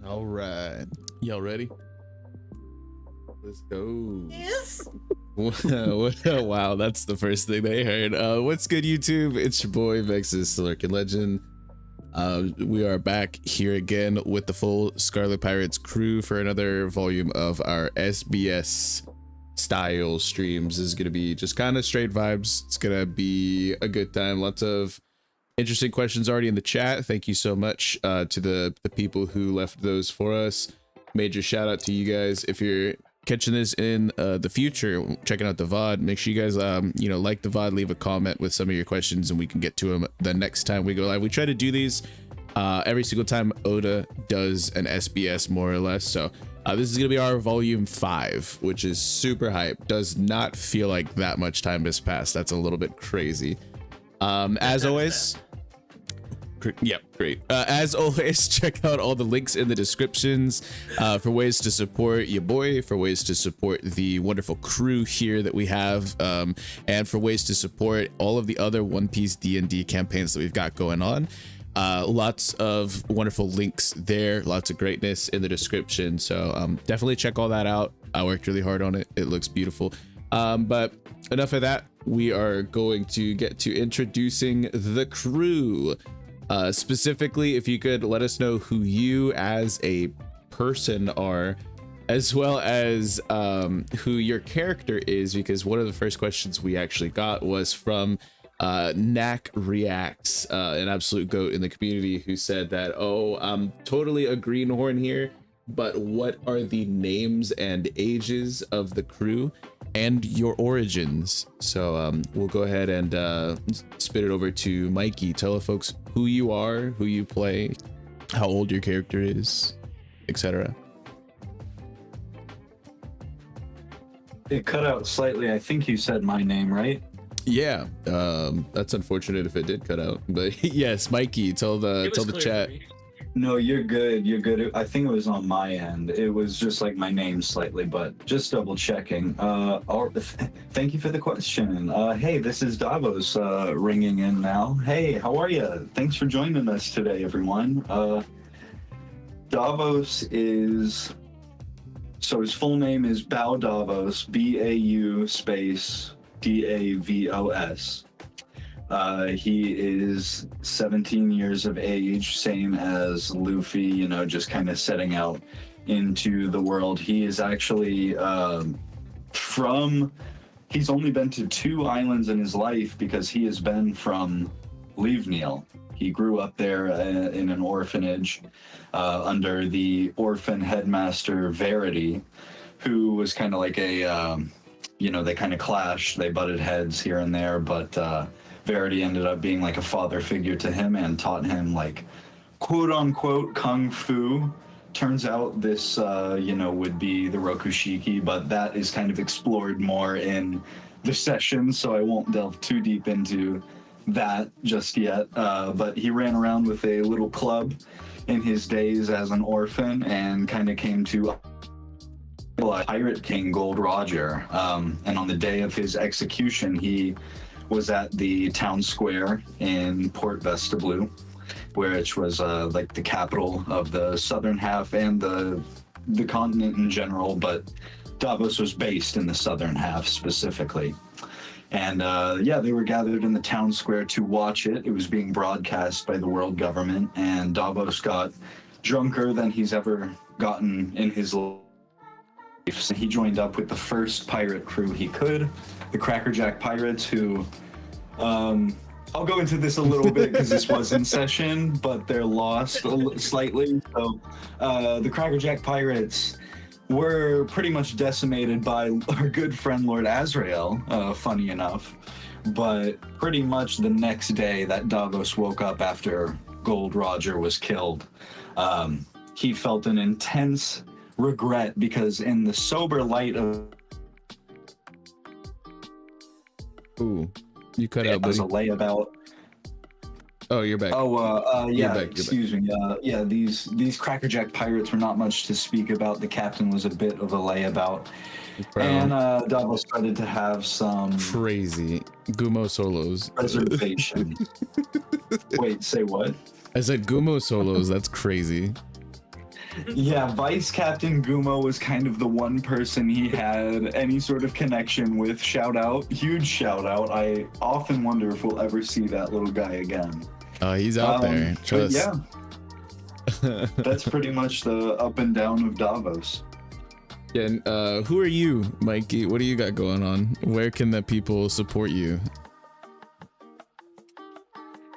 All right. Y'all ready? Let's go. Yes. Wow, that's the first thing they heard. What's good, YouTube? It's your boy Vexus, the Lurking Legend. We are back here again with the full Scarlet Pirates crew for another volume of our SBS style streams. This is gonna be just kind of straight vibes. It's gonna be a good time. Lots of interesting questions already in the chat. Thank you so much to the people who left those for us. Major shout out to you guys. If you're catching this in the future, checking out the VOD, make sure you guys like the VOD, leave a comment with some of your questions, and we can get to them the next time we go live. We try to do these every single time Oda does an SBS, more or less. So this is gonna be our volume 5, which is super hype. Does not feel like that much time has passed. That's a little bit crazy. As always, yep, great. As always, check out all the links in the descriptions for ways to support your boy, for ways to support the wonderful crew here that we have, and for ways to support all of the other One Piece D&D campaigns that we've got going on. Lots of wonderful links there, lots of greatness in the description. So definitely check all that out. I worked really hard on it. It looks beautiful. But enough of that. We are going to get to introducing the crew. Specifically, if you could let us know who you as a person are, as well as who your character is, because one of the first questions we actually got was from Knack Reacts, an absolute goat in the community, who said that, oh, I'm totally a greenhorn here, but what are the names and ages of the crew and your origins? So we'll go ahead and spit it over to Mikey. Tell folks who you are, who you play, how old your character is, etc. It cut out slightly. I think you said my name, right? Yeah, that's unfortunate if it did cut out, but yes, Mikey, tell the chat. No, you're good. You're good. I think it was on my end. It was just like my name slightly, but just double checking. Thank you for the question. Hey, this is Davos ringing in now. Hey, how are you? Thanks for joining us today, everyone. Davos is, so his full name is Bau Davos, B-A-U space D-A-V-O-S. He is 17 years of age, same as Luffy, just kind of setting out into the world. He is actually he's only been to 2 islands in his life, because he has been from Leaveneel. He grew up there in an orphanage under the orphan headmaster Verity, who was kind of like a, they kind of clashed, they butted heads here and there, but Verity ended up being like a father figure to him and taught him like quote unquote kung fu. Turns out this would be the Rokushiki, but that is kind of explored more in the session, so I won't delve too deep into that just yet. But he ran around with a little club in his days as an orphan and kind of came to Pirate King Gold Roger, and on the day of his execution he was at the town square in Port Vestibule, which was like the capital of the southern half and the continent in general, but Davos was based in the southern half specifically. And they were gathered in the town square to watch it. It was being broadcast by the world government, and Davos got drunker than he's ever gotten in his life. So he joined up with the first pirate crew he could, the Crackerjack Pirates, who I'll go into this a little bit because this was in session, but they're lost slightly. So the Crackerjack Pirates were pretty much decimated by our good friend Lord Azrael, funny enough. But pretty much the next day that Davos woke up after Gold Roger was killed, he felt an intense regret, because in the sober light of... Ooh, you cut out, buddy. As a layabout. Oh, you're back. Oh, yeah, you're excuse me. Yeah, these Crackerjack Pirates were not much to speak about. The captain was a bit of a layabout. Bro. And Davos started to have some... crazy Gumo solos. Reservation. Wait, say what? I said Gumo solos, that's crazy. Yeah, Vice Captain Gumo was kind of the one person he had any sort of connection with. Shout out, huge shout out. I often wonder if we'll ever see that little guy again. Oh, he's out there. But yeah, that's pretty much the up and down of Davos. Yeah, and who are you, Mikey? What do you got going on? Where can the people support you?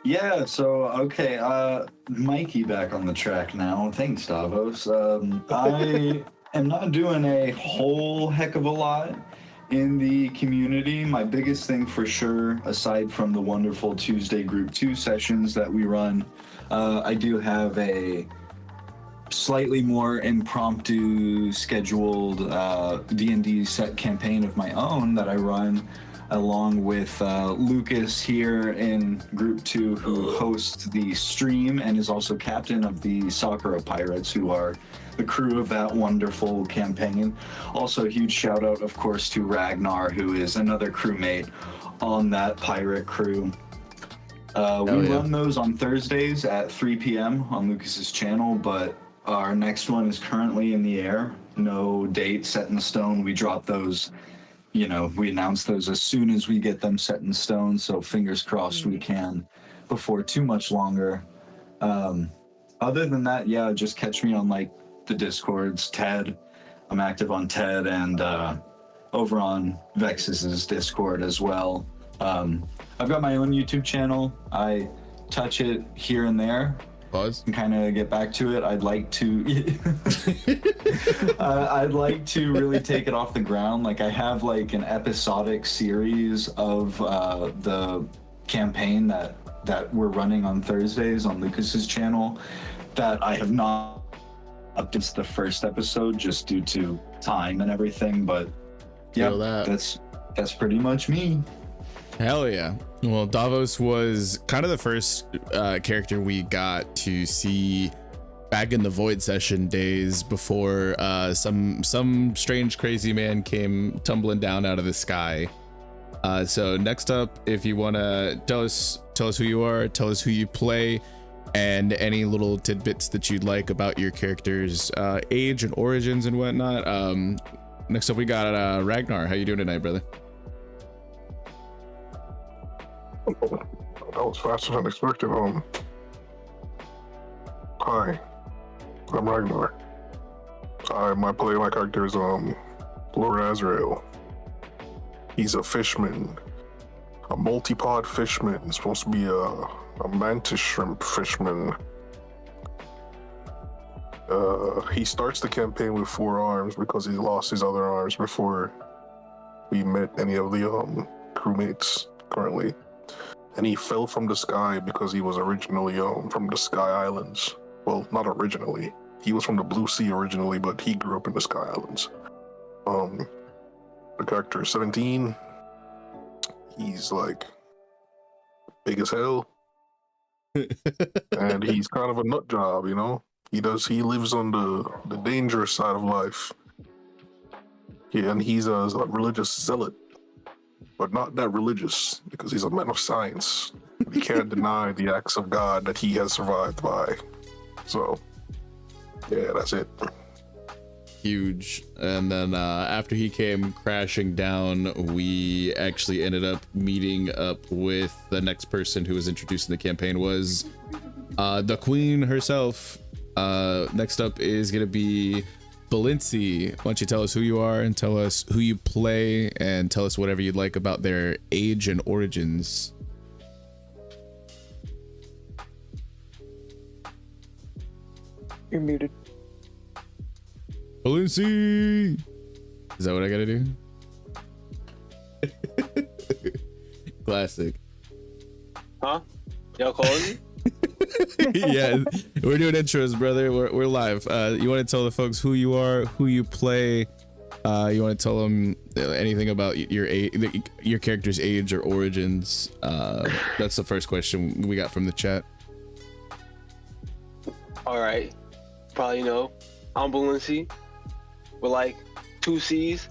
Yeah, so okay, Mikey back on the track now. Thanks, Davos. I am not doing a whole heck of a lot in the community. My biggest thing for sure, aside from the wonderful Tuesday Group 2 sessions that we run, I do have a slightly more impromptu scheduled D&D set campaign of my own that I run along with Lucas here in Group 2, who hosts the stream and is also captain of the Sakura Pirates, who are the crew of that wonderful campaign. Also, a huge shout out, of course, to Ragnar, who is another crewmate on that pirate crew. We run those on Thursdays at 3 p.m. on Lucas's channel, but our next one is currently in the air. No date set in stone. We drop those, you know, we announce those as soon as we get them set in stone. So fingers crossed we can before too much longer. Other than that, yeah, just catch me on like the Discords, TED. I'm active on TED and over on Vex's Discord as well. I've got my own YouTube channel. I touch it here and there. Pause. And kind of get back to it. I'd like to I'd like to really take it off the ground. Like I have like an episodic series of the campaign that we're running on Thursdays on Lucas's channel that I have not up to the first episode just due to time and everything, but yeah, that's pretty much me. Hell yeah. Well, Davos was kind of the first character we got to see back in the Void Session days before some strange crazy man came tumbling down out of the sky. So next up, if you want to tell us who you are, tell us who you play, and any little tidbits that you'd like about your character's age and origins and whatnot. Next up, we got Ragnar. How you doing tonight, brother? That was faster than expected. Hi, I'm Ragnar. My character is Lord Azrael. He's a fishman, a multi-pod fishman. He's supposed to be a mantis shrimp fishman. He starts the campaign with 4 arms because he lost his other arms before we met any of the crewmates currently. And he fell from the sky because he was originally from the Sky Islands. Well, not originally. He was from the Blue Sea originally, but he grew up in the Sky Islands. The character is 17. He's like big as hell. And he's kind of a nut job, you know? He lives on the dangerous side of life. Yeah, and he's a religious zealot. But not that religious, because he's a man of science. He can't deny the acts of God that he has survived by. So, yeah, that's it. Huge. And then after he came crashing down, we actually ended up meeting up with the next person who was introduced in the campaign was the queen herself. Next up is going to be Balincc. Why don't you tell us who you are and tell us who you play and tell us whatever you'd like about their age and origins. You're muted. Balincc! Is that what I gotta do? Classic. Huh? Y'all calling me? Yeah, we're doing intros, brother. We're live. You want to tell the folks who you are, who you play? You want to tell them anything about your character's age or origins? That's the first question we got from the chat. All right. Probably know. I'm Balincc with like 2 C's.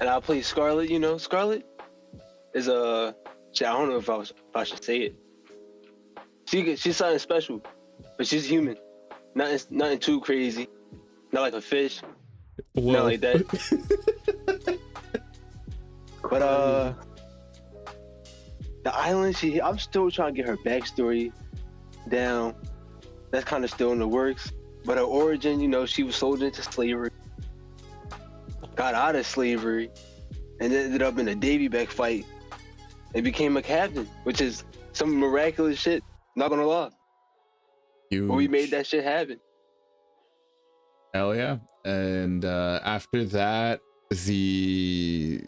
And I play Scarlet, you know. Scarlet is I don't know if I should say it. She's something special, but she's human. Nothing too crazy. Not like a fish. Whoa. Not like that. But the island I'm still trying to get her backstory down. That's kind of still in the works. But her origin, you know, she was sold into slavery, got out of slavery, and ended up in a Davy back fight and became a captain, which is some miraculous shit. Not gonna lie. Huge. But we made that shit happen. Hell yeah. And after that, the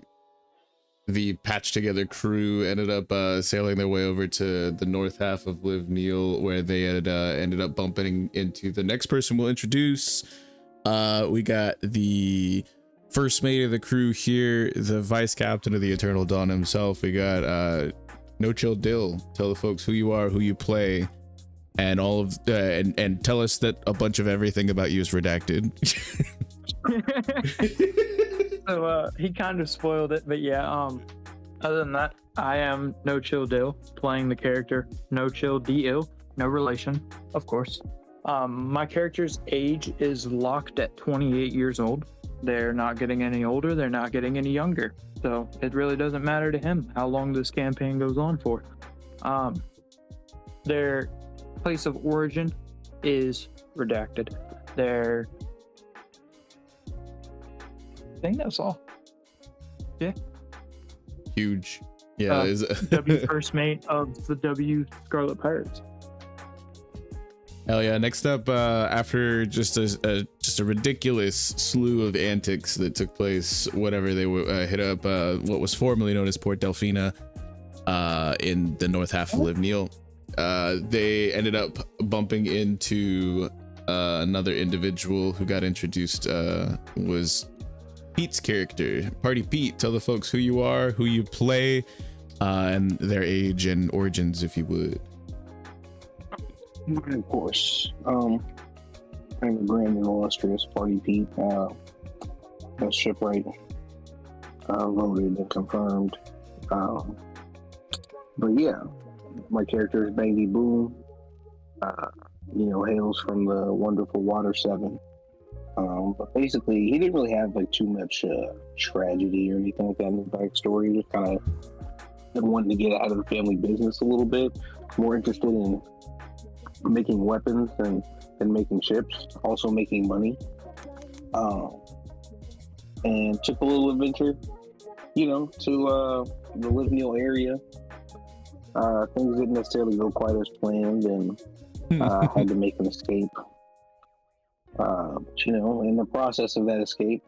patched together crew ended up sailing their way over to the north half of Liv Neal, where they had ended up bumping into the next person we'll introduce. We got the first mate of the crew here, the vice captain of the Eternal Dawn himself. We got NoChill Dill. Tell the folks who you are, who you play, and all of and tell us that a bunch of everything about you is redacted. So he kind of spoiled it, but yeah, other than that, I am NoChill Dill, playing the character NoChill Dill, no relation, of course. My character's age is locked at 28 years old. They're not getting any older, they're not getting any younger. So it really doesn't matter to him how long this campaign goes on for. Their place of origin is redacted. I think that's all. Yeah. Huge. Yeah. W first mate of the W Scarlet Pirates. Hell yeah. Next up, after just a ridiculous slew of antics that took place whenever they hit up what was formerly known as Port Delfina in the north half of Liv Neal, they ended up bumping into another individual who got introduced, was Pete's character, PartyPete. Tell the folks who you are, who you play, and their age and origins, if you would. Of course. I'm a grand and illustrious PartyPete. That's Shipwright. Voted and confirmed. But yeah, my character is Baby Boom. Hails from the wonderful Water 7. But basically, he didn't really have like too much tragedy or anything like that in the backstory. He just kind of been wanting to get out of the family business a little bit. More interested in making weapons and making ships, also making money. And took a little adventure, to the Liv Neal area. Things didn't necessarily go quite as planned, and had to make an escape. In the process of that escape,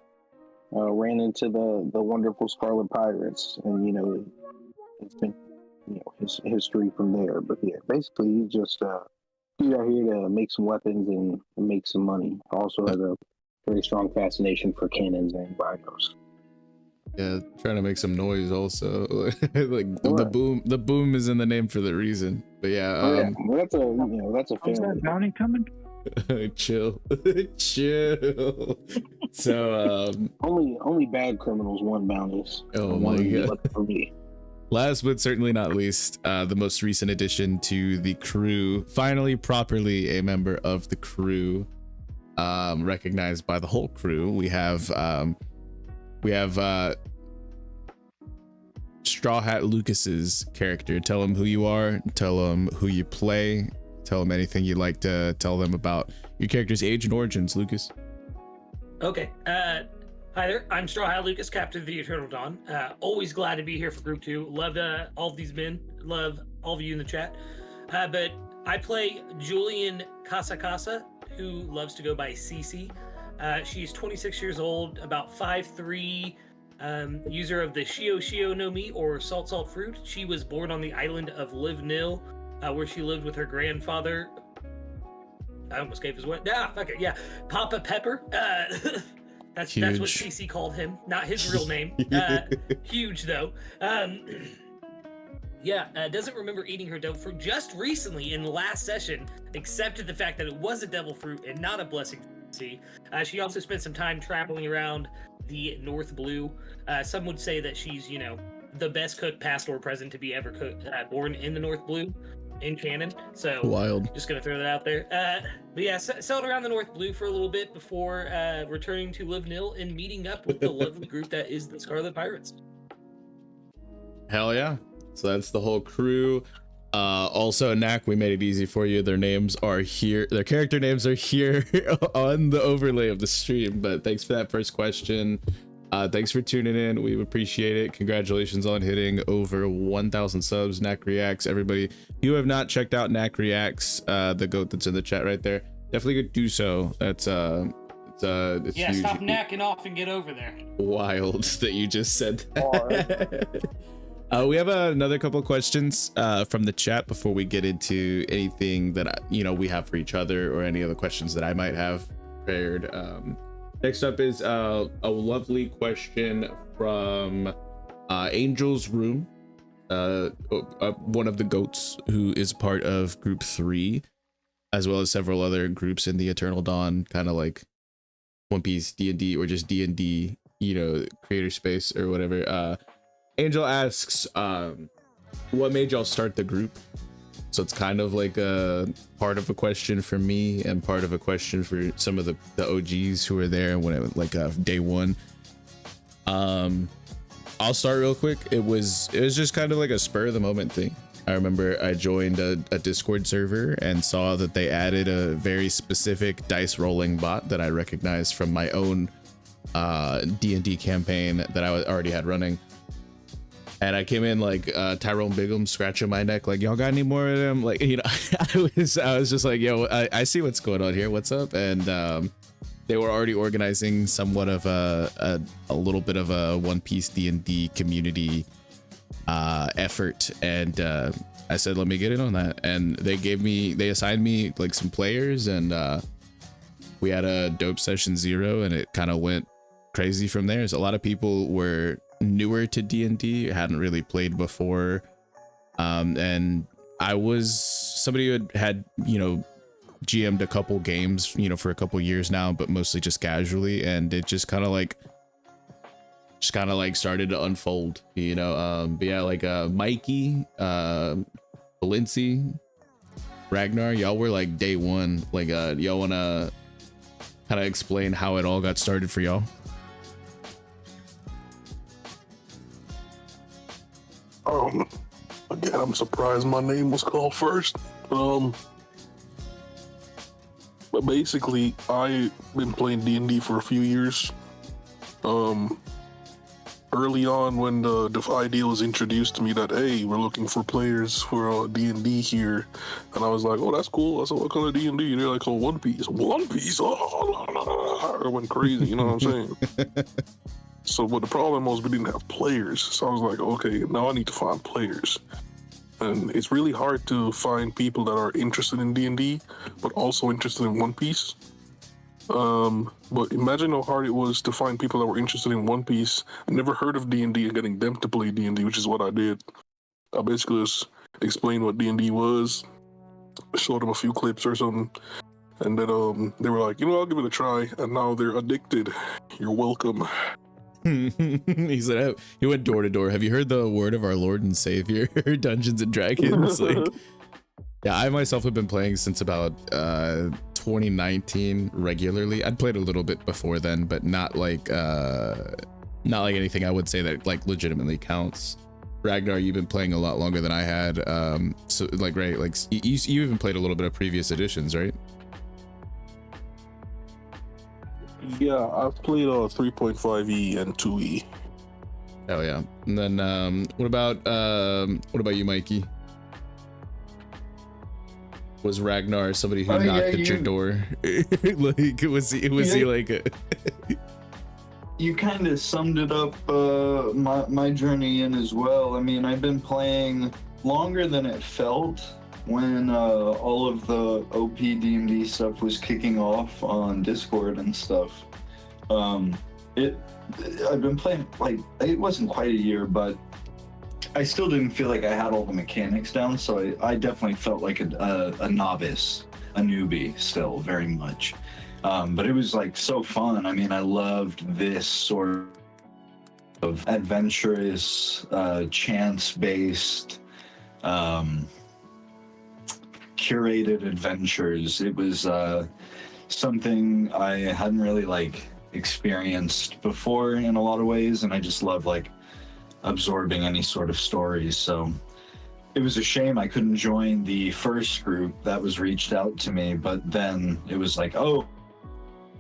ran into the wonderful Scarlet Pirates, and it's been his history from there. But yeah, basically he's just he's out here to make some weapons and make some money. Also has a very strong fascination for cannons and rhinos. Yeah, trying to make some noise also. The boom is in the name for the reason. But yeah, well, that's a Is family. that bounty coming? chill. So only bad criminals want bounties. Oh my god. For me. Last but certainly not least, the most recent addition to the crew, finally properly a member of the crew, recognized by the whole crew. We have StrawHatLucas's character. Tell him who you are, tell him who you play, tell him anything you'd like to tell them about your character's age and origins, Lucas. Okay. Hi there. I'm StrawHatLucas, captain of the Eternal Dawn. Always glad to be here for Group 2. Love all of these men. Love all of you in the chat. But I play Julian Casacasa, who loves to go by Cece. She's 26 years old, about 5'3", user of the Shio no Mi, or Salt Fruit. She was born on the island of Liv Neal, where she lived with her grandfather. I almost gave his what? Fuck it, yeah. Papa Pepper. That's what Cece called him, not his real name. Huge though. Doesn't remember eating her devil fruit. Just recently in the last session, accepted the fact that it was a devil fruit and not a blessing. She also spent some time traveling around the North Blue. Some would say that she's, the best cook, past or present, to be ever born in the North Blue. in canon. So Wild. just gonna throw that out there. But yeah, sailed around the North Blue for a little bit before returning to Live Nil and meeting up with the lovely group that is the Scarlet Pirates. Hell yeah. So that's the whole crew. Also, Knack, we made it easy for you. Their names are here. Their character names are here on the overlay of the stream. But thanks for that first question. Thanks for tuning in. We appreciate it. Congratulations on hitting over 1,000 subs. Knack Reacts. Everybody, if you have not checked out Knack Reacts, the goat that's in the chat right there, definitely go do so. It's yeah, huge. stop knacking off and get over there. Wild that you just said that. We have another couple of questions from the chat before we get into anything that we have for each other, or any other questions that I might have prepared. Next up is a lovely question from Angel's Room, one of the goats who is part of Group 3, as well as several other groups in the Eternal Dawn, kind of like One Piece, D&D, or just D&D, creator space or whatever. Angel asks, what made y'all start the group? So it's kind of like a part of a question for me and part of a question for some of the OGs who were there when it was like day one. I'll start real quick. It was just kind of like a spur of the moment thing. I remember I joined a Discord server and saw that they added a very specific dice rolling bot that I recognized from my own D&D campaign that I already had running. And I came in like Tyrone Bigham scratching my neck, like, y'all got any more of them? Like, I was just like, yo, I see what's going on here. What's up? And they were already organizing somewhat of a little bit of a One Piece D&D community effort. And I said, let me get in on that. And they assigned me like some players, and we had a dope session 0, and it kind of went crazy from there. So a lot of people were newer to D&D, hadn't really played before, and I was somebody who had GM'd a couple games for a couple years now, but mostly just casually, and it just kind of like started to unfold, but yeah, like Mikey, Balincc, Ragnar, y'all were like day one. Like y'all wanna kind of explain how it all got started for y'all? Again, I'm surprised my name was called first. But basically, I've been playing D&D for a few years. Early on, when the idea was introduced to me that, hey, we're looking for players for D&D here, and I was like, oh, that's cool. I said, what kind of D&D? They're like, oh, One Piece. One Piece? Oh, I went crazy, you know what I'm saying? So, but the problem was we didn't have players. So I was like, okay, now I need to find players. And it's really hard to find people that are interested in D&D, but also interested in One Piece. But imagine how hard it was to find people that were interested in One Piece and never heard of D&D, and getting them to play D&D, which is what I did. I basically just explained what D&D was, showed them a few clips or something, and then they were like, I'll give it a try, and now they're addicted. You're welcome. He said, he went door to door. Have you heard the word of our Lord and Savior, Dungeons and Dragons? Like, yeah, I myself have been playing since about 2019 regularly. I'd played a little bit before then, but not like anything I would say that like legitimately counts. Ragnar, you've been playing a lot longer than I had. So like, right, like you even played a little bit of previous editions, right? Yeah, I've played 3.5e and 2e. Oh yeah. And then what about you, Mikey? Was Ragnar somebody who knocked at your door? Like was he like a You kind of summed it up, my journey in as well. I mean, I've been playing longer than it felt when all of the OP D&D stuff was kicking off on Discord and stuff. I've been playing, like, it wasn't quite a year, but I still didn't feel like I had all the mechanics down, so I definitely felt like a novice, a newbie still, very much. But it was like so fun. I mean, I loved this sort of adventurous, chance-based, curated adventures. It was something I hadn't really like experienced before in a lot of ways, and I just love like absorbing any sort of stories. So it was a shame I couldn't join the first group that was reached out to me, but then it was like, oh,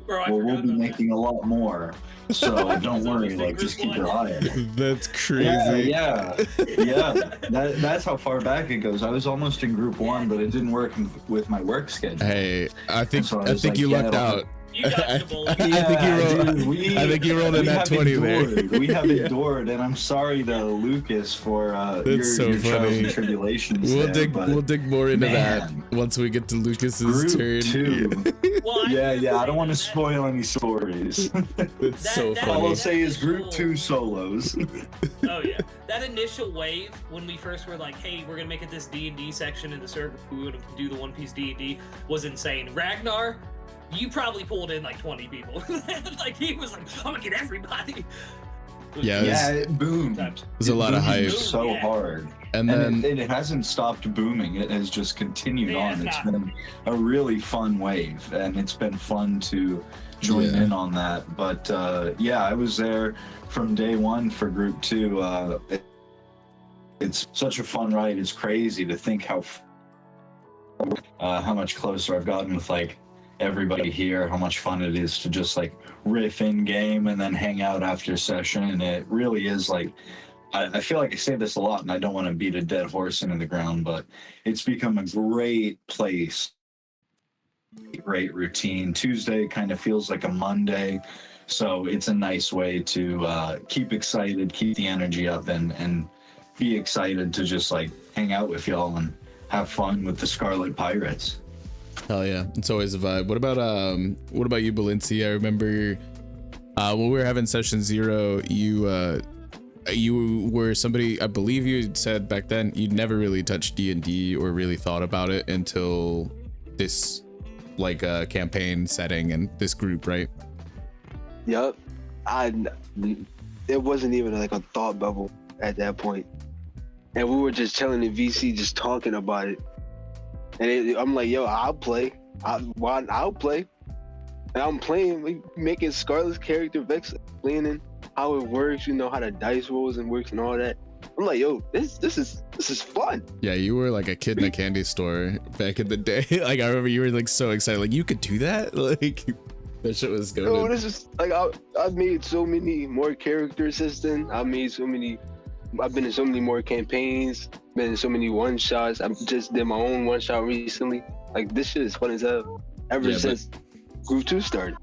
Bro, I well, forgot we'll be about making a lot more. So don't worry, like just keep your eye on it. That's crazy. Yeah. That's how far back it goes. I was almost in group 1, but it didn't work with my work schedule. Hey, I think So I was think like, you yeah, lucked I'll- out. You dodged a bullet. I think you rolled in that 20 there. We have endured, and I'm sorry to Lucas for your so trials funny. and tribulations. We'll there, we'll dig more into man. that once we get to Lucas's Group turn. 2. Well, I don't want to spoil any stories. That's so that- All funny. I'll say is group 2 solos. Oh yeah, that initial wave when we first were like, "Hey, we're gonna make it this D&D section in the server. We would do the One Piece D&D," was insane. Ragnar, you probably pulled in like 20 people. Like he was like, "I'm gonna get everybody." Yeah, Yeah, it boomed. There's a lot of hype. So Yeah. hard. And And then it hasn't stopped booming. It has just continued Yeah, on. it's It's not. been a really fun wave, and it's been fun to join Yeah. in on that. But I was there from day 1 for group 2. It's such a fun ride. It's crazy to think how much closer I've gotten with like everybody here, how much fun it is to just like riff in game and then hang out after session. And it really is like, I feel like I say this a lot and I don't want to beat a dead horse into the ground, but it's become a great place, great routine. Tuesday kind of feels like a Monday, so it's a nice way to keep excited, keep the energy up, and be excited to just like hang out with y'all and have fun with the Scarlet Pirates. hell yeah, it's always a vibe. What about you, Balincc? I remember when we were having session 0, you were somebody, I believe you said back then you'd never really touched D&D or really thought about it until this like campaign setting and this group, right? Yup. It wasn't even like a thought bubble at that point. And we were just chilling in VC, just talking about it. And I'm like, yo, I'll play. I'll play. And I'm playing, like, making Scarlet's character Vex, explaining how it works, how the dice rolls and works and all that. I'm like, yo, this is fun. Yeah, you were like a kid in a candy store back in the day. Like I remember you were like so excited, like you could do that. Like that shit was Yo, going. this is like I've made so many more character assistants. I've been in so many more campaigns, been in so many one shots. I just did my own one shot recently. Like this shit is fun as hell. Ever since Group 2 started.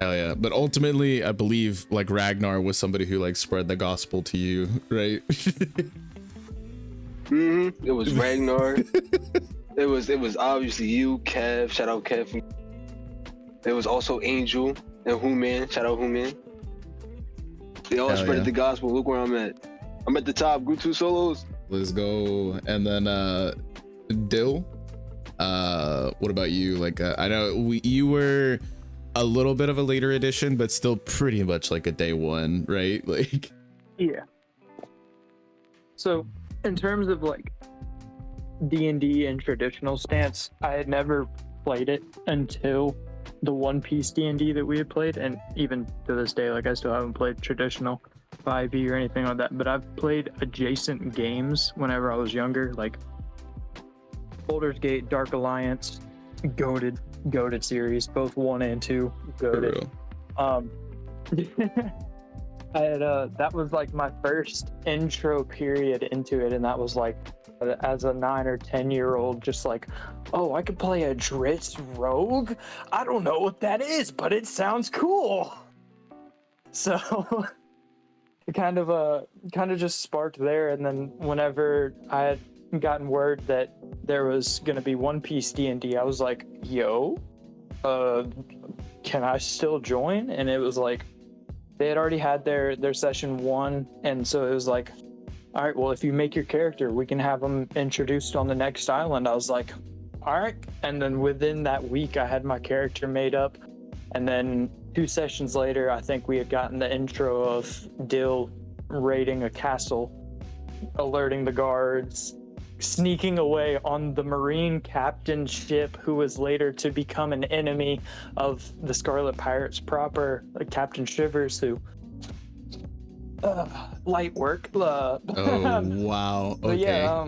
Hell yeah. But ultimately I believe like Ragnar was somebody who like spread the gospel to you, right? It was Ragnar. it was obviously you, Kev. Shout out Kev. It was also Angel and Who-Man. Shout out Who-Man. They all spread the gospel. Look where I'm at. I'm at the top. Group 2 solos. Let's go. And then Dill, what about you? Like I know you were a little bit of a later edition, but still pretty much like a day 1, right? Like Yeah. So in terms of like D&D and traditional stance, I had never played it until the One Piece D&D that we had played, and even to this day, like I still haven't played traditional 5e or anything like that, but I've played adjacent games whenever I was younger, like Baldur's Gate, Dark Alliance, goated series, both 1 and 2, goated. I had that was like my first intro period into it, and that was like as a 9 or 10-year-old, just like, oh, I could play a Dritz rogue. I don't know what that is, but it sounds cool. So it kind of just sparked there, and then whenever I had gotten word that there was gonna be One Piece D&D, I was like, yo, can I still join? And it was like they had already had their session 1, and so it was like, all right, well, if you make your character, we can have them introduced on the next island. I was like, all right. And then within that week, I had my character made up. And then 2 sessions later, I think we had gotten the intro of Dill raiding a castle, alerting the guards, sneaking away on the Marine captain ship, who was later to become an enemy of the Scarlet Pirates proper, Captain Shivers, who light work. Oh wow. But Okay. yeah,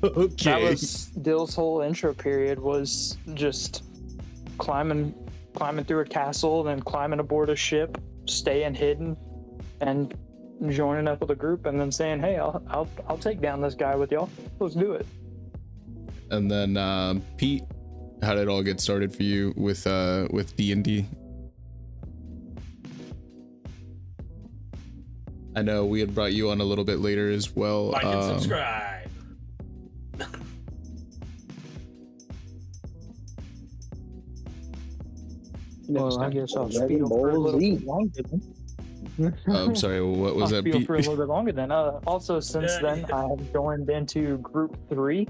Okay. that was Dill's whole intro period, was just climbing through a castle, then climbing aboard a ship, staying hidden, and joining up with a group, and then saying, "Hey, I'll take down this guy with y'all. Let's do it." And then Pete, how did it all get started for you with D&D? I know we had brought you on a little bit later as well. Like and subscribe. Well, I guess I'll spiel for a little bit longer then. I'm sorry, what was I'll that, spiel Pete? for a little bit longer then. Also, since then, I have joined into Group 3,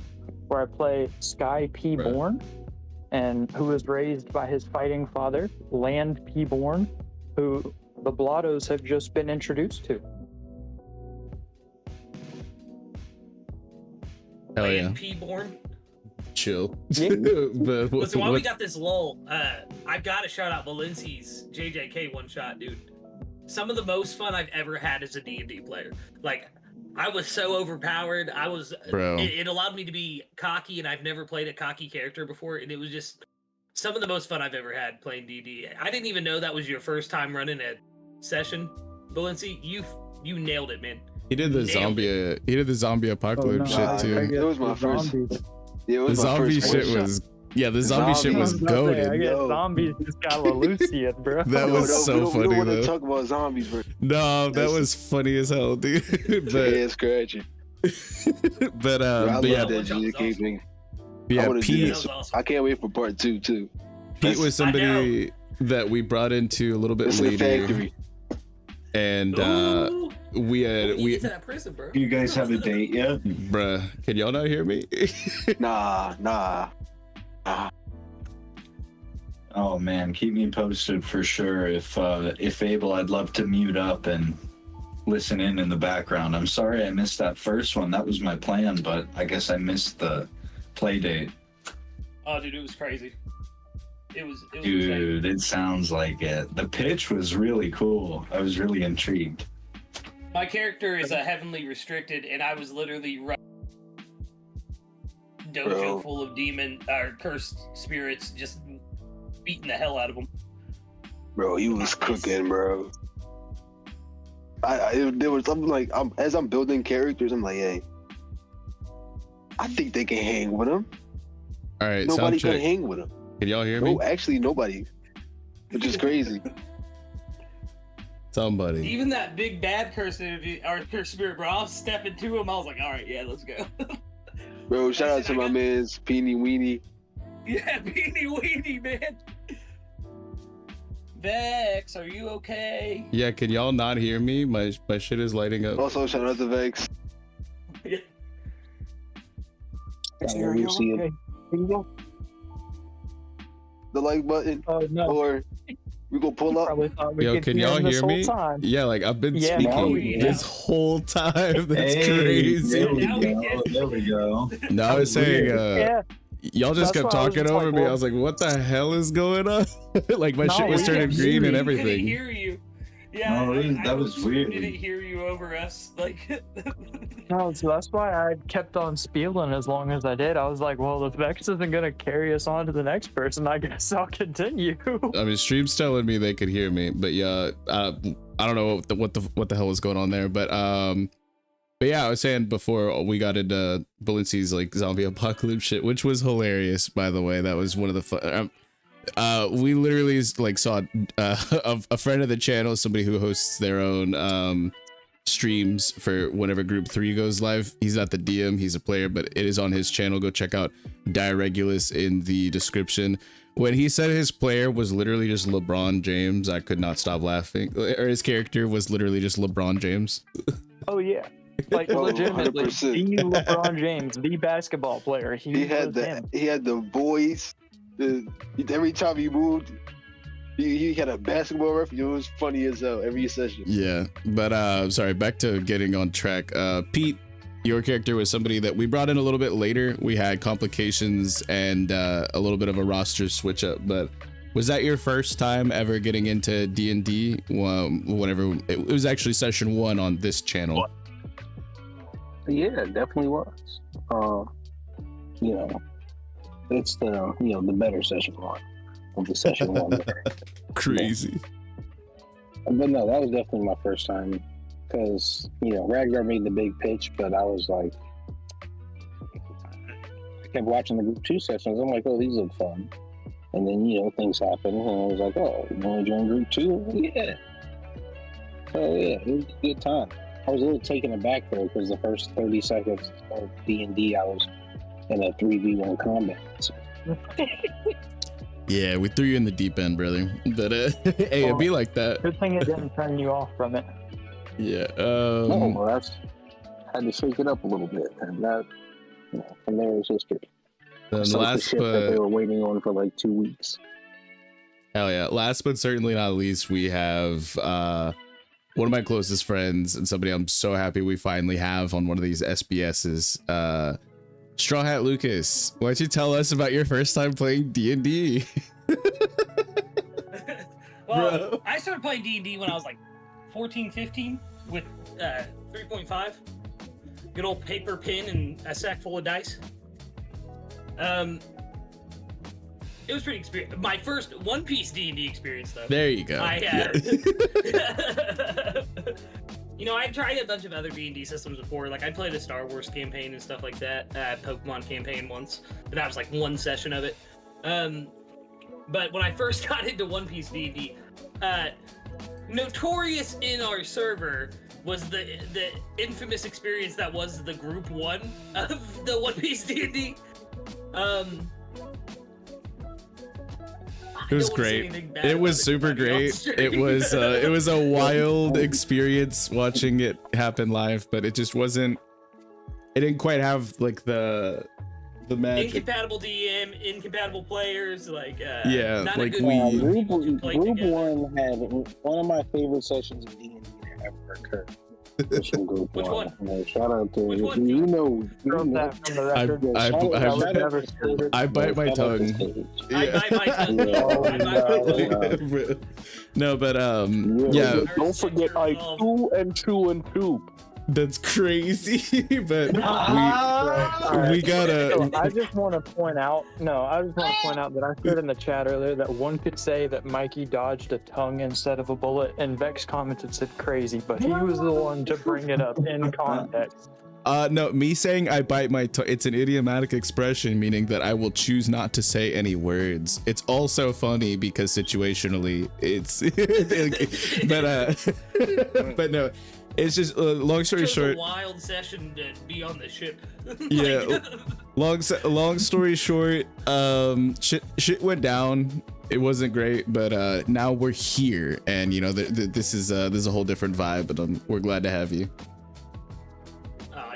where I play Sky P. Right. Born, and who was raised by his fighting father, Land P. Born, who the Blottos have just been introduced to. Hell yeah. Land P born. Chill. Yeah. But Listen, while we got this lull, I've got to shout out Balinc's JJK one shot, dude. Some of the most fun I've ever had as a D&D player. Like, I was so overpowered. Bro. It allowed me to be cocky, and I've never played a cocky character before, and it was just some of the most fun I've ever had playing D&D. I didn't even know that was your first time running a session, Balincc. You nailed it, man. He did the zombie apocalypse shit too. It was my first. Yeah, it The was my zombie first shit one shot. was the zombie shit was I goated. guess Yo. zombies just got Lucian, bro. That was so we don't funny want to though. talk about zombies, bro. No, that That's- was funny as hell, dude. Yeah, but it's scratchy. but I but love yeah, that That was GK awesome. thing. yeah, wanna do Pete That was awesome. I can't wait for part 2 too. Pete was I somebody that we brought into a little bit It's in the later, factory. and Ooh, we had you get to that prison, bro. Do you guys have a date yet? bruh. Can y'all not hear me? Nah. Oh man, keep me posted for sure. If able, I'd love to mute up and listen in the background. I'm sorry I missed that first one. That was my plan, but I guess I missed the play date. Oh, dude, it was crazy. It was insane. Dude, it sounds like it. The pitch was really cool. I was really intrigued. My character is a heavenly restricted, and I was literally dojo Bro. full of demon or cursed spirits, just beating the hell out of them. Bro, he was cooking, bro. There was something like, as I'm building characters, I'm like, hey, I think they can hang with him. All right, Nobody sound can check. hang with him. Can y'all hear me? No, actually, nobody. Which is crazy. Somebody. Even that big bad cursed energy or cursed spirit, bro, I was stepping to him. I was like, all right, yeah, let's go. Bro, shout out to my man's Peeny Weenie. Yeah, beanie weenie, man. Vex, are you okay? Yeah, can y'all not hear me? My shit is lighting up. Also, shout out to Vex. Yeah. Are you see it? The like button, Oh no! or we go pull up. Probably thought we Yo, could can hear y'all him this hear whole me? time. Yeah, like I've been Yeah, speaking now we this whole time. That's crazy. There we Now we go. can. There we go. No, I was saying, Yeah, y'all just That's kept why I was talking just over like, me. I well- was like, what the hell is going on? Like my No, shit was we turning kept green and hearing We couldn't everything. hear you. Yeah, No, that was weird. Didn't hear you over us. Like, no, so that's why I kept on spieling as long as I did. I was like, well, if Vex isn't gonna carry us on to the next person, I guess I'll continue. I mean, stream's telling me they could hear me, but yeah, I don't know what the hell was going on there, but yeah, I was saying before we got into Balinc's like zombie apocalypse shit, which was hilarious, by the way. That was one of the fun. We literally like saw a friend of the channel, somebody who hosts their own streams for whenever Group 3 goes live. He's not the DM, he's a player, but it is on his channel. Go check out Ragnelius in the description. When he said his player was literally just LeBron James, I could not stop laughing. Or his character was literally just LeBron James. Oh yeah, like Oh, legitimately, 100%. the LeBron James, the basketball player. He had was him. he had the voice. Every time he moved, he had a basketball reference. It was funny as hell every session. Yeah, but sorry, back to getting on track. Pete, your character was somebody that we brought in a little bit later. We had complications and a little bit of a roster switch up, but was that your first time ever getting into D&D? Whenever it was actually session 1 on this channel. Yeah, it definitely was. You know, it's the the better session 1 of the session 1. Crazy. But no, that was definitely my first time because Ragnar made the big pitch, but I was like, I kept watching the group 2 sessions. I'm like, oh, these look fun. And then things happen, and I was like, oh, you want to join group 2? Yeah. So yeah, it was a good time. I was a little taken aback though because the first 30 seconds of D&D, I was in a 3v1 combat. So. Yeah, we threw you in the deep end, brother. But hey, it'd be like that. Good thing it didn't turn you off from it. Yeah. No, well, I had to shake it up a little bit, and that, from there is history. Then So last the shit but that they were waiting on for like 2 weeks. hell yeah, last but certainly not least, we have one of my closest friends and somebody I'm so happy we finally have on one of these SBSs. StrawHatLucas, why don't you tell us about your first time playing D&D? Well, Bro. I started playing D&D when I was like 14, 15 with 3.5. Good old paper, pen, and a sack full of dice. It was pretty experience. My first One Piece D&D experience, though. There you go. I I've tried a bunch of other D&D systems before. Like, I played a Star Wars campaign and stuff like that. Pokemon campaign once. But that was like one session of it. But when I first got into One Piece D&D, notorious in our server was the infamous experience that was the group 1 of the One Piece D&D. It was great. It was super great. It was a wild experience watching it happen live, but it just wasn't. It didn't quite have like the magic. Incompatible DM, incompatible players, like yeah, not like a good Group to play Group together. 1 had one of my favorite sessions of D&D that ever occurred. Which Group Which 1. one? Shout out to Which one? From that from the record. I bite my tongue. I bite my tongue. Yeah. I bite my tongue. No, but yeah, Don't forget I 2 and 2 and 2. that's crazy. But we gotta. I just want to point out. That I said in the chat earlier that one could say that Mikey dodged a tongue instead of a bullet, and Vex commented said crazy, but he was the one to bring it up in context. No, me saying I bite my tongue, it's an idiomatic expression meaning that I will choose not to say any words. It's also funny because situationally it's but no, it's just long story short. A wild session to be on the ship. Yeah, long story short, shit went down. It wasn't great, but now we're here, and this is a whole different vibe, but we're glad to have you.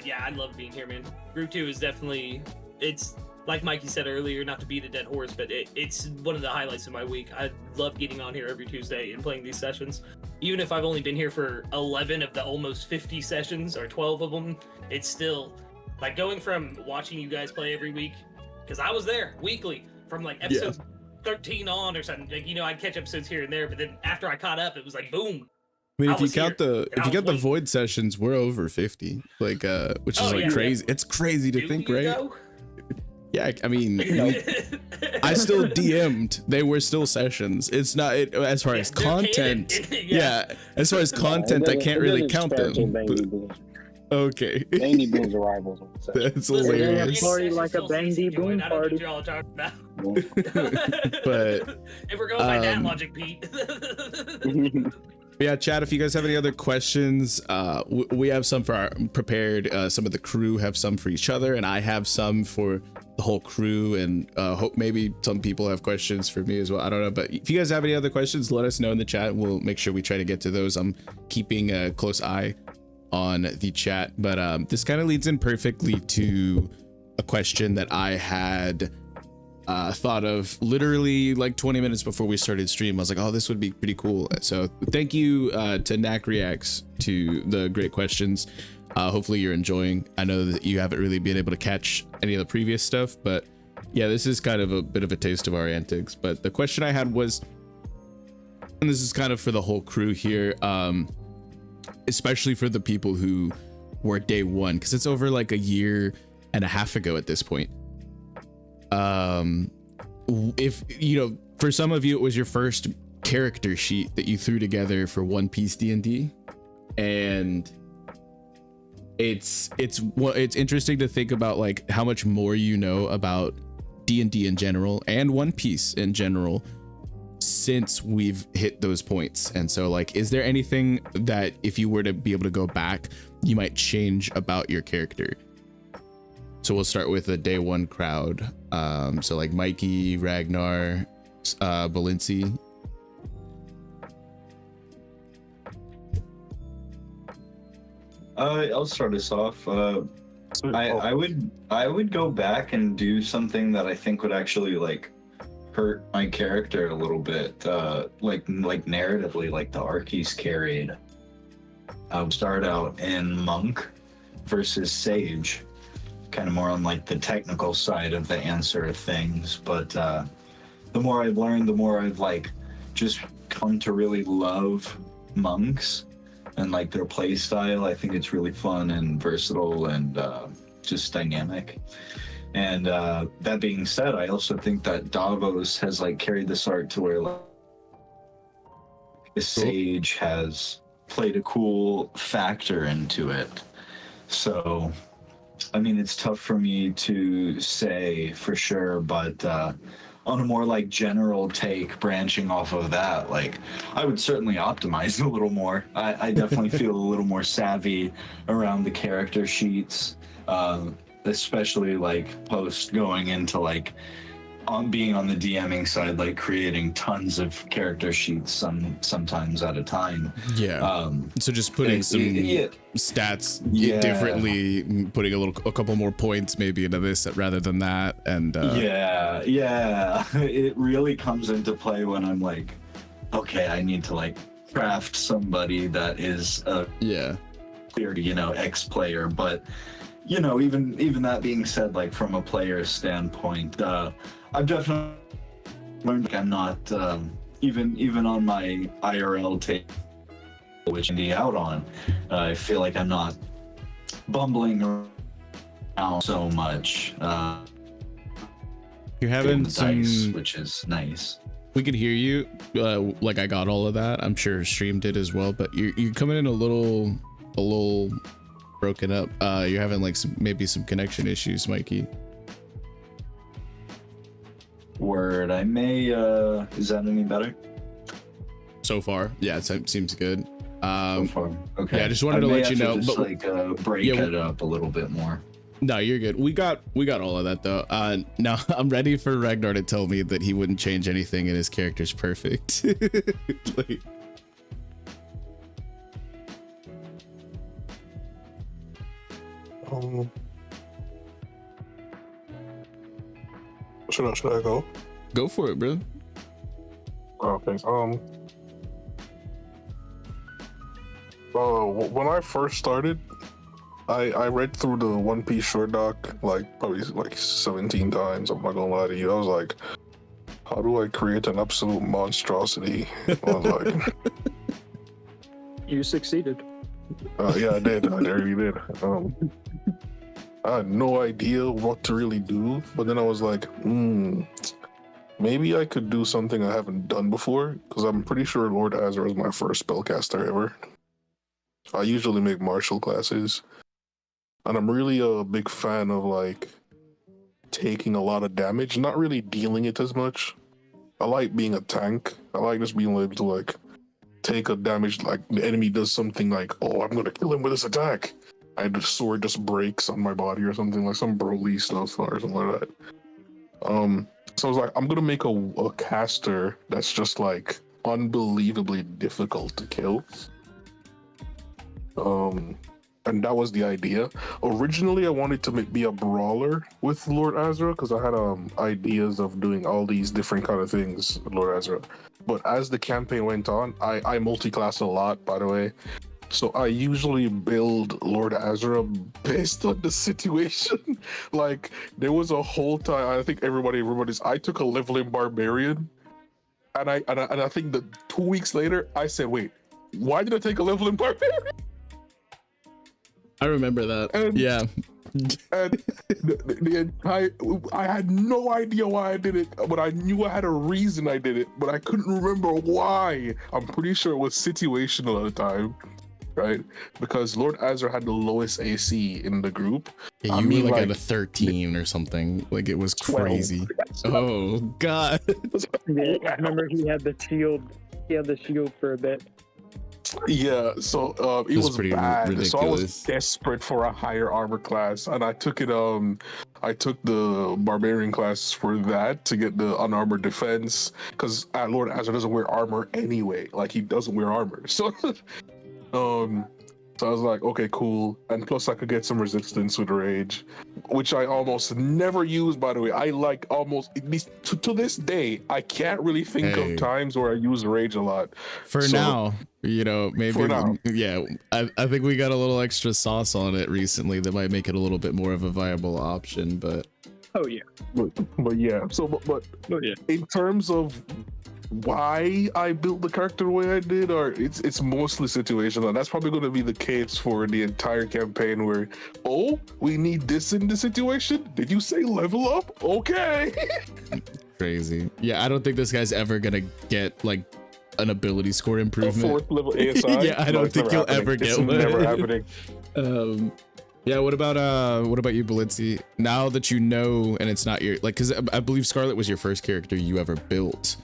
Yeah, I love being here, man. Group 2 is definitely, it's like Mikey said earlier, not to beat a dead horse, but it's one of the highlights of my week. I love getting on here every Tuesday and playing these sessions. Even if I've only been here for 11 of the almost 50 sessions, or 12 of them, it's still, like, going from watching you guys play every week, because I was there weekly, from like episode 13 on or something. Like, I'd catch episodes here and there, but then after I caught up, it was like, boom. I mean, if you count the void sessions, we're over 50, like which is crazy. It's crazy to think, right? Yeah, I mean, I still DM'd. They were still sessions. It's not as far as content. As far as content, I can't really count them. Okay. Bandy Boom's arrivals. That's hilarious. Party like a Bandy Boom party. But if we're going by that logic, Pete. Yeah, chat, if you guys have any other questions, we have some for prepared. Some of the crew have some for each other, and I have some for the whole crew, and hope maybe some people have questions for me as well. I don't know, but if you guys have any other questions, let us know in the chat. We'll make sure we try to get to those. I'm keeping a close eye on the chat, but this kind of leads in perfectly to a question that I had thought of literally like 20 minutes before we started stream. I was like, oh, this would be pretty cool. So thank you to Knack Reacts to the great questions. Hopefully you're enjoying. I know that you haven't really been able to catch any of the previous stuff, but yeah, this is kind of a bit of a taste of our antics. But the question I had was, and this is kind of for the whole crew here, especially for the people who were day one, because it's over like a year and a half ago at this point. If you know, for some of you it was your first character sheet that you threw together for One Piece D&D, and it's interesting to think about like how much more you know about D&D in general and One Piece in general since we've hit those points. And so like, is there anything that if you were to be able to go back, you might change about your character? So we'll start with the day one crowd. So like Mikey, Ragnar, Balincc. I'll start us off. I would go back and do something that I think would actually like hurt my character a little bit, like narratively, like the arc he's carried. I would start out in monk versus sage, kind of more on like the technical side of the answer of things. But the more I've learned, the more I've like just come to really love monks and like their play style. I think it's really fun and versatile and just dynamic. And that being said, I also think that Davos has like carried this art to where like the sage has played a cool factor into it. So, I mean, it's tough for me to say for sure, but on a more like general take, branching off of that, like I would certainly optimize a little more. I definitely feel a little more savvy around the character sheets. Especially like post going into like being on the DMing side, like creating tons of character sheets sometimes at a time. Yeah. So just putting some stats differently, putting a couple more points maybe into this rather than that. And it really comes into play when I'm like, okay, I need to like craft somebody that is a clear, X player, but you know, even that being said, like from a player standpoint, I've definitely learned like I'm not even on my IRL tape, which I'm out on. I feel like I'm not bumbling around so much. You're having some dice, which is nice. We could hear you. Like I got all of that. I'm sure stream did as well, but you're coming in a little broken up. You're having like maybe some connection issues, Mikey. Word. I may is that any better? So far, yeah, it seems good. So far. Okay. Yeah, I just wanted to let you know, just, but break it up a little bit more. No, you're good. We got all of that though. Now I'm ready for Ragnar to tell me that he wouldn't change anything and his character's perfect. Like, should I go? Go for it, bro. Oh, thanks. When I first started, I read through the One Piece short doc probably 17 times. I'm not gonna lie to you. I was like, how do I create an absolute monstrosity? I was like, you succeeded. Yeah, I did. I really did. I had no idea what to really do, but then I was like, maybe I could do something I haven't done before, because I'm pretty sure Lord Azrael is my first spellcaster ever. I usually make martial classes, and I'm really a big fan of like taking a lot of damage, not really dealing it as much. I like being a tank. I like just being able to like take a damage, like the enemy does something like, oh, I'm gonna kill him with this attack. The sword just breaks on my body or something, like some Broly stuff or something like that. So I was like, I'm gonna make a caster that's just like unbelievably difficult to kill. And that was the idea. Originally, I wanted to be a brawler with Lord Azrael because I had ideas of doing all these different kind of things with Lord Azrael. But as the campaign went on, I multi-classed a lot, by the way. So I usually build Lord Azrael based on the situation. Like there was a whole time I think everybody's. I took a leveling barbarian, and I think that 2 weeks later I said, wait, why did I take a leveling barbarian? I remember that. And, yeah. And the entire, I had no idea why I did it, but I knew I had a reason I did it, but I couldn't remember why. I'm pretty sure it was situational at the time, right? Because Lord Azrael had the lowest AC in the group. Yeah, you were like at a 13 or something. Like it was crazy. 12. Oh God. Yeah, I remember he had the shield. He had the shield for a bit. Yeah, so it was pretty bad. ridiculous. So I was desperate for a higher armor class, and I took it. I took the barbarian class for that to get the unarmored defense, because Lord Azrael doesn't wear armor anyway. Like he doesn't wear armor, so so I was like, okay, cool. And plus I could get some resistance with rage, which I almost never use, by the way. I like almost, at least to this day, I can't really think of times where I use rage a lot. For now, you know, maybe, yeah, I think we got a little extra sauce on it recently that might make it a little bit more of a viable option, but. Oh yeah. But yeah, so, but yeah. In terms of why I built the character the way I did, or it's mostly situational, and that's probably going to be the case for the entire campaign where, oh, we need this in the situation. Did you say level up? Okay. Crazy. Yeah, I don't think this guy's ever gonna get like an ability score A improvement. 4th level ASI. Yeah, I don't think you'll ever get one. It's never happening. Yeah, what about you, Balincc? Now that you know, and it's not your, like, because I believe Scarlet was your first character you ever built.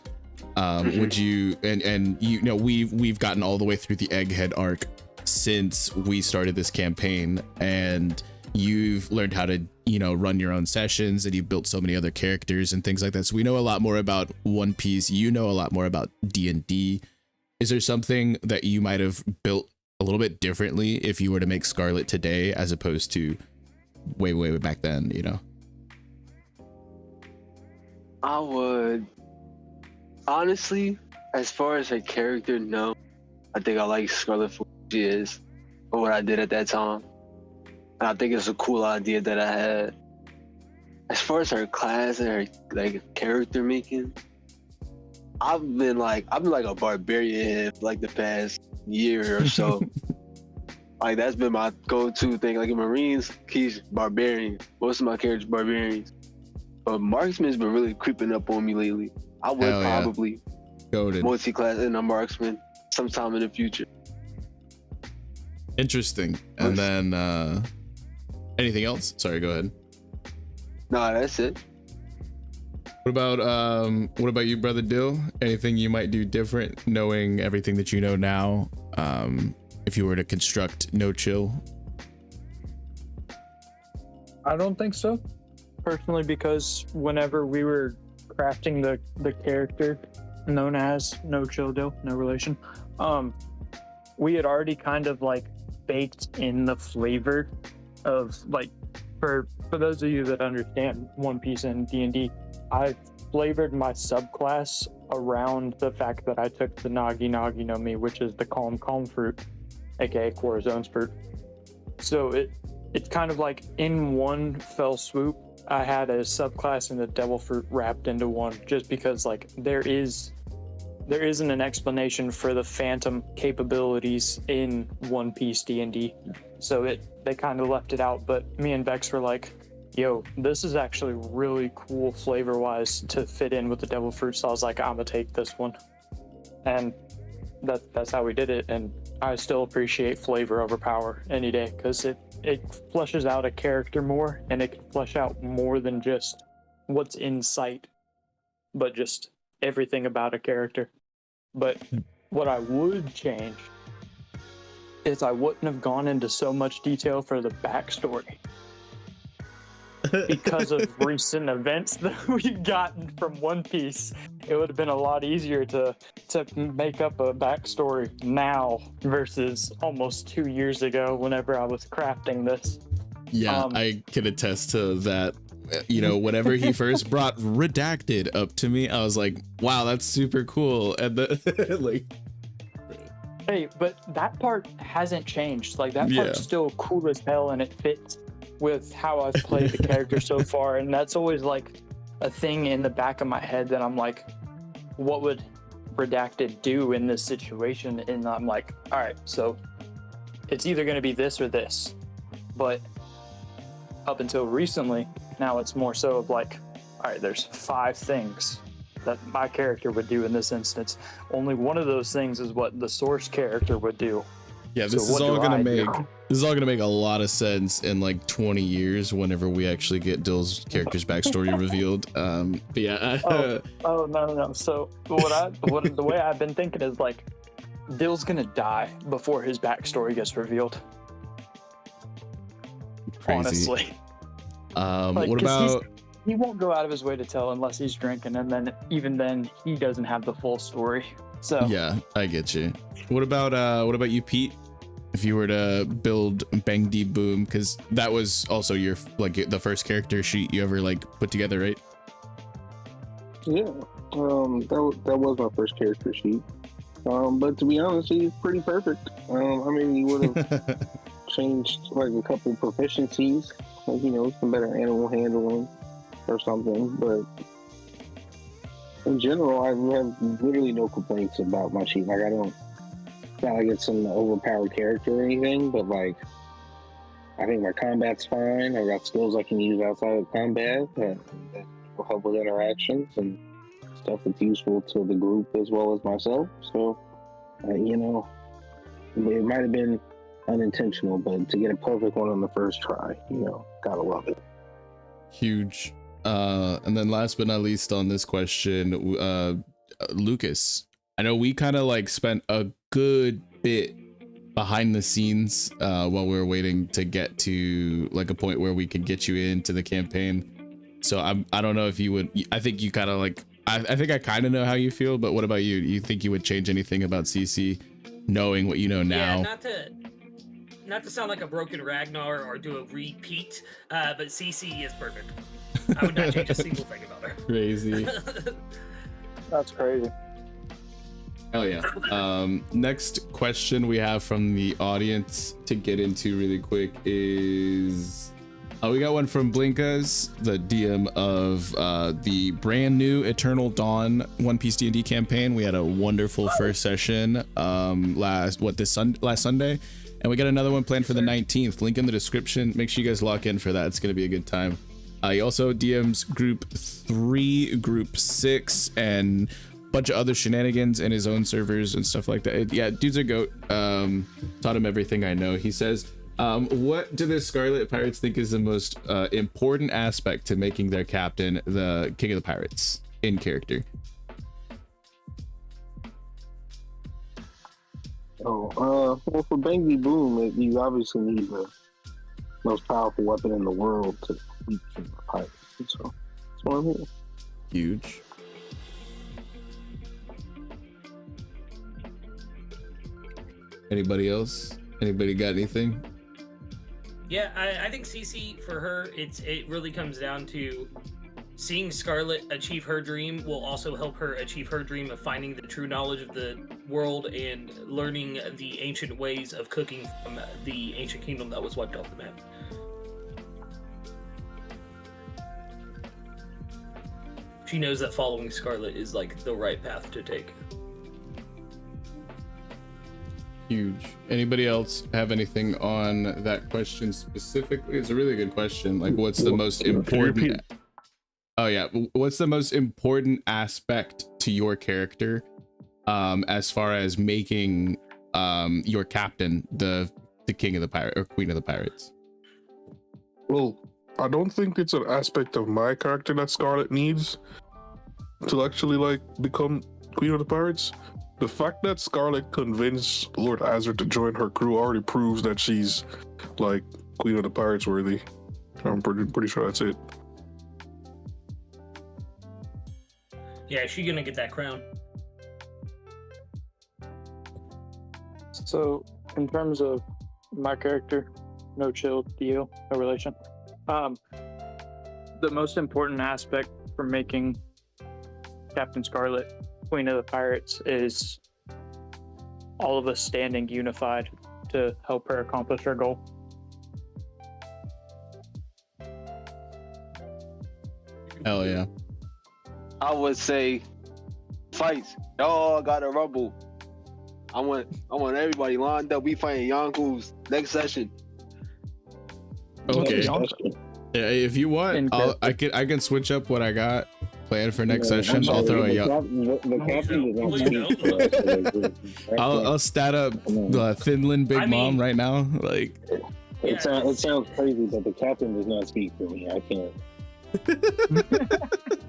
Would you, and you know, we've gotten all the way through the Egghead arc since we started this campaign, and you've learned how to, you know, run your own sessions, and you've built so many other characters and things like that. So we know a lot more about One Piece. You know a lot more about D&D. Is there something that you might have built a little bit differently if you were to make Scarlet today as opposed to way back then, you know? I would honestly, as far as her character, no. I think I like Scarlet for who she is, or what I did at that time. And I think it's a cool idea that I had. As far as her class and her like character making, I've been like a barbarian for like the past year or so. Like that's been my go-to thing. Like in Marines, he's barbarian. Most of my characters barbarians. But marksman's been really creeping up on me lately. I would probably multi-class in a marksman sometime in the future. Interesting. And then anything else? Sorry, go ahead. No, that's it. What about you, brother Dill? Anything you might do different, knowing everything that you know now? If you were to construct NoChill? I don't think so, personally, because whenever we were crafting the character known as NoChill Dill, no relation, we had already kind of like baked in the flavor of like, for those of you that understand One Piece and D&D, I flavored my subclass around the fact that I took the Nagi no Mi, which is the calm fruit, aka Corazone's fruit. So it's kind of like in one fell swoop, I had a subclass and the devil fruit wrapped into one, just because like there isn't an explanation for the phantom capabilities in One Piece D&D. So they kind of left it out, but me and Vex were like, yo, this is actually really cool flavor-wise to fit in with the devil fruit. So I was like, I'm gonna take this one. And that's how we did it. And I still appreciate flavor over power any day, because it fleshes out a character more, and it can flesh out more than just what's in sight, but just everything about a character. But what I would change is I wouldn't have gone into so much detail for the backstory. Because of recent events that we've gotten from One Piece, it would have been a lot easier to make up a backstory now versus almost 2 years ago whenever I was crafting this. Yeah, I can attest to that. You know, whenever he first brought Redacted up to me, I was like, wow, that's super cool. And the like, Hey, but that part hasn't changed. Like that part's still cool as hell, and it fits with how I've played the character so far. And that's always like a thing in the back of my head that I'm like, what would Redacted do in this situation? And I'm like, all right, so it's either going to be this or this. But up until recently, now it's more so of like, all right, there's 5 things that my character would do in this instance. Only one of those things is what the source character would do. Yeah, this is all gonna make a lot of sense in like 20 years whenever we actually get Dill's character's backstory revealed. But yeah. No. So the way I've been thinking is like, Dill's gonna die before his backstory gets revealed. Crazy. Honestly. Like, what about? He won't go out of his way to tell unless he's drinking, and then even then he doesn't have the full story. So yeah, I get you. What about you, Pete? If you were to build Bang D Boom, because that was also your like the first character sheet you ever like put together, right? Yeah, that was my first character sheet. But to be honest, he's pretty perfect. I mean, he would have changed like a couple proficiencies, like some better animal handling or something. But in general, I have literally no complaints about my sheet. Like it's not like it's an overpowered character or anything, but like I think my combat's fine. I got skills I can use outside of combat that will help with interactions and stuff that's useful to the group as well as myself. So, it might have been unintentional, but to get a perfect one on the first try, gotta love it. Huge. And then last but not least on this question, Lucas, I know we kind of like spent a good bit behind the scenes while we were waiting to get to like a point where we could get you into the campaign. So I don't know if you would. I think you kind of like. I think I kind of know how you feel, but what about you? You think you would change anything about Cece, knowing what you know now? Yeah, not to sound like a broken Ragnar or do a repeat, but Cece is perfect. I would not change a single thing about her. Crazy. That's crazy. Oh yeah. Next question we have from the audience to get into really quick is we got one from Balincc, the DM of the brand new Eternal Dawn One Piece D&D campaign. We had a wonderful first session last Sunday, and we got another one planned for the 19th. Link in the description. Make sure you guys lock in for that. It's gonna be a good time. He also DMs Group 3, Group 6, and bunch of other shenanigans in his own servers and stuff like that. Yeah, dude's a goat. Taught him everything I know. He says, what do the Scarlet Pirates think is the most important aspect to making their captain the king of the pirates in character? Well, for Bang D Boom, you obviously need the most powerful weapon in the world to beat the pirates. So that's why I'm here. Huge. Anybody else? Anybody got anything? Yeah, I think Cece, for her, it really comes down to seeing Scarlet achieve her dream will also help her achieve her dream of finding the true knowledge of the world and learning the ancient ways of cooking from the ancient kingdom that was wiped off the map. She knows that following Scarlet is like the right path to take. Huge. Anybody else have anything on that question specifically? It's a really good question. Like, what's the most important? Oh yeah, what's the most important aspect to your character, as far as making your captain the king of the pirate or queen of the pirates? Well, I don't think it's an aspect of my character that Scarlet needs to actually like become queen of the pirates. The fact that Scarlet convinced Lord Azrael to join her crew already proves that she's like queen of the pirates worthy. I'm pretty sure that's it. Yeah, she's gonna get that crown. So, in terms of my character, NoChill, Dill, no relation. The most important aspect for making Captain Scarlet Queen of the Pirates is all of us standing unified to help her accomplish her goal. Hell yeah. I would say fights. Y'all gotta rumble. I want everybody lined up. We fighting Yonkos next session. Okay. Yonko. Yeah, if you want, I can switch up what I got planned for next session. I'll throw a The captain does not speak. I'll stat up the Finland Big I mean- Mom right now. Like, It sounds crazy, but the captain does not speak for me. I can't.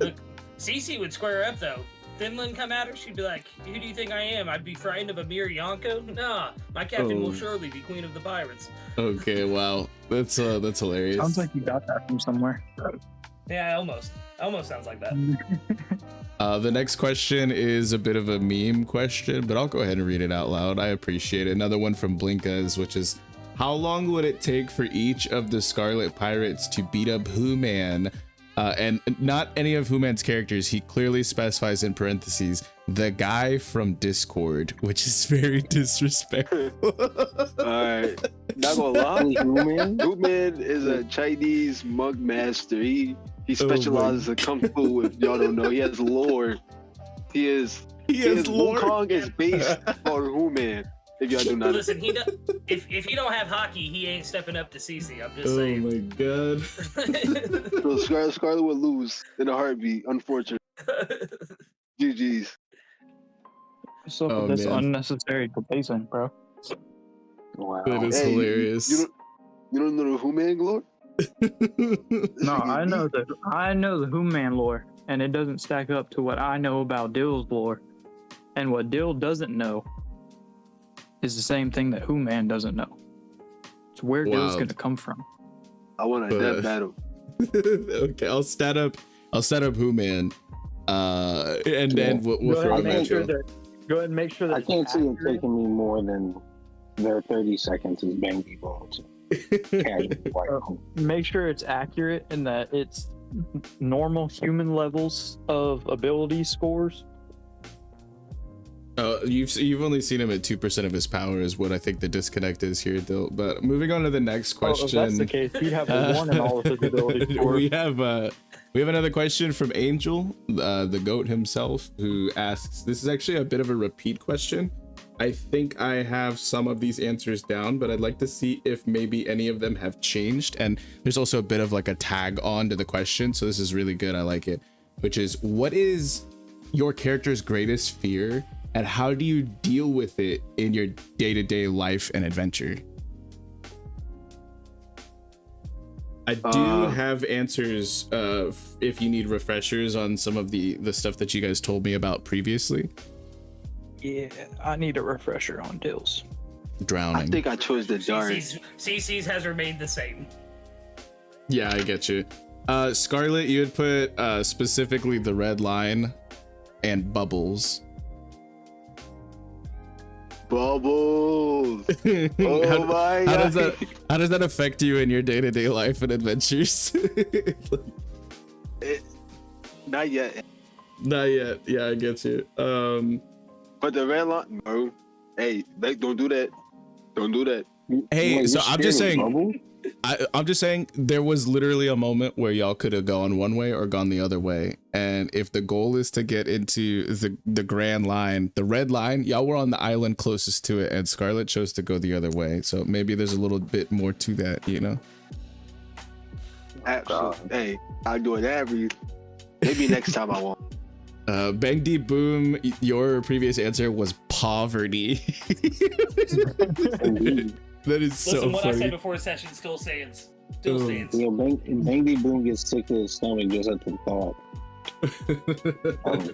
Look, Cece would square up though. Finland come at her, she'd be like, "Who do you think I am? I'd be frightened of a mere Yonko? Nah, my captain will surely be queen of the pirates." okay, wow, that's hilarious. Sounds like you got that from somewhere. Yeah, almost sounds like that. The next question is a bit of a meme question, but I'll go ahead and read it out loud. I appreciate it. Another one from Balincc, which is, how long would it take for each of the Scarlet Pirates to beat up Who-Man? And not any of Who-Man's characters. He clearly specifies in parentheses, the guy from Discord, which is very disrespectful. Alright. Not gonna lie. Julian is a Chinese monk master. He specializes in kung fu. If y'all don't know, he has lore. He has lore. Wukong is based on Who-Man. If y'all do not Listen, if he don't have hockey, he ain't stepping up to Cece. I'm just saying. Oh my god. So Scarlet would lose in a heartbeat, unfortunately. GG's. So this unnecessary debasing, bro. Wow. That is hilarious. You don't know the Who-Man lore? No, I know the Who-Man lore, and it doesn't stack up to what I know about Dill's lore. And what Dill doesn't know is the same thing that Who-Man doesn't know. It's where Dill's gonna come from. I want a death battle. Okay, I'll stat up Who-Man. And then we'll throw a match. Go ahead and make sure that I can't see it taking me more than their 30 seconds as Bangy Bones. Make sure it's accurate and that it's normal human levels of ability scores. You've only seen him at 2% of his power is what I think the disconnect is here, Dill. But moving on to the next question. If that's the case, you'd have a 1 in all of his ability scores. We have another question from Angel, the goat himself, who asks, this is actually a bit of a repeat question. I think I have some of these answers down, but I'd like to see if maybe any of them have changed. And there's also a bit of like a tag on to the question. So this is really good. I like it, which is, what is your character's greatest fear? And how do you deal with it in your day-to-day life and adventure? I do have answers if you need refreshers on some of the stuff that you guys told me about previously. Yeah, I need a refresher on Dill's. Drowning. I think I chose the dark. Cece's has remained the same. Yeah, I get you. Scarlet, you had put specifically the red line and bubbles. Bubbles. Oh my god. How does that affect you in your day-to-day life and adventures? Not yet. Not yet. Yeah, I get you. But the red line, bro. Hey, don't do that. Don't do that. Hey, so I'm just saying. I'm just saying there was literally a moment where y'all could have gone one way or gone the other way, and if the goal is to get into the grand line, the red line, y'all were on the island closest to it, and Scarlet chose to go the other way. So maybe there's a little bit more to that, you know. Absolutely. Hey, I'll do it every. Maybe next time I won't. Bang D Boom, your previous answer was poverty. That is so Listen, what funny. I said before session still stands. Still stands. You know, Bangy Boom gets sick to his stomach just at the thought.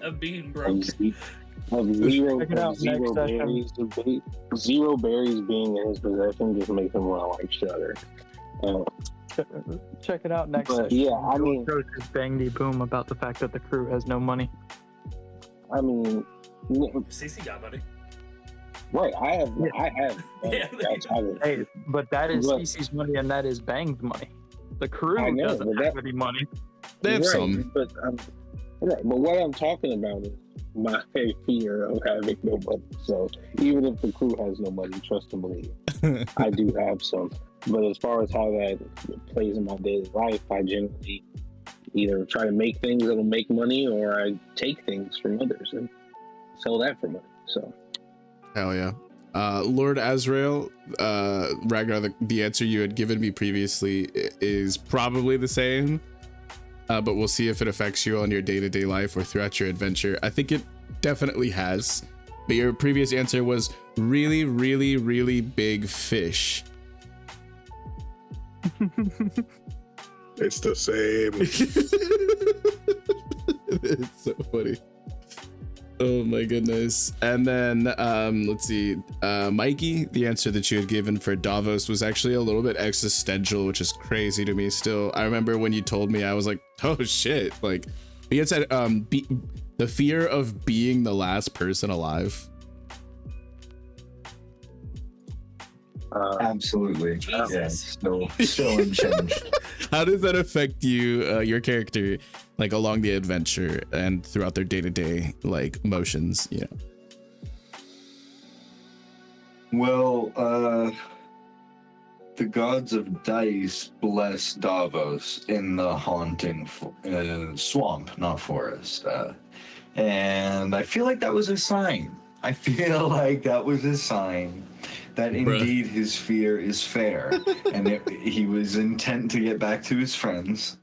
Of being broke. Of zero berries being in his possession just makes him want to like shudder. Check it out next But session. yeah, I mean, Bang D Boom about the fact that the crew has no money. I mean, Cece got money. right? I have. Yeah. Hey, but that is Look. Cece's money and that is Bang's money. The crew I know, doesn't but have any money. They have right, some. but what I'm talking about is my fear of having no money. So even if the crew has no money, trust and believe, I do have some. But as far as how that plays in my daily life, I generally either try to make things that'll make money, or I take things from others and sell that for money. So, hell yeah. Lord Azrael, Ragnar, the answer you had given me previously is probably the same, but we'll see if it affects you on your day-to-day life or throughout your adventure. I think it definitely has, but your previous answer was really, really, really big fish. It's the same. It's so funny. Oh my goodness. And then let's see, Mikey, the answer that you had given for Davos was actually a little bit existential, which is crazy to me still. I remember when you told me, I was like, oh shit. Like, he had said the fear of being the last person alive. Absolutely. Jesus. Yeah, still unchanged. How does that affect you, your character, like along the adventure and throughout their day-to-day like motions? Yeah. Well, the gods of dice bless Davos in the haunting swamp, not forest. And I feel like that was a sign. That indeed his fear is fair, and he was intent to get back to his friends,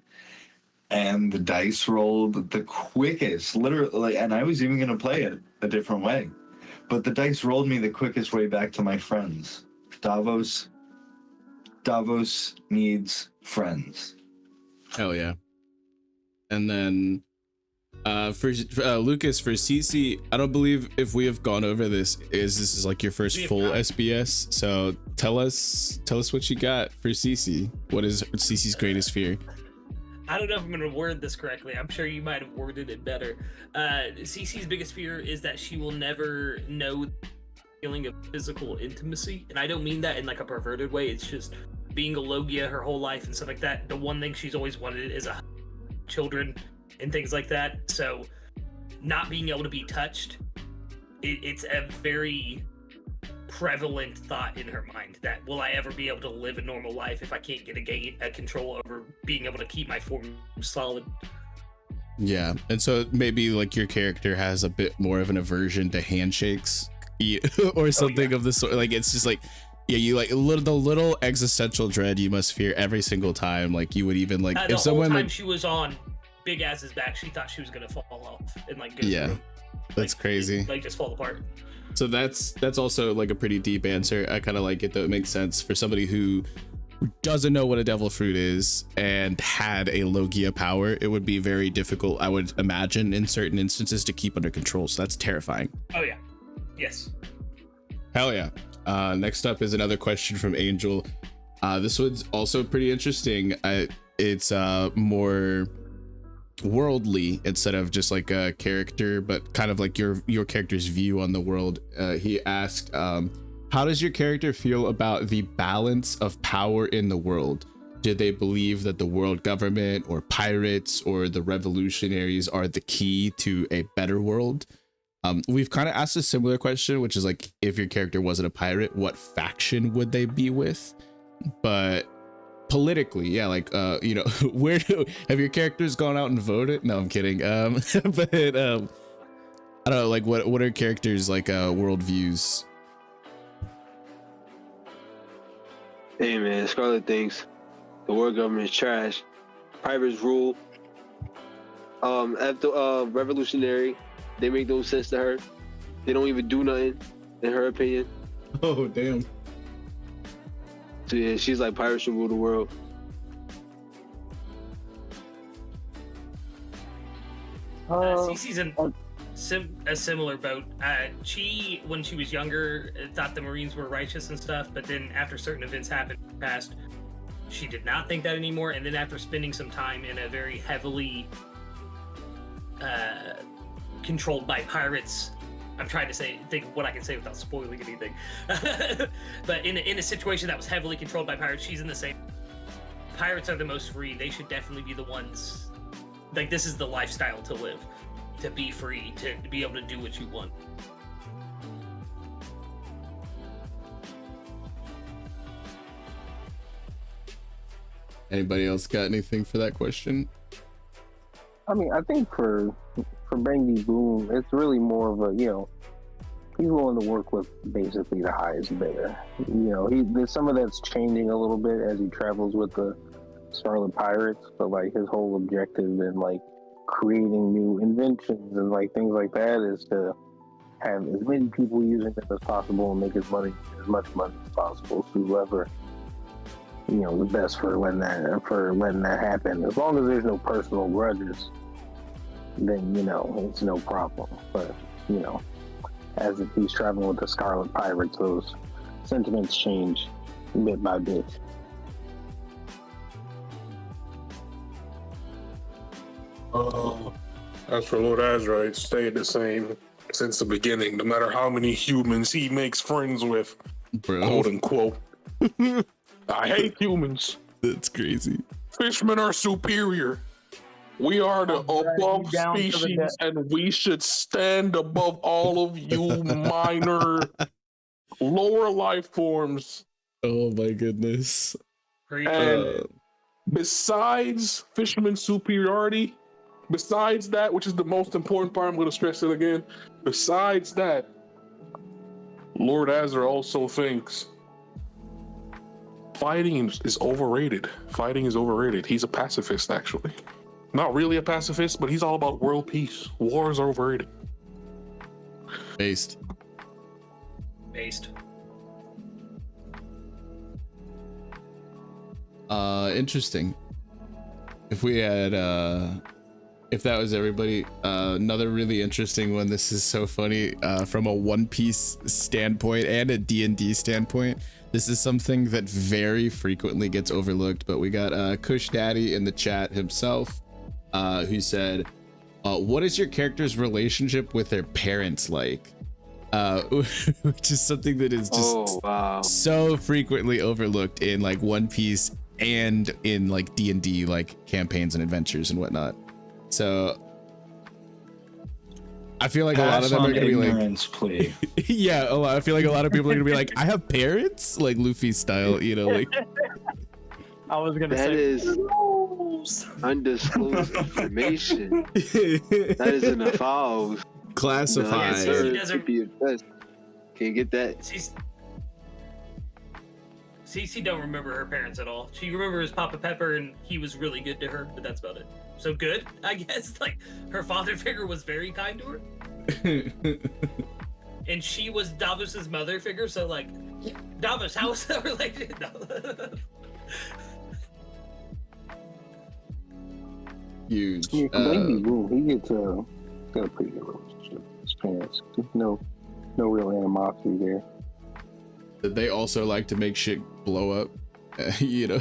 and the dice rolled the quickest, literally, and I was even going to play it a different way, but the dice rolled me the quickest way back to my friends. Davos needs friends. Hell yeah. And then for Lucas, for Cece, I don't believe if we have gone over this is like your first full SBS, so tell us what you got for Cece. What is Cece's greatest fear? I don't know if I'm going to word this correctly. I'm sure you might have worded it better. Cece's biggest fear is that she will never know the feeling of physical intimacy, and I don't mean that in like a perverted way. It's just being a Logia her whole life and stuff like that. The one thing she's always wanted is children and things like that. So not being able to be touched, it's a very prevalent thought in her mind that, will I ever be able to live a normal life if I can't get a control over being able to keep my form solid? Yeah. And so maybe like your character has a bit more of an aversion to handshakes or something of the sort. Like, it's just like, yeah, you like the little existential dread you must fear every single time. Like, you would even like if someone whole time she was on Big Ass's back, she thought she was gonna fall off and like go yeah through, that's crazy, like just fall apart. So that's also like a pretty deep answer. I kind of like it though. It makes sense for somebody who doesn't know what a devil fruit is and had a Logia power. It would be very difficult, I would imagine, in certain instances to keep under control. So that's terrifying. Oh yeah. Yes. Hell yeah. Next up is another question from Angel. This one's also pretty interesting. It's more worldly instead of just like a character, but kind of like your character's view on the world. He asked, how does your character feel about the balance of power in the world? Did they believe that the world government or pirates or the revolutionaries are the key to a better world? We've kind of asked a similar question, which is like, if your character wasn't a pirate, what faction would they be with? But politically, yeah, like you know, where have your characters gone out and voted? No, I'm kidding. But I don't know, like what are characters like world views? Hey man, Scarlet thinks the world government is trash. Pirates rule. After revolutionary, they make no sense to her. They don't even do nothing, in her opinion. Oh damn. So yeah, she's like, pirates should rule the world. Cece's in a similar boat. She, when she was younger, thought the Marines were righteous and stuff, but then after certain events happened in the past, she did not think that anymore. And then after spending some time in a very heavily controlled by pirates, I'm trying to think of what I can say without spoiling anything. But in a situation that was heavily controlled by pirates, she's in the same. Pirates are the most free. They should definitely be the ones. Like, this is the lifestyle to live. to be free, to be able to do what you want. Anybody else got anything for that question? I mean, I think for Bangy Boom, it's really more of a, he's willing to work with basically the highest bidder. There's some of that's changing a little bit as he travels with the Scarlet Pirates, but like his whole objective in like creating new inventions and like things like that is to have as many people using it as possible and make as much money as possible. So whoever the best for letting that happen. As long as there's no personal grudges, then it's no problem. But as if he's traveling with the Scarlet Pirates, those sentiments change bit by bit. As for Lord Azrael, it stayed the same since the beginning, no matter how many humans he makes friends with, quote unquote. I hate humans. That's crazy. Fishmen are superior. We are the above species, and we should stand above all of you minor, lower life forms. Oh my goodness. And besides fisherman's superiority, besides that, which is the most important part, I'm going to stress it again. Besides that, Lord Azrael also thinks fighting is overrated. Fighting is overrated. He's a pacifist, actually. Not really a pacifist, but he's all about world peace. Wars are overrated. Based. Interesting. If we had if that was everybody, another really interesting one. This is so funny from a One Piece standpoint and a D&D standpoint. This is something that very frequently gets overlooked, but we got Kush Daddy in the chat himself, who said, what is your character's relationship with their parents like? Which is something that is just so frequently overlooked in like One Piece and in like D&D like campaigns and adventures and whatnot. So I feel like a lot of them are gonna be like, plea. yeah, I feel like a lot of people are gonna be like, I have parents, like Luffy style, like. I was gonna that say is undisclosed information. That is in the files. Classified. Can't get that. Cece don't remember her parents at all. She remembers Papa Pepper, and he was really good to her, but that's about it. So good, I guess. Like, her father figure was very kind to her. And she was Davos's mother figure, so like, Davos, how is that related? No. Huge. Yeah, Baby Boo, he gets got a pretty good relationship with his parents. No real animosity there. They also like to make shit blow up,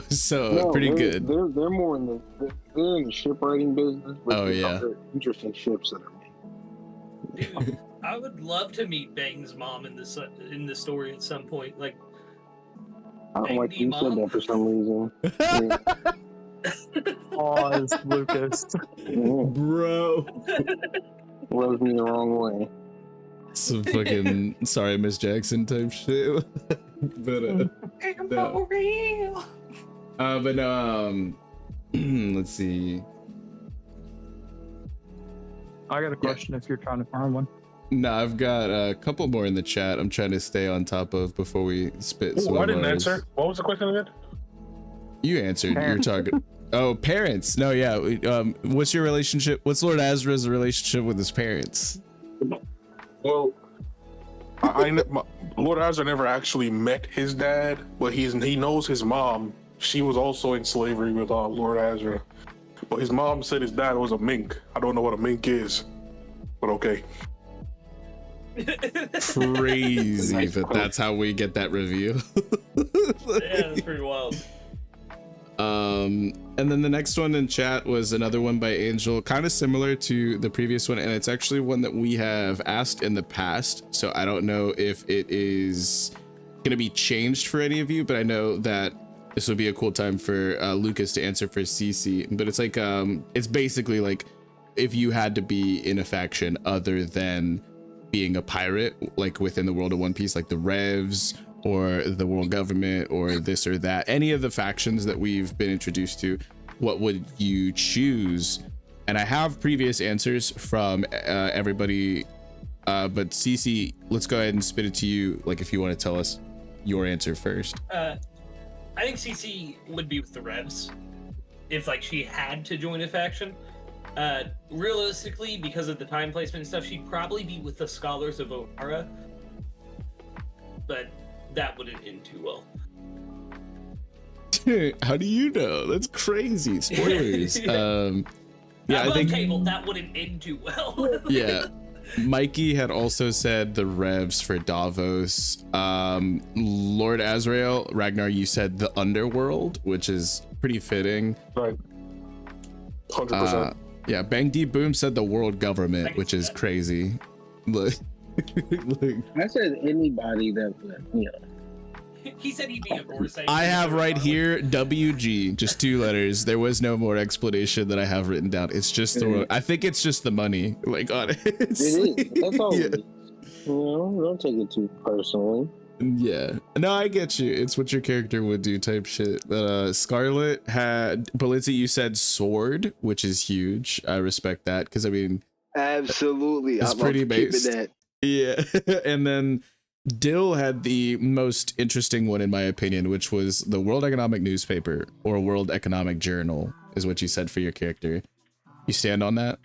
so No, pretty good. They're more in the shipwriting business. But Oh yeah, interesting ships that are made. Dude, I would love to meet Bang's mom in this story at some point. Like, I don't like you said that for some reason. pause, Lucas. bro. Rubs me the wrong way. Some fucking sorry, Miss Jackson type shit. But for real. But no, let's see. I got a question if you're trying to find one. No, I've got a couple more in the chat. I'm trying to stay on top of before we spit. Ooh, I didn't answer. What was the question again? You answered. Parents. You're talking. Oh, parents. No, yeah. What's your relationship? What's Lord Azrael's relationship with his parents? Well, Lord Azrael never actually met his dad, but he knows his mom. She was also in slavery with Lord Azrael. But his mom said his dad was a mink. I don't know what a mink is, but okay. Crazy Nice that quote. that's how we get that review. Yeah, that's pretty wild. And then the next one in chat was another one by Angel, kind of similar to the previous one, and it's actually one that we have asked in the past, so I don't know if it is going to be changed for any of you, but I know that this would be a cool time for Lucas to answer for Cece. But it's like it's basically like, if you had to be in a faction other than being a pirate, like within the world of One Piece, like the Revs or the world government or this or that, any of the factions that we've been introduced to, what would you choose? And I have previous answers from everybody, but Cece, let's go ahead and spit it to you, like if you want to tell us your answer first. I think Cece would be with the Revs if like she had to join a faction. Realistically, because of the time placement and stuff, she'd probably be with the Scholars of Ohara, but that wouldn't end too well. How do you know? That's crazy. Spoilers. Yeah, I think table, that wouldn't end too well. Yeah. Mikey had also said the Revs for Davos. Lord Azrael, Ragnar, you said the underworld, which is pretty fitting. Right. 100%. Yeah, Bang D Boom said the world government, which is crazy. Look. I said anybody that would, you know. He said he'd be a Gorse. I have right here WG, just 2 letters. There was no more explanation that I have written down. It's just the, I think it's just the money. Like, honestly. It is. That's all Yeah. it is. You know, don't take it too personally. Yeah, no, I get you. It's what your character would do type shit. Scarlet had Balincc, you said sword, which is huge. I respect that because I mean, Absolutely. it's I'm pretty keeping based. that. Yeah, and then Dill had the most interesting one in my opinion, which was the World Economic Newspaper or World Economic Journal, is what you said for your character. You stand on that?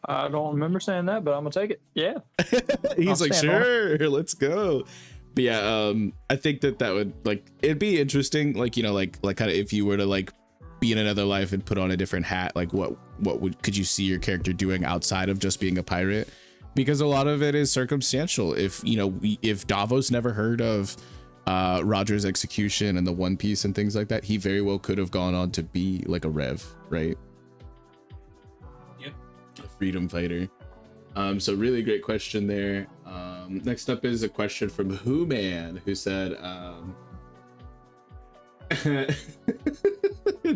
I don't remember saying that, but I'm gonna take it. Yeah. He's I'll like, stand on sure, let's go. But yeah, I think that would, like, it'd be interesting, like, you know, like kind of if you were to like be in another life and put on a different hat, like what could you see your character doing outside of just being a pirate? Because a lot of it is circumstantial. If, you know, if Davos never heard of Roger's execution and the One Piece and things like that, he very well could have gone on to be like a Rev, right? Yep. A freedom fighter. So really great question there. Next up is a question from Who Man, who said,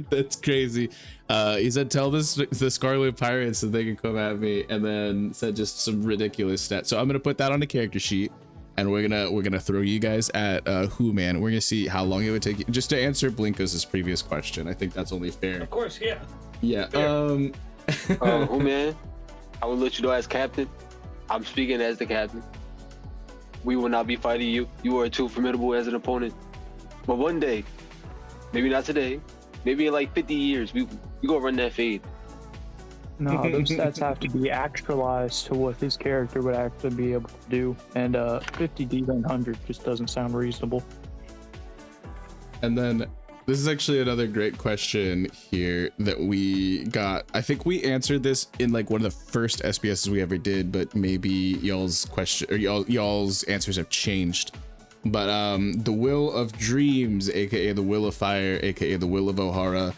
that's crazy. He said, tell the Scarlet Pirates that they can come at me, and then said just some ridiculous stats. So I'm gonna put that on the character sheet, and we're gonna throw you guys at Who Man. We're gonna see how long it would take you just to answer Blinkos' previous question. I think that's only fair. Of course, yeah. Yeah. Oh man, I will let you know as captain. I'm speaking as the captain. We will not be fighting you. You are too formidable as an opponent. But one day, maybe not today, maybe in like 50 years, we gonna run that fade. No, those stats have to be actualized to what his character would actually be able to do, and 50 D100 just doesn't sound reasonable. And then this is actually another great question here that we got. I think we answered this in like one of the first SBSs we ever did, but maybe y'all's question or y'all's answers have changed. But the Will of Dreams, aka the Will of Fire, aka the Will of Ohara,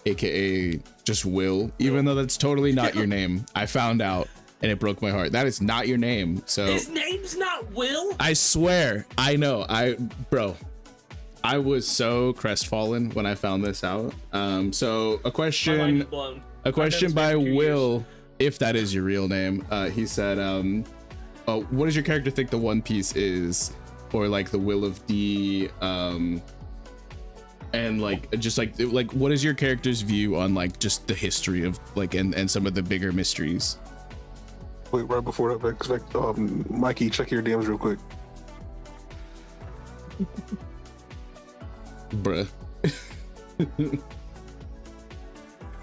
aka just Will, even though that's totally not your name. I found out and it broke my heart. That is not your name. So His name's not Will. I swear, I know. Bro, I was so crestfallen when I found this out. So a question by Will, if that is your real name. He said, what does your character think the One Piece is? Or like the Will of D, and like just like what is your character's view on like just the history of like and some of the bigger mysteries? Wait, right before that, Vex, Mikey, check your DMs real quick. Bruh.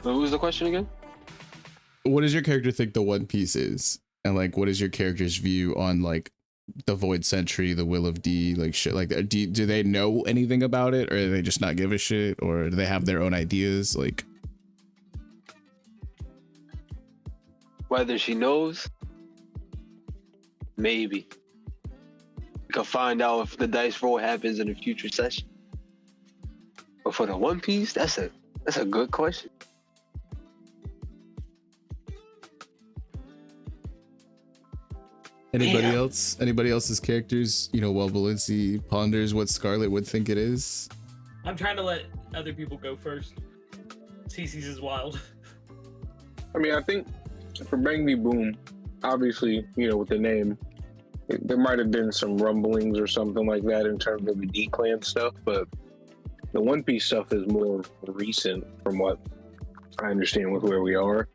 What was the question again? What does your character think the One Piece is? And like what is your character's view on like the Void Century, the Will of D, like shit like that? Do they know anything about it, or do they just not give a shit, or do they have their own ideas? Like Whether she knows, maybe. We can find out if the dice roll happens in a future session. But for the One Piece, that's a good question. anybody else? Anybody else's characters? You know, while Balincc ponders what Scarlet would think it is. I'm trying to let other people go first. Cece's is wild. I mean, I think for Bang Me Boom, obviously, you know, with the name, there might have been some rumblings or something like that in terms of the D Clan stuff, but the One Piece stuff is more recent from what I understand with where we are.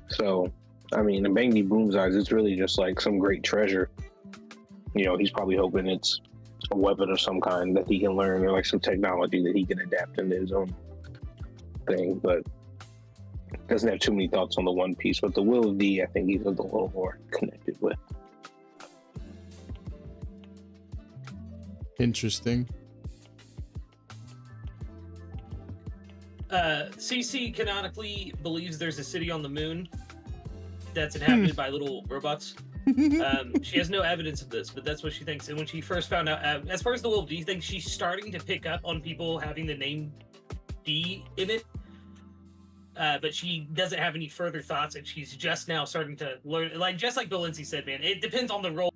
So, I mean, in Bang Me Boom's eyes, it's really just like some great treasure. You know, he's probably hoping it's a weapon of some kind that he can learn, or like some technology that he can adapt into his own thing, but doesn't have too many thoughts on the One Piece. But the Will of D, I think he's a little more connected with. Interesting. Cece canonically believes there's a city on the moon that's inhabited by little robots. She has no evidence of this, but that's what she thinks. And when she first found out, as far as the Will of D thing, she's starting to pick up on people having the name D in it. But she doesn't have any further thoughts, and she's just now starting to learn. Like, just like Balincc said, man, it depends on the role.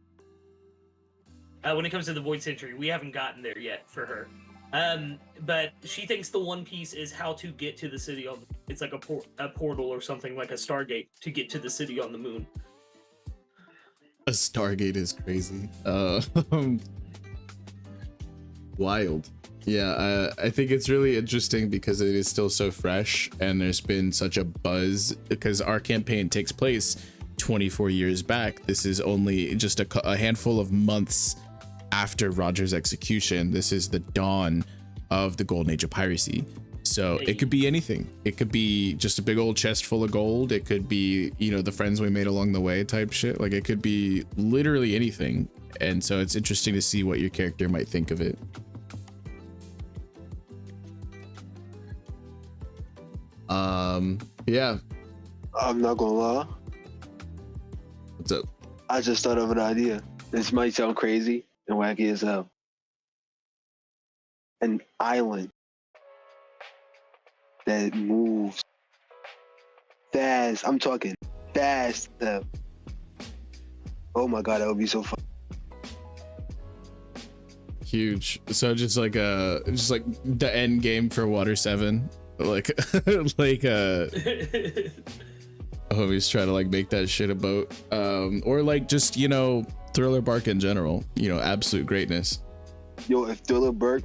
When it comes to the Void Century, we haven't gotten there yet for her. But she thinks the One Piece is how to get to the city on. It's like a portal or something, like a Stargate to get to the city on the moon. A Stargate is crazy. Wild. Yeah, I think it's really interesting because it is still so fresh, and there's been such a buzz because our campaign takes place 24 years back. This is only just a handful of months after Roger's execution. This is the dawn of the Golden Age of Piracy. So it could be anything. It could be just a big old chest full of gold. It could be, you know, the friends we made along the way type shit. Like, it could be literally anything. And so it's interesting to see what your character might think of it. Yeah. I'm not gonna lie. What's up? I just thought of an idea. This might sound crazy and wacky as hell. An island that moves fast. I'm talking fast. Oh my god, that would be so fun. Huge. So just like the end game for Water 7. Like homies try to like make that shit a boat. Or like just, you know, Thriller Bark in general, you know, absolute greatness. Yo, if Thriller Bark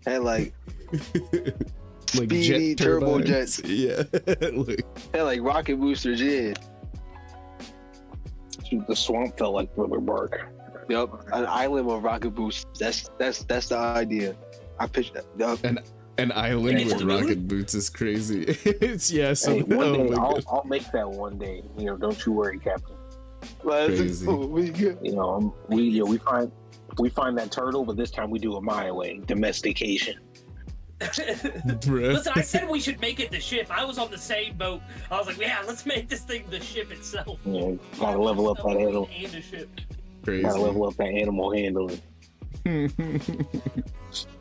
had like like speedy jet turbo turbines. jets, Yeah. had like rocket boosters, yeah. The swamp felt like Thriller Bark. Yup, an island with rocket boosters. That's the idea. I pitched that. Yup. An island It's with the moon? rocket boots is crazy. It's so Hey, one day, my God. I'll make that one day. You know, don't you worry, Captain. Crazy. You know, we find that turtle, but this time we do it my way, domestication. Bruh. Listen, I said we should make it the ship. I was on the same boat. I was like, yeah, let's make this thing the ship itself. You know, gotta level up that animal. And a ship. Crazy. Gotta level up that animal handling.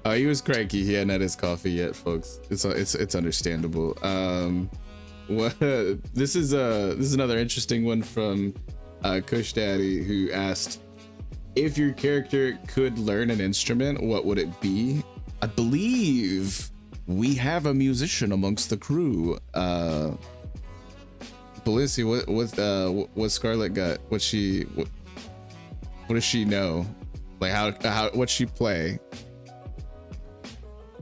Oh, he was cranky. He hadn't had his coffee yet, folks. It's understandable. This is another interesting one from Kush Daddy, who asked, if your character could learn an instrument, what would it be? I believe we have a musician amongst the crew. Balincc, what Scarlet got? What does she know? Like how what's she play?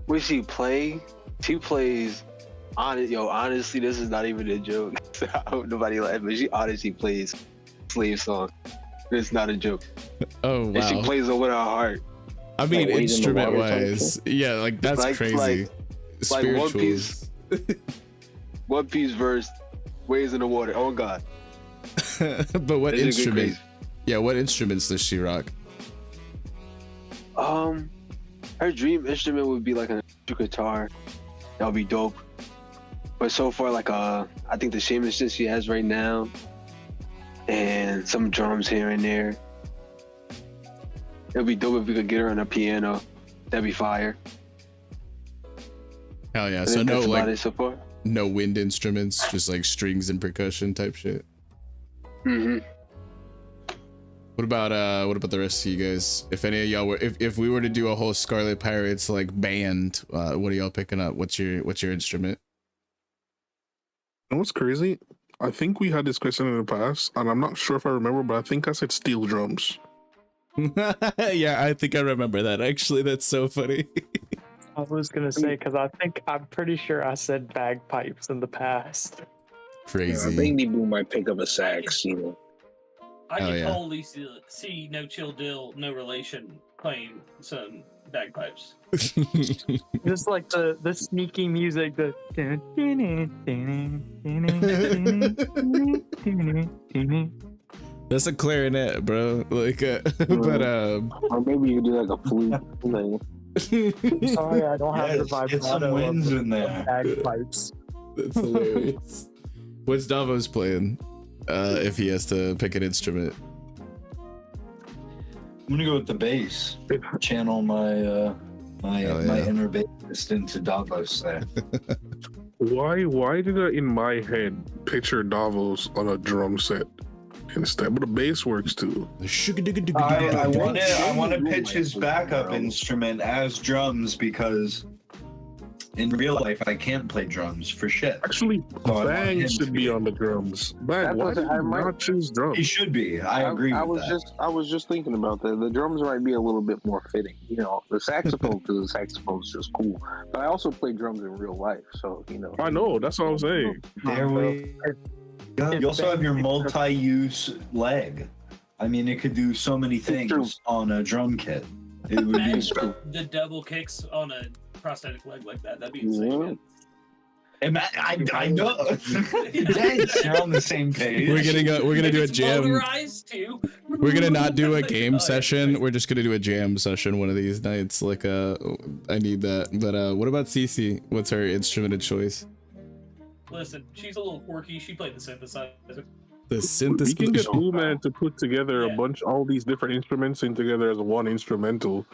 What she play? She plays honestly, this is not even a joke. I hope nobody laugh, but she honestly plays slave song. It's not a joke. Oh wow. And she plays it with her heart. I mean, like instrument wise, yeah, like that's like, crazy. like One Spirituals. One Piece verse, waves in the water. Oh god. But what This is a good instrument? Yeah, what instruments does she rock? Her dream instrument would be like an electric guitar. That would be dope. But so far, like I think the shamanship that she has right now, and some drums here and there. It'd be dope if we could get her on a piano. That'd be fire. Hell yeah! I So think no that's about like it so far. no wind instruments, just like strings and percussion type shit. Mm-hmm. What about the rest of you guys? If any of y'all were, if we were to do a whole Scarlet Pirates like band, what are y'all picking up? What's your instrument? know what's crazy? I think we had this question in the past, and I'm not sure if I remember, but I think I said steel drums. Yeah, I think I remember that. Actually, that's so funny. I was gonna say because I'm pretty sure I said bagpipes in the past. Crazy. Baby Boo might pick up a sax, you know. I Oh, can yeah. totally see NoChill Dill, no relation, playing some bagpipes. Just like the sneaky music, the That's a clarinet, bro. Like, but Or maybe you do like a flute. Like, sorry, I don't have the Yes, get some vibrato winds of in there. bagpipes. that's hilarious. What's Davos playing? If he has to pick an instrument. I'm gonna go with the bass. Channel my my Hell my yeah. inner bassist into Davos there. Why did I in my head picture Davos on a drum set instead? But the bass works too. I want to pitch his backup instrument as drums because in real life I can't play drums for shit. Actually, So I want Bang him should to be on the drums. Bang, why That's did what I you might- not choose drums? He should be. I agree with that. I was just thinking about that. The drums might be a little bit more fitting. You know, the saxophone, because the saxophone is just cool. But I also play drums in real life, so you know. I know, that's what I'm saying. There we go. You also have your multi-use leg. I mean, it could do so many true. things on a drum kit. It would be Imagine the double kicks on a prosthetic leg like that. That'd be insane. Yeah. Man. I know. Yes, you're on the same page. We're gonna do a It's jam. motorized too. We're gonna not do a Oh, game yeah. session. We're just gonna do a jam session one of these nights. Like I need that. But what about Cece? What's her instrument of choice? Listen, she's a little quirky. She played the synthesizer. The We can get synthesizer. Boo-Man to put together Yeah. all these different instruments in together as one instrumental.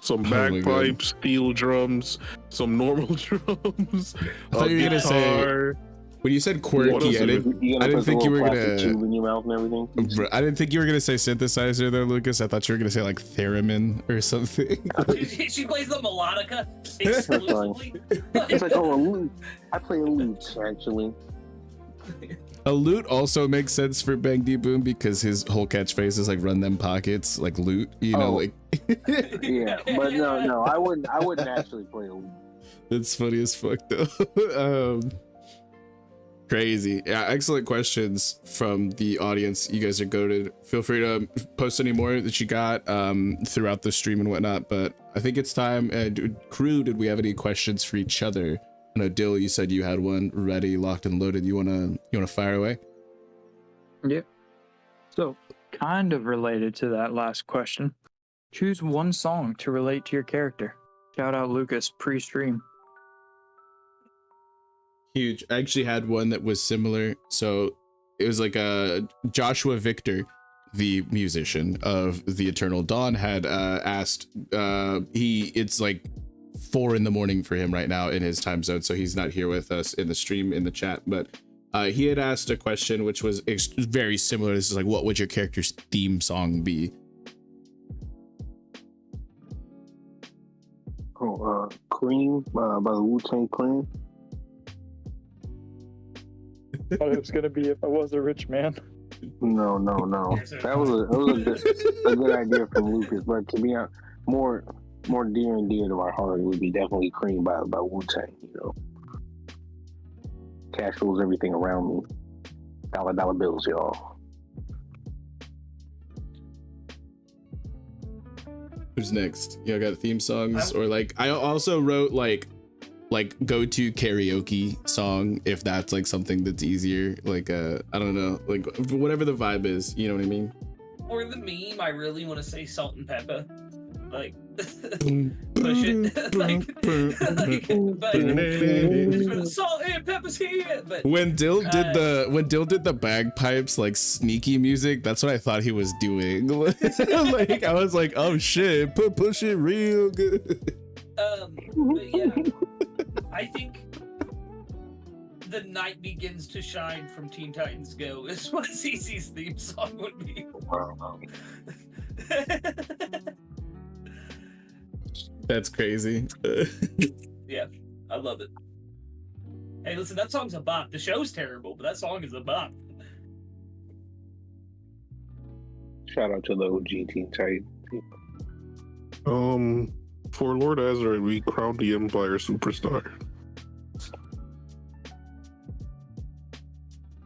Some Oh my God. bagpipes, steel drums, some normal drums. I thought you were gonna say guitar. when you said What else quirky. is I it? didn't. You I didn't put the think you little were plastic gonna. tube in your mouth and everything. Bro, I didn't think you were gonna say synthesizer though, Lucas. I thought you were gonna say like theremin or something. She plays the melodica exclusively. It's like, oh, a lute. I play a lute, actually. A lute also makes sense for Bang D Boom because his whole catchphrase is like "run them pockets," like loot. You know, Oh. like Yeah, but no, I wouldn't actually play a lute. it's funny as fuck though. Crazy. Yeah, excellent questions from the audience. You guys are goated. Feel free to post any more that you got throughout the stream and whatnot. But I think it's time. Crew, did we have any questions for each other? I know Dill, you said you had one ready, locked and loaded. You wanna fire away? Yep. So, kind of related to that last question. Choose one song to relate to your character. Shout out Lucas pre-stream. Huge. I actually had one that was similar. So it was like Joshua Victor, the musician of the Eternal Dawn, had asked. It's like 4 a.m. for him right now in his time zone, so he's not here with us in the stream in the chat. But he had asked a question which was very similar. This is like, what would your character's theme song be? Oh, Cream by the Wu-Tang Clan. Thought it was gonna be If I Was a Rich Man. No. That was a good idea from Lucas, but to be honest, more dear and dear to my heart, it would be definitely Cream by Wu-Tang. You know, cash rules everything around me. Dollar bills, y'all. Who's next? You got theme songs, or like I also wrote like go-to karaoke song, if that's like something that's easier, like I don't know, like whatever the vibe is, you know what I mean? Or the meme, I really want to say salt and pepper. Like, push it. but salt and pepper's here. But When Dill did the bagpipes like sneaky music, that's what I thought he was doing. Like I was like, oh shit, push it real good. but yeah, I think the night begins to shine from Teen Titans Go is what Cece's theme song would be. That's crazy. Yeah, I love it. Hey, listen, that song's a bop. The show's terrible, but that song is a bop. Shout out to the OG Teen Titan. For Lord Azrael, we crowned the Empire Superstar.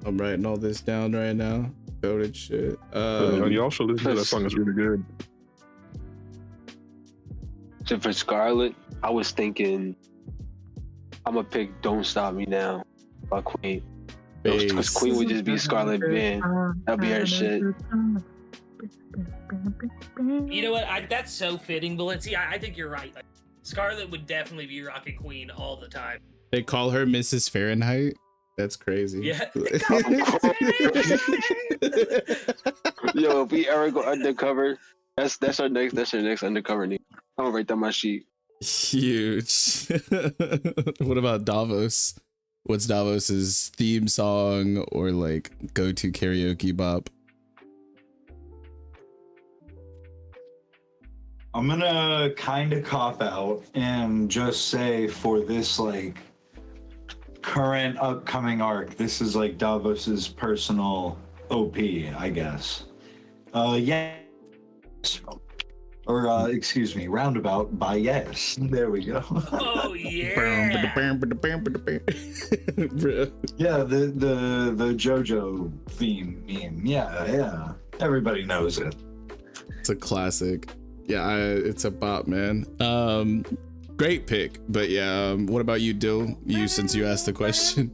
I'm writing all this down right now. Goated shit. Y'all should listen to that song. It's really good. So for Scarlet, I was thinking I'm gonna pick "Don't Stop Me Now" by Queen. Because Queen would just be Scarlet band. That'd be her shit. You know what? That's so fitting, Balincc. I think you're right. Like, Scarlet would definitely be rocking Queen all the time. They call her Mrs. Fahrenheit. That's crazy. Yeah. Yo, if we ever go undercover, that's our next undercover name. I'm gonna write down my sheet. Huge. What about Davos? What's Davos's theme song or like go-to karaoke bop? I'm gonna kind of cop out and just say for this like current upcoming arc, this is like Davos's personal OP, I guess. Yeah. Or excuse me, Roundabout by Yes. There we go. Oh yeah. Yeah, the JoJo theme meme. Yeah. Everybody knows it. It's a classic. Yeah, it's a bop, man. Great pick, but yeah. What about you, Dill? Since you asked the question.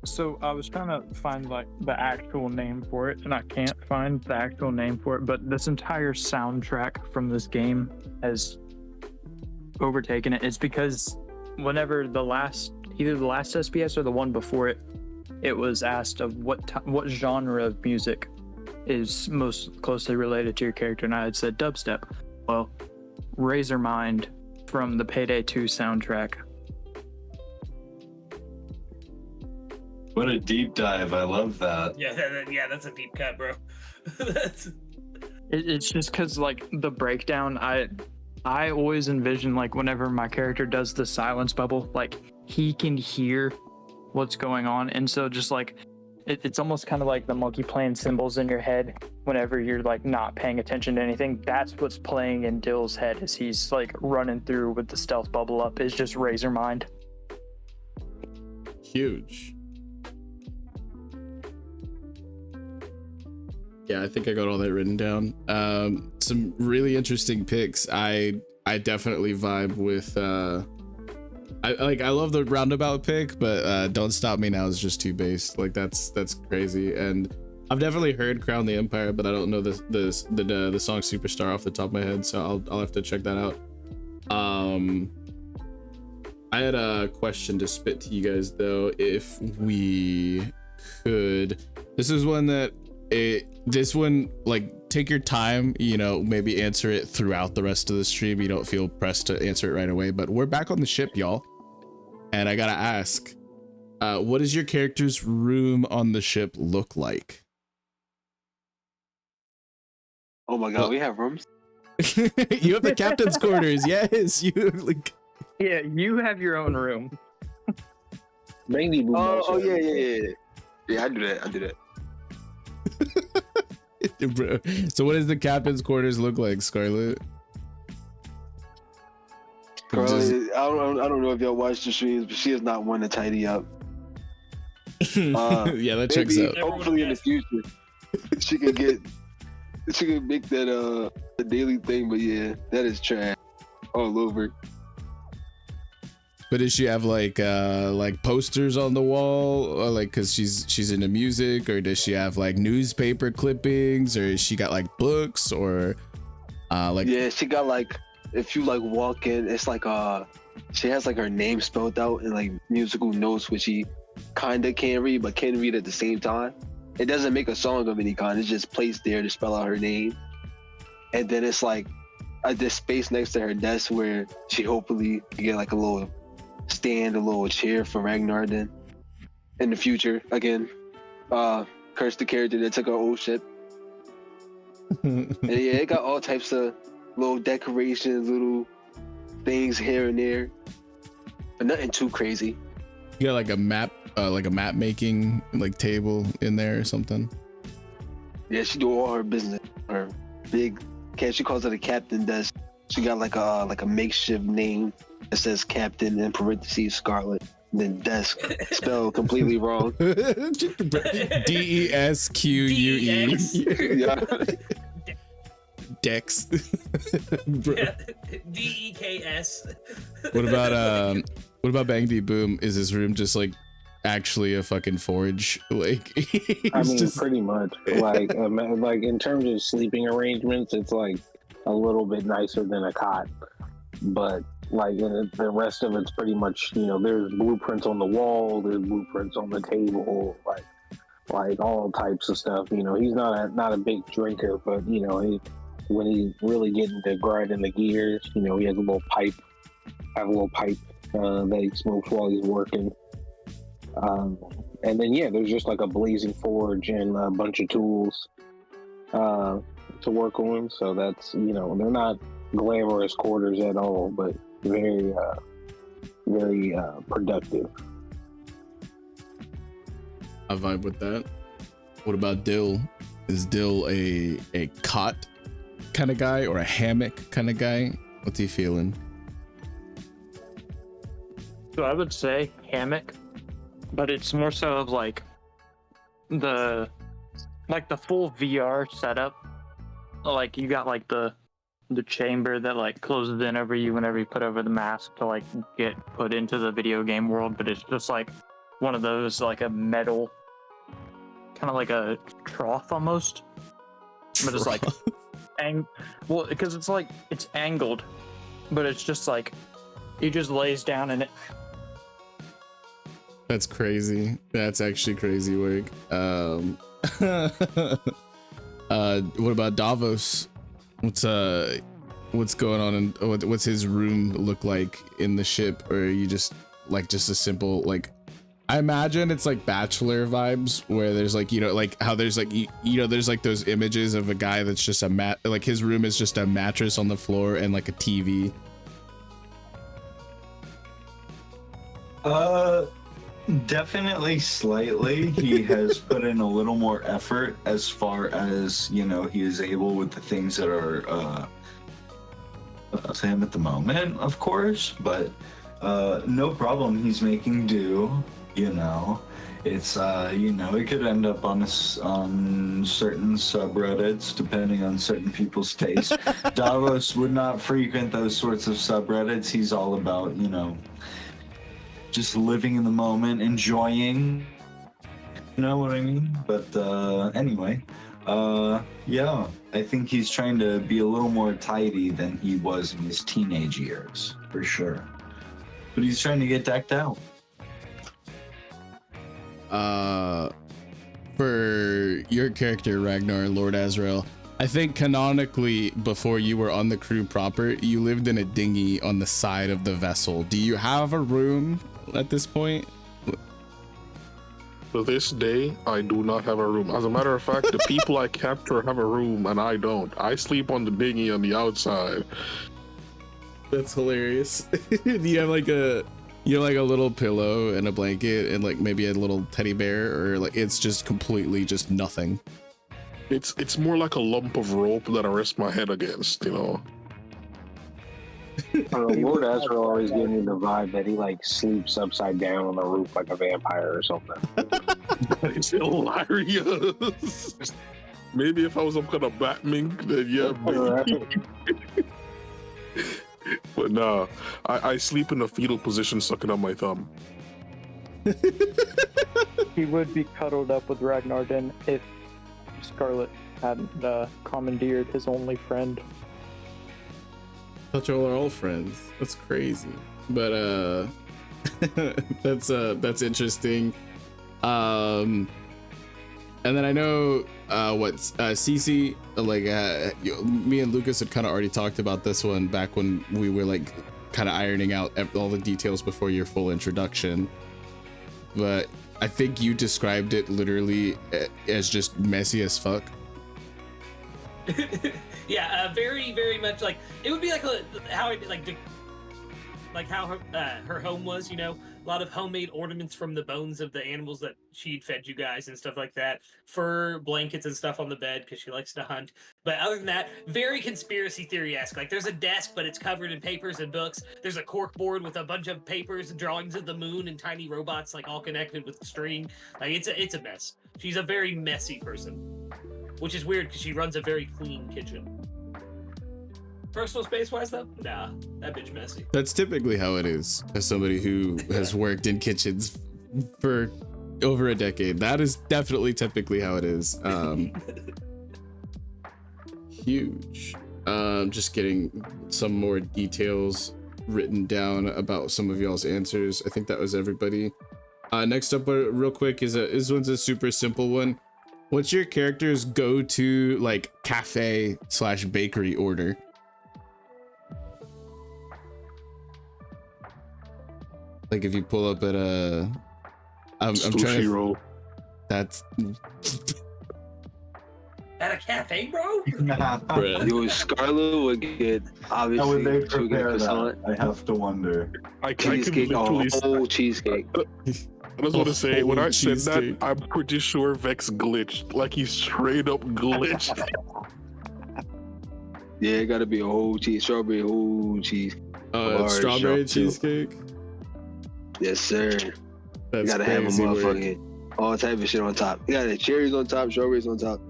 So I was trying to find like the actual name for it, and I can't find the actual name for it. But this entire soundtrack from this game has overtaken it. It's because whenever either the last SBS or the one before it, it was asked of what genre of music is most closely related to your character, and I had said dubstep. Well, Razormind from the Payday 2 soundtrack. What a deep dive. I love that. Yeah, that's a deep cut, bro. It's just because like the breakdown, I always envision like whenever my character does the silence bubble, like he can hear what's going on, and so just like it's almost kind of like the monkey playing cymbals in your head whenever you're like not paying attention to anything. That's what's playing in Dill's head as he's like running through with the stealth bubble up, is just Razormind. Huge. Yeah, I think I got all that written down. Some really interesting picks. I definitely vibe with I love the Roundabout pick, but Don't Stop Me Now is just too based. Like that's crazy. And I've definitely heard Crown the Empire, but I don't know the song Superstar off the top of my head, so I'll have to check that out. I had a question to spit to you guys though, if we could. This is one that this one, like, take your time, you know, maybe answer it throughout the rest of the stream. You don't feel pressed to answer it right away, but we're back on the ship, y'all, and I gotta ask, what does your character's room on the ship look like? Oh my god, we have rooms. You have the captain's quarters. Yes, you like. Yeah, you have your own room. Mainly Oh yeah, I do that. Bro. So what does the captain's quarters look like, Scarlet? Scarlet, I don't know if y'all watch the streams, but she is not one to tidy up. Yeah, that checks out. Hopefully in the future she could make that a daily thing, but yeah, that is trash all over. But does she have like posters on the wall, or like, because she's into music, or does she have like newspaper clippings, or she got like books, or like? Yeah, she got like, if you like walk in, it's like she has like her name spelled out in like musical notes, which she kinda can't read but can read at the same time. It doesn't make a song of any kind, it's just placed there to spell out her name. And then it's like this space next to her desk where she hopefully can get like a little stand, a little chair for Ragnar then in the future. Again, curse the character that took our old ship. And yeah, it got all types of little decorations, little things here and there, but nothing too crazy. You got like a map making like table in there or something. Yeah, she do all her business. Her big, she calls it a captain desk. She got like a makeshift name that says captain in parentheses Scarlet. And then desk spelled completely wrong. DESQUE. Yeah. Dex. DEKS. What about Bang D Boom? Is his room just like actually a fucking forge? Like, I mean, pretty much. Like in terms of sleeping arrangements, it's like a little bit nicer than a cot, but like the rest of it's pretty much, you know, there's blueprints on the wall, there's blueprints on the table, like all types of stuff. You know, he's not a big drinker, but you know, when he really getting to grinding the gears, you know, he has a little pipe that he smokes while he's working. And then there's just like a blazing forge and a bunch of tools to work on. So that's, you know, they're not glamorous quarters at all, but very productive. I vibe with that. What about Dill? Is Dill a cot kind of guy or a hammock kind of guy? What's he feeling? So I would say hammock, but it's more so of like the full VR setup. Like you got like the chamber that like closes in over you whenever you put over the mask to like get put into the video game world, but it's just like one of those like a metal, kind of like a trough almost, but it's like because it's like it's angled, but it's just like he just lays down in it. That's crazy. That's actually crazy work. What about Davos? What's going on and what's his room look like in the ship? Or are you just a simple, like, I imagine it's like Bachelor vibes where there's like, you know, like how there's like, you know, there's like those images of a guy that's just like his room is just a mattress on the floor and like a TV. Definitely slightly. He has put in a little more effort as far as, you know, he is able with the things that are to him at the moment, of course, but no problem. He's making do, you know. It's you know, it could end up on certain subreddits depending on certain people's taste. Davos would not frequent those sorts of subreddits. He's all about, you know, just living in the moment, enjoying, you know what I mean? But anyway, yeah, I think he's trying to be a little more tidy than he was in his teenage years, for sure. But he's trying to get decked out. For your character, Ragnar, Lord Azrael, I think canonically, before you were on the crew proper, you lived in a dinghy on the side of the vessel. Do you have a room at this point? To this day, I do not have a room. As a matter of fact, the people I capture have a room and I don't. I sleep on the dinghy on the outside. That's hilarious. You have like a little pillow and a blanket and like maybe a little teddy bear, or like it's just completely just nothing. It's more like a lump of rope that I rest my head against, you know. Lord Azrael always gave me the vibe that he like sleeps upside down on the roof like a vampire or something. That is hilarious. Maybe if I was some kind of Batman, then yeah, maybe. But nah, I sleep in a fetal position sucking on my thumb. He would be cuddled up with Ragnar then if Scarlet hadn't commandeered his only friend. Thought y'all are all friends. That's crazy. But that's interesting. And then I know Cece, like me and Lucas had kind of already talked about this one back when we were like kind of ironing out all the details before your full introduction. But I think you described it literally as just messy as fuck. Yeah, very, very much like it would be like how her home was, you know, A lot of homemade ornaments from the bones of the animals that she'd fed you guys and stuff like that. Fur blankets and stuff on the bed because she likes to hunt. But other than that, very conspiracy theory-esque. Like, there's a desk, but it's covered in papers and books. There's a cork board with a bunch of papers and drawings of the moon and tiny robots, like, all connected with string. Like, it's a mess. She's a very messy person, which is weird because she runs a very clean kitchen. Personal space-wise, though? Nah, that bitch messy. That's typically how it is, as somebody who has worked in kitchens for over a decade. That is definitely typically how it is. Huge. Just getting some more details written down about some of y'all's answers. I think that was everybody. Next up, real quick, is this one's a super simple one. What's your character's go-to like cafe / bakery order? Like if you pull up at a, I'm trying to. Roll. That's. At a cafe, bro? Bruh. Yo, Scarlet would get obviously. How would they she'll get prepare croissant, that? I have to wonder. I can cheesecake, literally. a whole cheesecake. I just want to say, when I said that, cheesecake. I'm pretty sure Vex glitched. Like he straight up glitched. Yeah, it gotta be a whole cheese, strawberry whole cheese. Large, Strawberry sharp too. cheesecake. Yes, sir. That's You gotta have a crazy work. motherfucking all type of shit on top. You gotta have cherries on top, strawberries on top.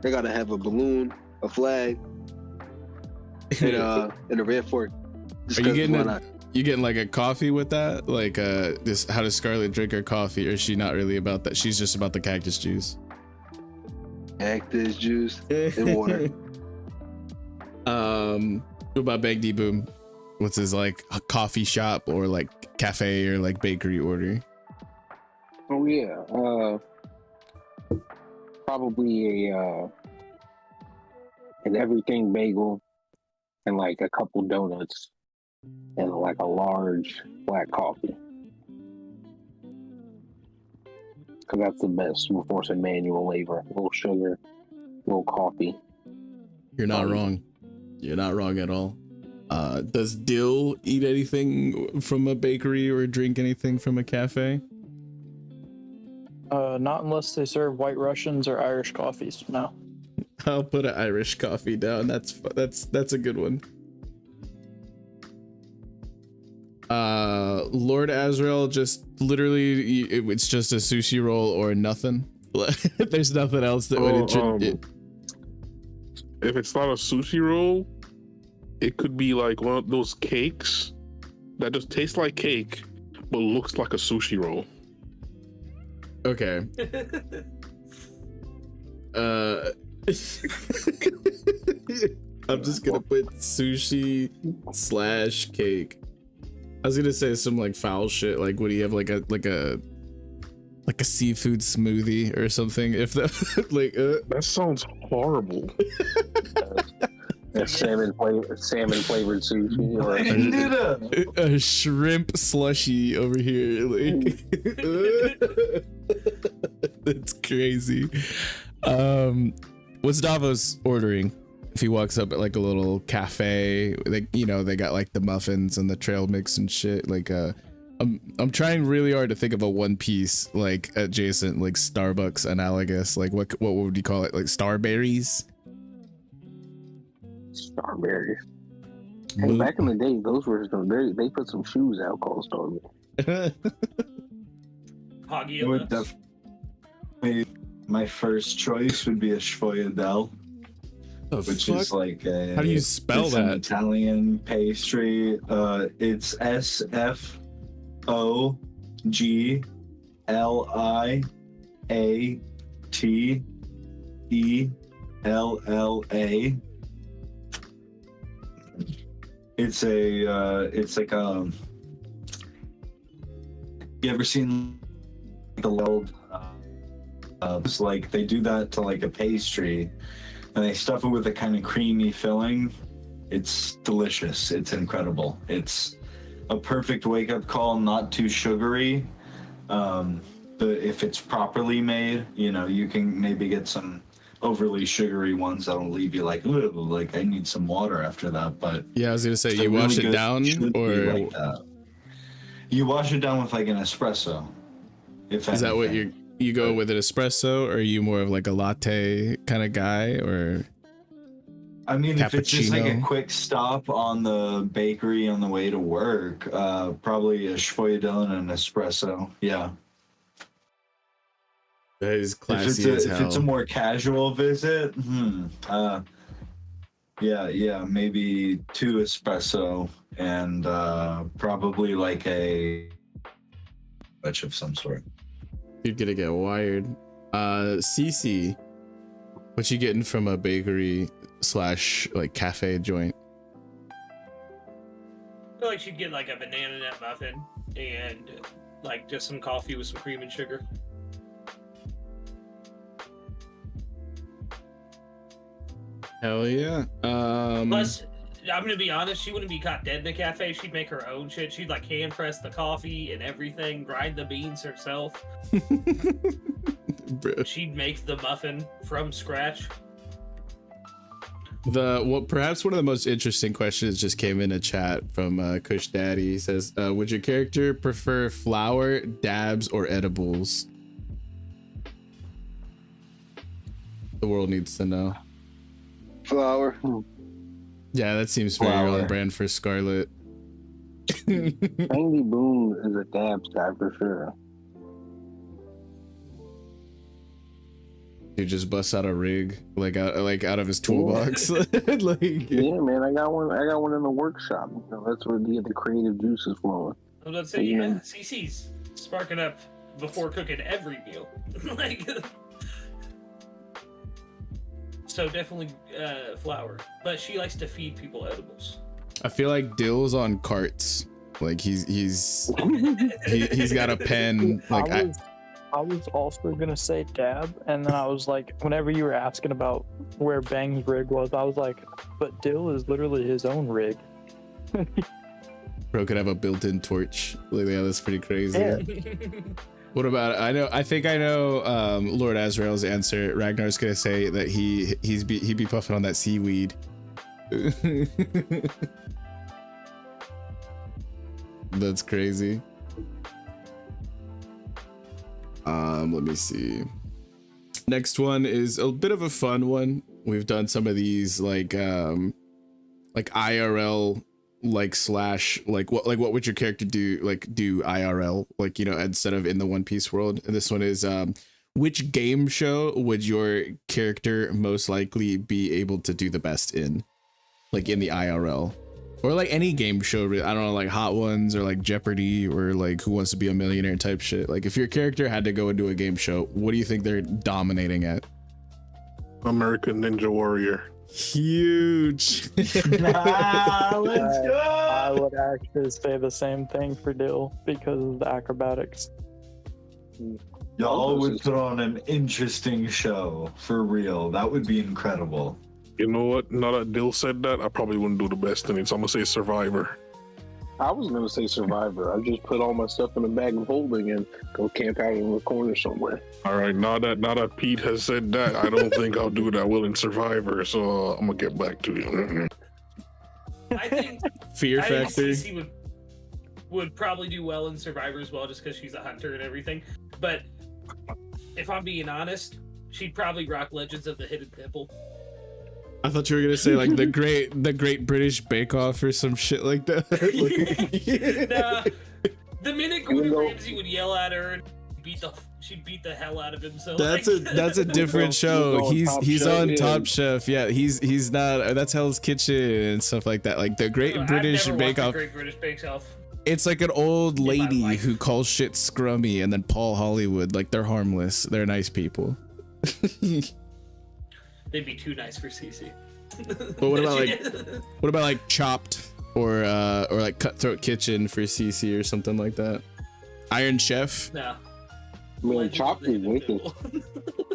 They gotta have a balloon, a flag, and a red fork. Just Are you 'cause getting why a, not? you getting like a coffee with that? Like this, how does Scarlet drink her coffee, or is she not really about that? She's just about the cactus juice. Cactus juice and water. What about Bang D Boom? What's his like a coffee shop or like cafe or like bakery order? Oh yeah, probably an everything bagel and like a couple donuts and like a large black coffee. Cause that's the best before some manual labor. A little sugar, a little coffee. You're not wrong. You're not wrong at all. Does Dill eat anything from a bakery or drink anything from a cafe? Not unless they serve White Russians or Irish coffees. No. I'll put an Irish coffee down. That's a good one. Lord Azrael, just literally, it's just a sushi roll or nothing. There's nothing else that would introduce. If it's not a sushi roll, it could be like one of those cakes that just tastes like cake but looks like a sushi roll. Okay. I'm just gonna put sushi / cake. I was gonna say some like foul shit, like would he have like a seafood smoothie or something? If that like That sounds horrible. A salmon flavored sushi. Or a shrimp slushy over here, like that's crazy. What's Davos ordering if he walks up at like a little cafe? They got like the muffins and the trail mix and shit. Like I'm trying really hard to think of a One Piece like adjacent like Starbucks analogous. Like what would you call it? Like Starberries? Starberries. Hey, back in the day, those were they put some shoes out called Starberries. Hoggy Would definitely, my first choice would be a StrawHatLucas, which is like a. How do you spell it's that? An Italian pastry. It's SFOGLIATELLA. It's like you ever seen like a world? It's like they do that to like a pastry, and they stuff it with a kind of creamy filling. It's delicious. It's incredible. It's a perfect wake up call. Not too sugary, but if it's properly made, you can maybe get some overly sugary ones that'll leave you like, "Ugh," like I need some water after that. But Yeah, I was gonna say if you they're wash really it good, down shouldn't be or like that. You wash it down with like an espresso. Is that what you go with an espresso, or are you more of like a latte kind of guy, or? I mean, if it's just like a cappuccino? quick stop on the bakery on the way to work, probably a Schwoyadel and an espresso. Yeah. That is If classy as hell. it's a more casual visit, yeah, maybe 2 espresso and probably like a batch of some sort. You're gonna get wired. Cece, what you getting from a bakery / like cafe joint? I feel like she'd get like a banana nut muffin and like just some coffee with some cream and sugar. Hell yeah. Plus, I'm gonna be honest, she wouldn't be caught dead in a cafe. She'd make her own shit. She'd like hand press the coffee and everything, grind the beans herself. Bro. She'd make the muffin from scratch. Perhaps one of the most interesting questions just came in a chat from Kush Daddy. He says, would your character prefer flour, dabs, or edibles? The world needs to know. Flower. Yeah, that seems very Flour. on brand for Scarlet. Andy Boone is a dabs guy for sure. He just busts out a rig out of his toolbox. Like, Yeah, man, I got one in the workshop. You know, that's where the creative juices flowing. I was about to say, yeah, Cece's sparking up before cooking every meal. Like, so definitely flour, but she likes to feed people edibles. I feel like Dill's on carts. Like he's got a pen. Like I was also gonna say dab, and then I was like, whenever you were asking about where Bang's rig was, I was like, but Dill is literally his own rig. Bro could have a built-in torch. Like, yeah, that's pretty crazy. Yeah. What about? I think I know Lord Azrael's answer. Ragnar's gonna say that he'd be puffing on that seaweed. That's crazy. Let me see. Next one is a bit of a fun one. We've done some of these like IRL what would your character do IRL, like, you know, instead of in the One Piece world. And this one is which game show would your character most likely be able to do the best in, like in the IRL, or like any game show. I don't know, like Hot Ones or like Jeopardy or like Who Wants to Be a Millionaire type shit. Like if your character had to go into a game show, what do you think they're dominating at? American Ninja Warrior. Huge. Let's go. I would actually say the same thing for Dill because of the acrobatics. Y'all would put on an interesting show, for real. That would be incredible. You know what? Now that Dill said that, I probably wouldn't do the best in it. So I'm gonna say Survivor. I was gonna say Survivor. I just put all my stuff in a bag of holding and go camp out in the corner somewhere. All right, now that Pete has said that, I don't think I'll do that well in Survivor. So I'm gonna get back to you. I think Fear I think factor. Cece would probably do well in Survivor as well, just because she's a hunter and everything. But if I'm being honest, she'd probably rock Legends of the Hidden Temple. I thought you were gonna say like the Great British Bake Off or some shit like that. Nah, the minute Gordon though- Ramsay would yell at her and she'd beat the hell out of him. So That's like, a different show. He's on Top Chef. Yeah, he's not. That's Hell's Kitchen and stuff like that. Like the Great British I've never Bake watched Off. the Great British Bake Off. It's like an old my lady life. who calls shit scrummy, and then Paul Hollywood. Like they're harmless. They're nice people. They'd be too nice for Cece. But what about like Chopped or like Cutthroat Kitchen for Cece or something like that? Iron Chef. No. I mean, Legends of Chopped the is Hidden vicious. Temple.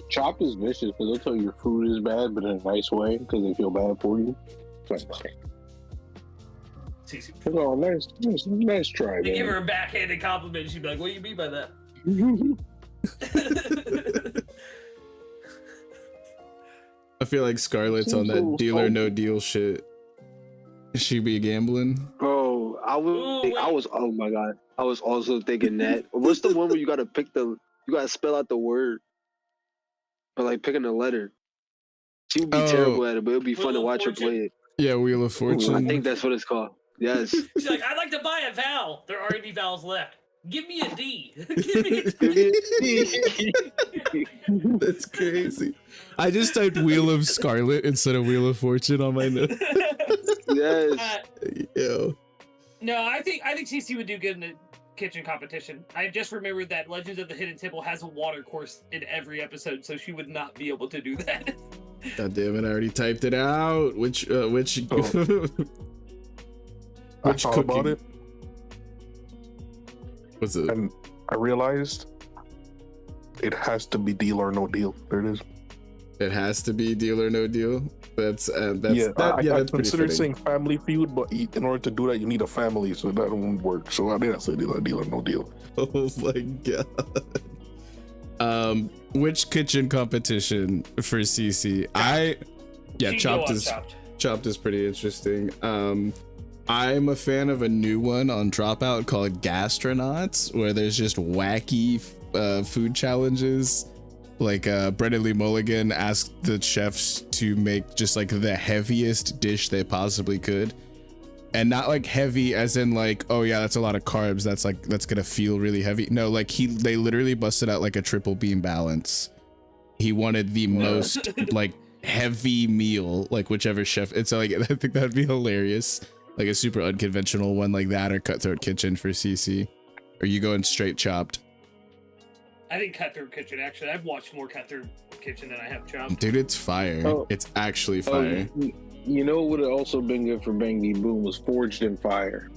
Chopped is vicious because they'll tell you your food is bad, but in a nice way because they feel bad for you. It's like, Cece. oh, nice try, They give man. her a backhanded compliment. She'd be like, "What do you mean by that?" I feel like Scarlet's on that Deal or No Deal shit. She be gambling. Bro, I was. Oh my god. I was also thinking that. What's the one where you gotta spell out the word, but like picking a letter? She would be terrible at it, but it'd be fun to watch her play it. Yeah, Wheel of Fortune. I think that's what it's called. Yes. She's like, I'd like to buy a vowel. There aren't any vowels left. Give me a D. Give me a D. That's crazy. I just typed Wheel of Scarlet instead of Wheel of Fortune on my note. Yes. Yo. No, I think Cece would do good in the kitchen competition. I just remembered that Legends of the Hidden Temple has a water course in every episode, so she would not be able to do that. God damn it! I already typed it out. Which I thought about it, What's it? and I realized it has to be Deal or No Deal. There it is. It has to be Deal or No Deal. That's I that's pretty considered fitting. saying Family Feud, but in order to do that, you need a family, so that won't work. So I didn't say Deal or No Deal. Oh my god. Which kitchen competition for Cece? Chopped is pretty interesting. I'm a fan of a new one on Dropout called Gastronauts, where there's just wacky food challenges. Like Brennan Lee Mulligan asked the chefs to make just like the heaviest dish they possibly could, and not like heavy as in like, oh yeah, that's a lot of carbs, that's gonna feel really heavy. No, like they literally busted out like a triple beam balance. He wanted the most like heavy meal, like whichever chef. It's like, I think that'd be hilarious, like a super unconventional one like that, or Cutthroat Kitchen for Cece. Are you going straight Chopped? I think Cutthroat Kitchen, actually. I've watched more Cutthroat Kitchen than I have Chopped. Dude, it's fire. It's actually fire. You know what would have also been good for Bang D Boom was Forged in Fire.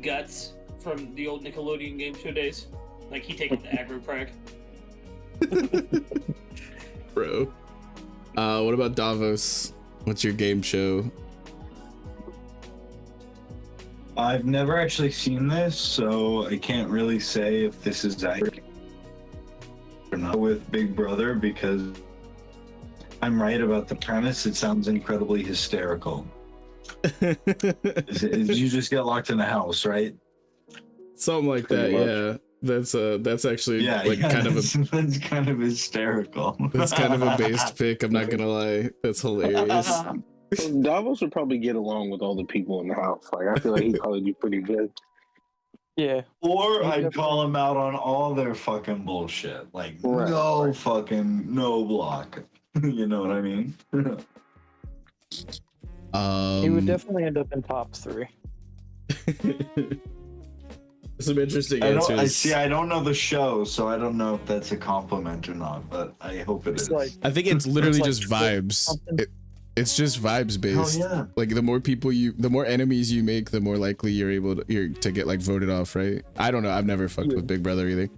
Guts from the old Nickelodeon game show days. Like he taking the aggro prag. Bro. What about Davos? What's your game show? I've never actually seen this, so I can't really say if this is accurate or not with Big Brother, because I'm right about the premise. It sounds incredibly hysterical. You just get locked in the house, right? Something like that, yeah. That's actually kind of a that's kind of hysterical. That's kind of a based pick, I'm not gonna lie. That's hilarious. Davos would probably get along with all the people in the house. Like, I feel like he'd probably do pretty good. Yeah. Or I'd call him out on all their fucking bullshit. Like, no block. You know what I mean? He would definitely end up in top 3. Some interesting answers. I don't know the show, so I don't know if that's a compliment or not, but I hope it is. I think it's literally just vibes. It's just vibes based. Oh, yeah. Like the more enemies you make, the more likely you're to get like voted off, right? I don't know. I've never fucked with Big Brother either.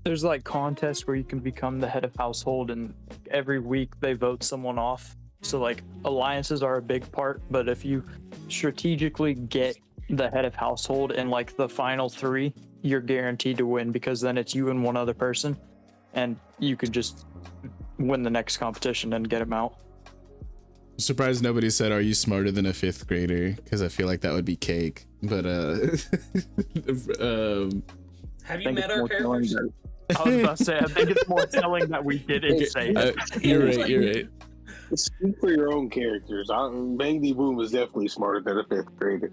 There's like contests where you can become the head of household, and every week they vote someone off. So like alliances are a big part, but if you strategically get the head of household in like the final 3, you're guaranteed to win, because then it's you and one other person, and you could just win the next competition and get him out. Surprised nobody said, "Are you smarter than a 5th grader?" Because I feel like that would be cake. But have you met our characters? I was about to say, I think it's more telling that we didn't say it. You're right. Speak for your own characters. Bang D Boom is definitely smarter than a 5th grader.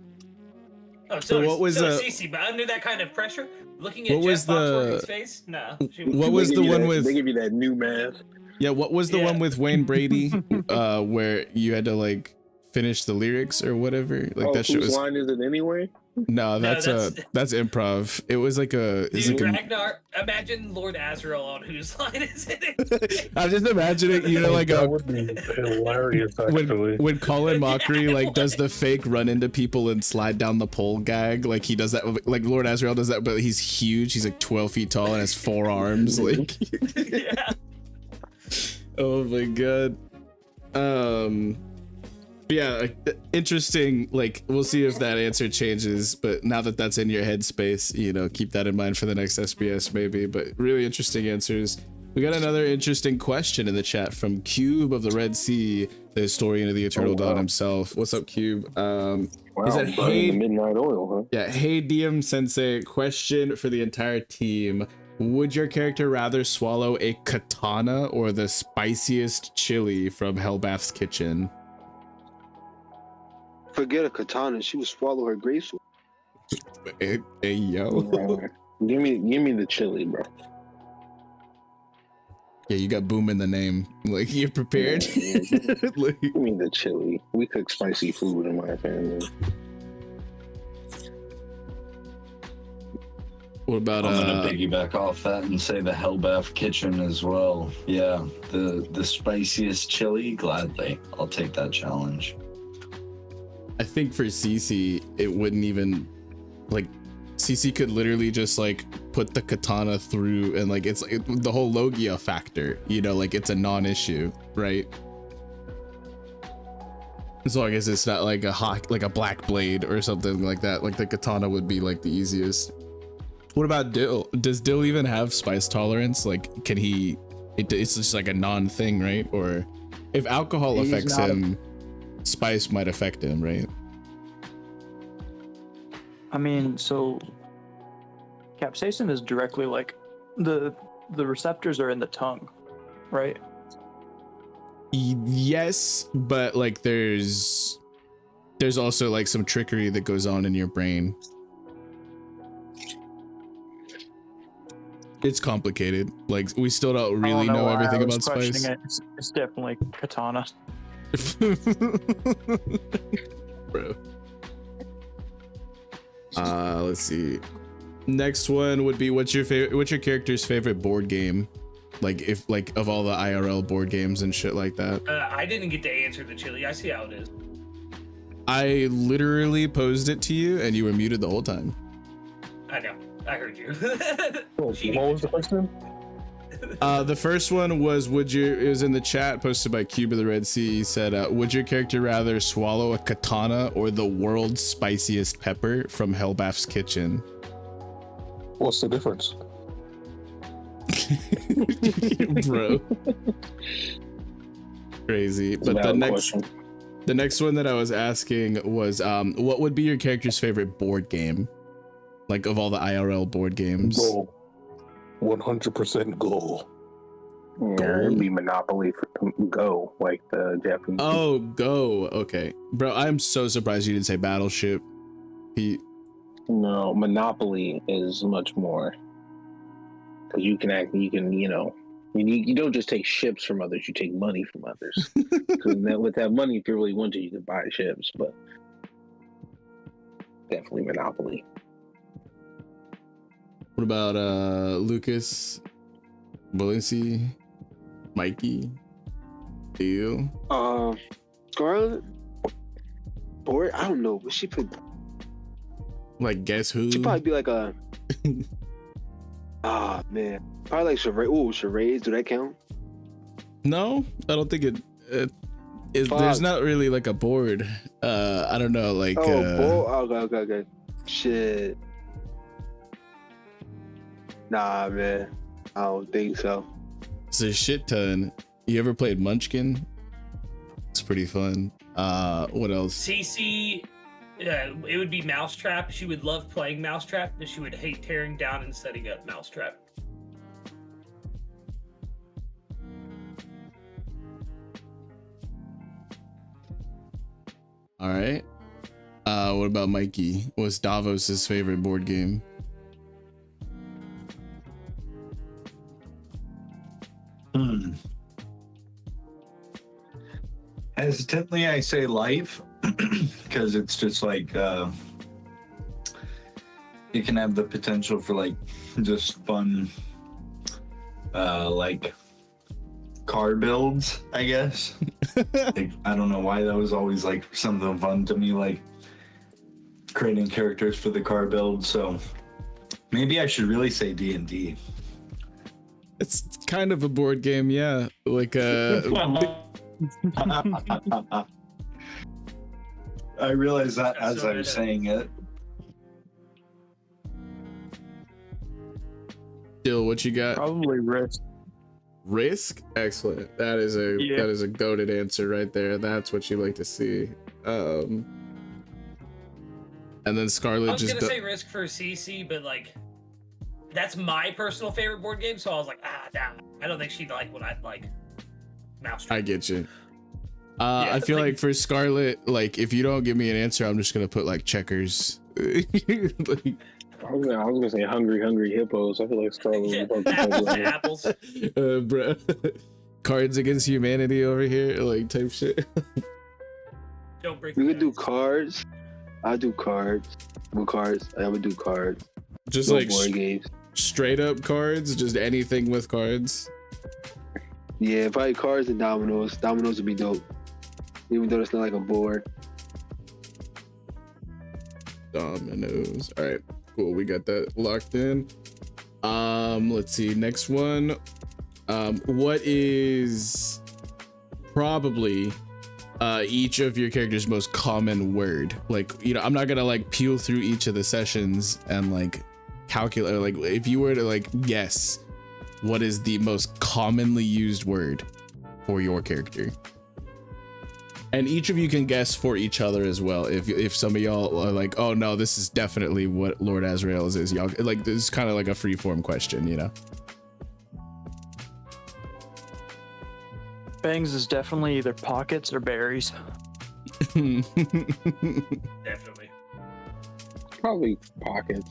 Oh, so what was Cece? But under that kind of pressure, looking at Jeff Foxworthy's face, no. What was the one with? They give you that new math. Yeah, what was the one with Wayne Brady, where you had to like finish the lyrics or whatever? Like that shit was. Whose line is it anyway? No, that's improv. It was like a. Dude, Ragnar, imagine Lord Azrael on whose line is it? I'm just imagining, like that would be hilarious. Actually, when Colin Mockery does the fake run into people and slide down the pole gag, like he does that, like Lord Azrael does that, but he's huge. He's like 12 feet tall and has 4 arms. Like, yeah. Oh my god. Yeah, interesting. Like, we'll see if that answer changes, but now that that's in your headspace, keep that in mind for the next SBS maybe. But really interesting answers. We got another interesting question in the chat from Cube of the Red Sea, the historian of the Eternal Dawn himself. What's up, Cube? He said, hey, the midnight oil, huh? Yeah, hey DM Sensei, question for the entire team. Would your character rather swallow a katana or the spiciest chili from Hellbath's kitchen? Forget a katana. She would swallow her graceful. Hey, yo. Give me the chili, bro. Yeah, you got boom in the name. Like, you're prepared. Like, give me the chili. We cook spicy food in my family. What about I'm gonna piggyback off that and say the Hellbath kitchen as well. Yeah, the spiciest chili, gladly. I'll take that challenge. I think for Cece, it wouldn't even, like, Cece could literally just like put the katana through, and like it's the whole Logia factor, you know, like it's a non-issue, right? As long as it's not like a black blade or something like that. Like the katana would be like the easiest. What about Dill? Does Dill even have spice tolerance? Like, can he? It's just like a non-thing, right? Or if alcohol affects him, spice might affect him, right? I mean, so capsaicin is directly like the receptors are in the tongue, right? Yes, but like there's also like some trickery that goes on in your brain. It's complicated. Like, we still don't really know everything about spice. It's definitely katana. Bro. Let's see. Next one would be what's your character's favorite board game? Like, if like of all the IRL board games and shit like that. I didn't get to answer the chili. I see how it is. I literally posed it to you and you were muted the whole time. I know. I heard you. What was the question? The first one was, it was in the chat posted by Cube of the Red Sea. He said, would your character rather swallow a katana or the world's spiciest pepper from Hellbath's kitchen? What's the difference? Bro. Crazy. But the next one that I was asking was, what would be your character's favorite board game? Like, of all the IRL board games. Go. 100% Go. Yeah, it'd be Monopoly for Go, like the Japanese. Oh, Go. Okay. Bro, I'm so surprised you didn't say Battleship. No, Monopoly is much more. Because you don't just take ships from others, you take money from others. Because with that money, if you really want to, you can buy ships, but definitely Monopoly. What about Lucas, Balincc, Mikey, Dill? Scarlet? Boy, I don't know. What she put? Like, guess who? She'd probably be like a. Ah, man. Probably like charades. Ooh, charades. Do that count? No, I don't think it is. There's not really like a board. I don't know. Like. Okay. Shit. Nah, man. I don't think so. It's a shit ton. You ever played Munchkin? It's pretty fun. What else? Cece, it would be Mousetrap. She would love playing Mousetrap, but she would hate tearing down and setting up Mousetrap. All right. What about Mikey? What's Davos's favorite board game? Hesitantly, I say Life, because it's just like it can have the potential for like just fun, like card builds, I guess. Like, I don't know why that was always like something fun to me, like creating characters for the card build. So maybe I should really say D&D. It's kind of a board game, yeah. Like I realized that as I was saying it. Dill, what you got? Probably Risk. Risk? Excellent. That is a goated answer right there. That's what you like to see. And then Scarlet I was just gonna say Risk for Cece, but like that's my personal favorite board game, so I was like, nah, I don't think she'd like what I'd like. Mousetrap. I get you. I feel like for Scarlet, like if you don't give me an answer, I'm just gonna put like checkers. Like, I was gonna say hungry hippos. I feel like Scarlet was apples and apples. bro. Cards Against Humanity over here, like type shit. Don't break. We could do cards. I do cards. With cards, I would do cards. Just No like board games. straight up cards, just anything with cards. Yeah, probably cards and dominoes. Dominoes would be dope, even though it's not like a board. Dominoes. All right, cool. We got that locked in. Let's see. Next one. What is probably each of your characters' most common word? Like, you know, I'm not gonna like peel through each of the sessions and like calculate. Like, if you were to like guess, what is the most commonly used word for your character? And each of you can guess for each other as well. If some of y'all are like, oh no, this is definitely what Lord Azrael's is, y'all like, this is kind of like a free form question, you know. Bangs is definitely either pockets or berries. Definitely. probably pockets.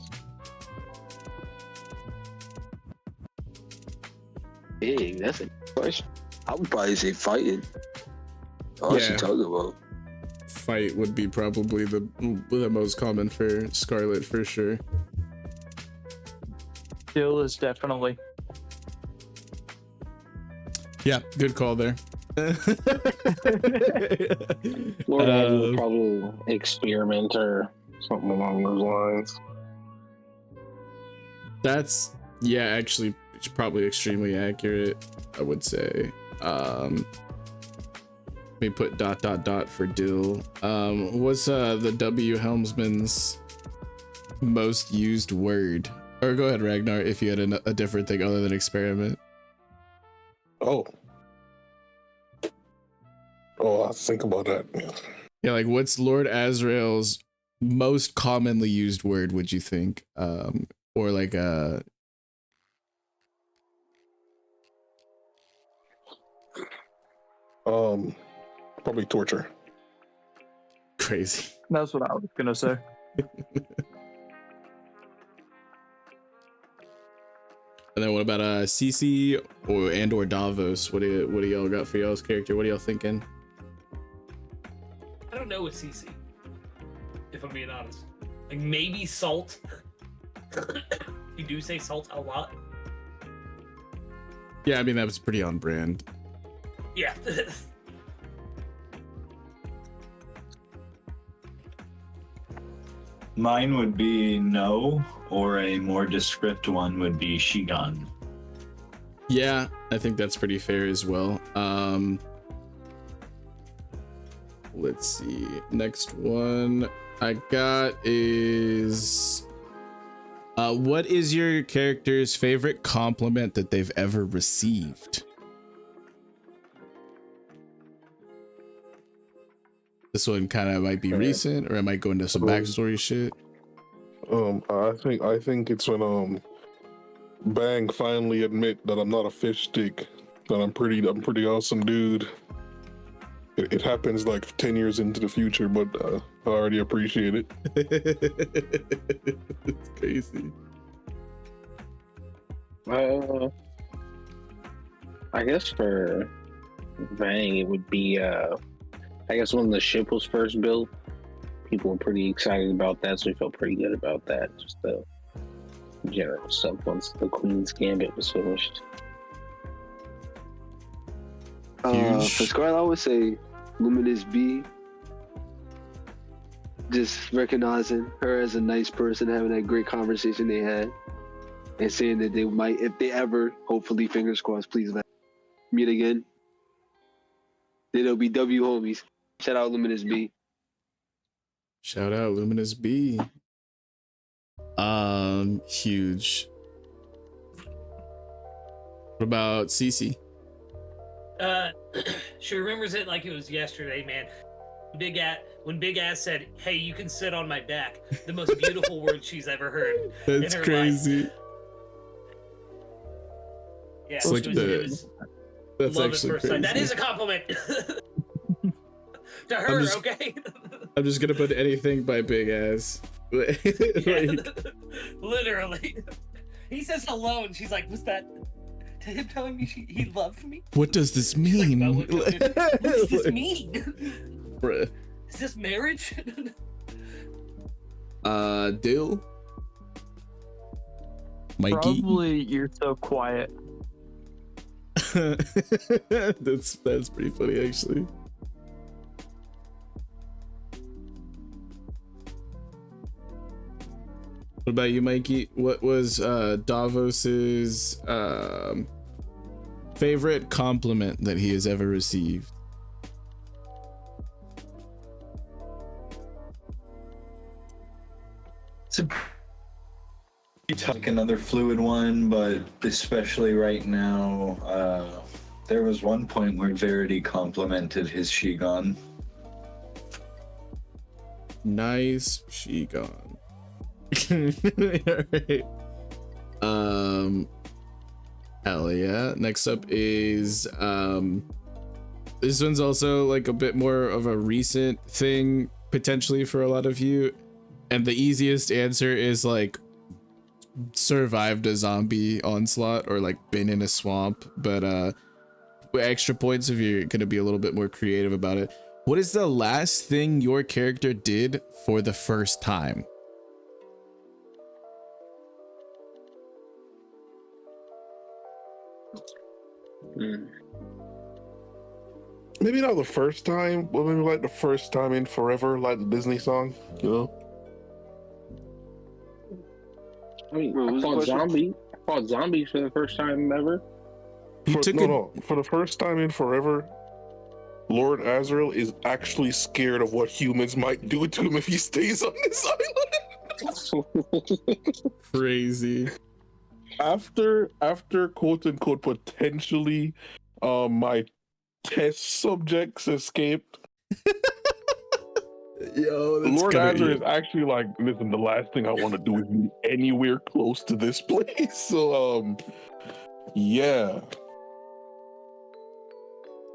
Dang, that's a question. I would probably say fighting. Oh, Yeah. she talking about. Fight would be probably the most common for Scarlet for sure. Dill is definitely. Yeah, good call there. Lord Azrael probably experiment or something along those lines. That's, yeah, actually it's probably extremely accurate, I would say. Let me put ... for Dill. What's the W Helmsman's most used word? Or go ahead, Ragnar, if you had a different thing other than experiment. Oh, I'll think about that. Yeah, like what's Lord Azrael's most commonly used word, would you think? Or like Probably torture. crazy. That's what I was gonna say. And then what about Cece or Davos? What do y'all got for y'all's character? What are y'all thinking? I don't know with Cece, if I'm being honest. Like maybe salt. You do say salt a lot. Yeah, I mean that was pretty on brand. Yeah. Mine would be no, or a more descript one would be Shigan. Yeah, I think that's pretty fair as well. Let's see. Next one I got is what is your character's favorite compliment that they've ever received? This one kind of might be recent, or it might go into some backstory shit. I think it's when Bang finally admit that I'm not a fish stick, that I'm pretty awesome dude. It happens like 10 years into the future, but I already appreciate it. It's crazy. I guess for Vang, it would be I guess when the ship was first built, people were pretty excited about that, so we felt pretty good about that. Just the general stuff once the Queen's Gambit was finished. For Scarlet, I would say Luminous B. Just recognizing her as a nice person, having that great conversation they had, and saying that they might, if they ever, hopefully, fingers crossed, please meet again, then it'll be W homies. Shout out Luminous B. Shout out Luminous B. Huge. What about Cece? She remembers it like it was yesterday, man. When Big Ass said, "Hey, you can sit on my back," the most beautiful word she's ever heard. That's in her crazy. Life. Yeah, It's like it was that's love at actually first crazy. sight. That is a compliment. To her, just- okay? I'm just gonna put anything by Big Ass. Like, Literally. He says hello, and she's like, "Was that to him telling me he loved me? what does this She's mean? like, what does this mean? Bruh. Is this marriage?" Dill? Mikey? Probably you're so quiet. that's pretty funny actually. What about you, Mikey? What was Davos's favorite compliment that he has ever received? It's like another fluid one, but especially right now, there was one point where Verity complimented his Shigon. Nice, she gone. Alright. Hell yeah. Next up is this one's also like a bit more of a recent thing potentially for a lot of you, and the easiest answer is like survived a zombie onslaught or like been in a swamp, but with extra points if you're gonna be a little bit more creative about it. What is the last thing your character did for the first time? Maybe not the first time, but maybe like the first time in forever, like the Disney song, you know? I mean, Wait, what was the question? I fought zombies for the first time ever. For the first time in forever, Lord Azrael is actually scared of what humans might do to him if he stays on this island. Crazy. After quote unquote potentially my test subjects escaped. Yo, that's Lord great. Azrael is actually like, listen, the last thing I want to do is be anywhere close to this place. So yeah.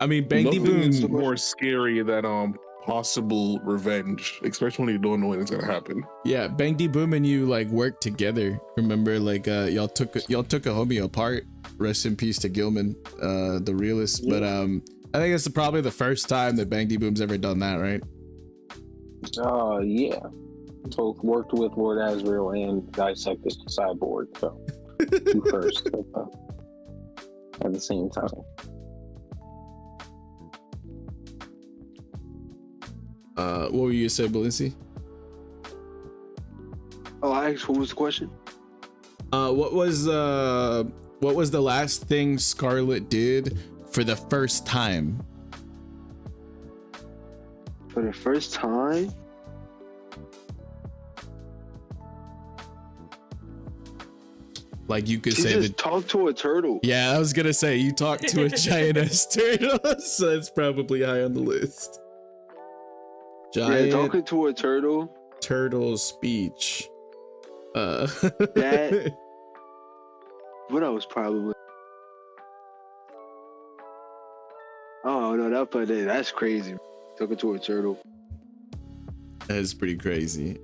I mean, Bangdy Nothing is Boom. more scary than possible revenge, especially when you don't know when it's gonna happen. Yeah, Bangdy Boom and you like worked together. Remember, like y'all took a homie apart. Rest in peace to Gilman, the realist. Yeah. But I think it's probably the first time that Bangdy Boom's ever done that, right? Yeah. Both worked with Lord Azrael and dissected the cyborg. So, you first at the same time. What were you saying, Balincc? Oh, I asked, what was the question? What was the last thing Scarlet did for the first time? For the first time? Like you could She say just that. talked to a turtle. Yeah, I was gonna say you talked to a giant ass turtle, so that's probably high on the list. Giant Yeah, talking to a turtle. turtle speech. That- What else probably? Oh no, that's crazy. Talking to a turtle. That is pretty crazy.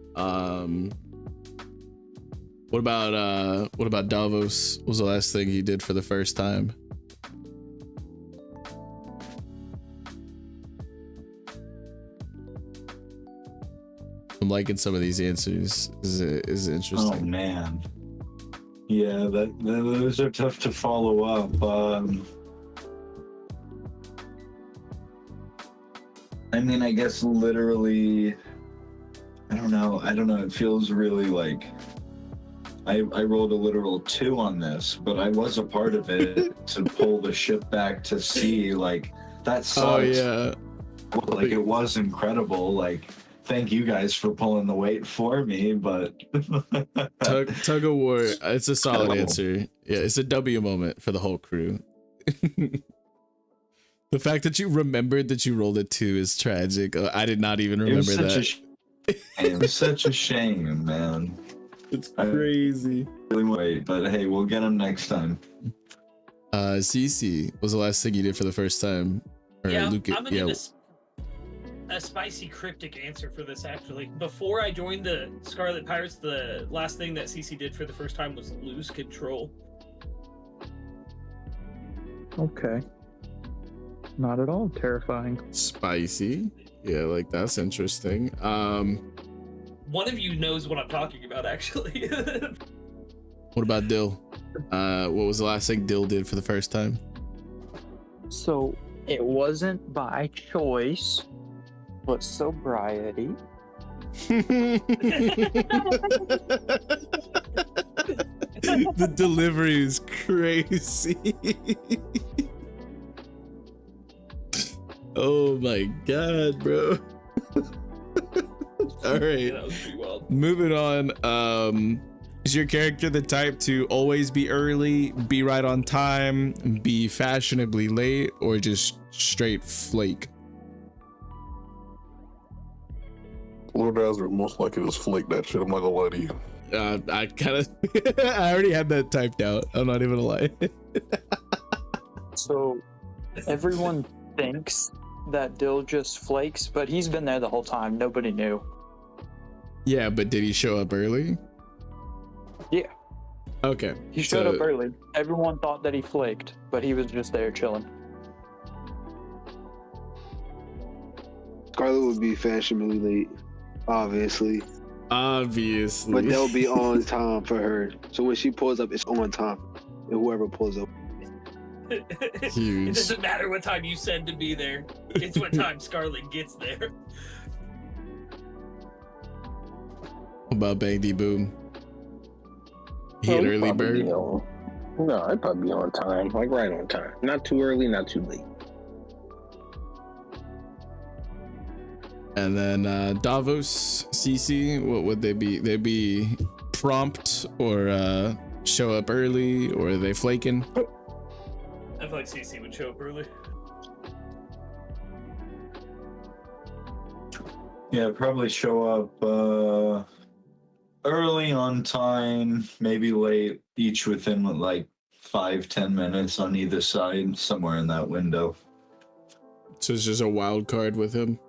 What about Davos? What was the last thing he did for the first time? I'm liking some of these answers. Is Oh interesting. man, yeah, those are tough to follow up. I mean, I guess literally, I don't know. It feels really like I rolled a literal 2 on this, but I was a part of it to pull the ship back to sea. Like that sucks. Oh yeah. Like it was incredible. Like thank you guys for pulling the weight for me, but Tug of war. It's a solid Oh. answer. Yeah, it's a W moment for the whole crew. The fact that you remembered that you rolled a 2 is tragic. I did not even remember that. It was such a shame, man. It's crazy. Really wait, but hey, we'll get him next time. Cece, what was the last thing you did for the first time? Or Yeah, Luca, I'm gonna give a spicy cryptic answer for this actually. Before I joined the Scarlet Pirates, the last thing that Cece did for the first time was lose control. Okay. Not at all terrifying. Spicy. Yeah, like that's interesting. One of you knows what I'm talking about, actually. What about Dill? What was the last thing Dill did for the first time? So it wasn't by choice, but sobriety. The delivery is crazy. Oh my god, bro. All right. That was pretty wild. Moving on. Is your character the type to always be early, be right on time, be fashionably late, or just straight flake? Lord Azrael most likely just flake that shit. I'm not gonna lie to you. I kind of, I already had that typed out. I'm not even gonna lie. So everyone thinks that Dill just flakes, but he's been there the whole time. Nobody knew. Yeah, but did he show up early? Yeah. Okay. He showed up early. Everyone thought that he flaked, but he was just there chilling. Scarlet would be fashionably late, obviously. Obviously. But they'll be on time for her. So when she pulls up, it's on time. And whoever pulls up. Huge. It doesn't matter what time you said to be there. It's what time Scarlet gets there. What about Bang D Boom? He an early bird? No, I'd probably be on time, like right on time. Not too early, not too late. And then Davos, Cece, what would they be? They'd be prompt or show up early, or are they flaking? I feel like Cece would show up early. Yeah, probably show up early, on time, maybe late, each within like 5-10 minutes on either side, somewhere in that window. So it's just a wild card with him.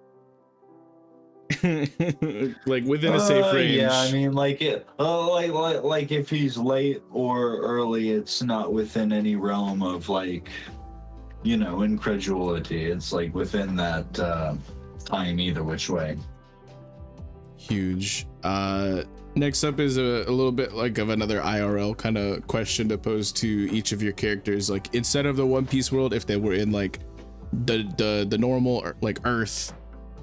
Like within a safe range. Yeah, I mean, like it, like if he's late or early, it's not within any realm of like, you know, incredulity. It's like within that time either which way. Huge. Next up is a little bit like of another IRL kind of question to pose to each of your characters. Like instead of the One Piece world, if they were in like the normal like Earth,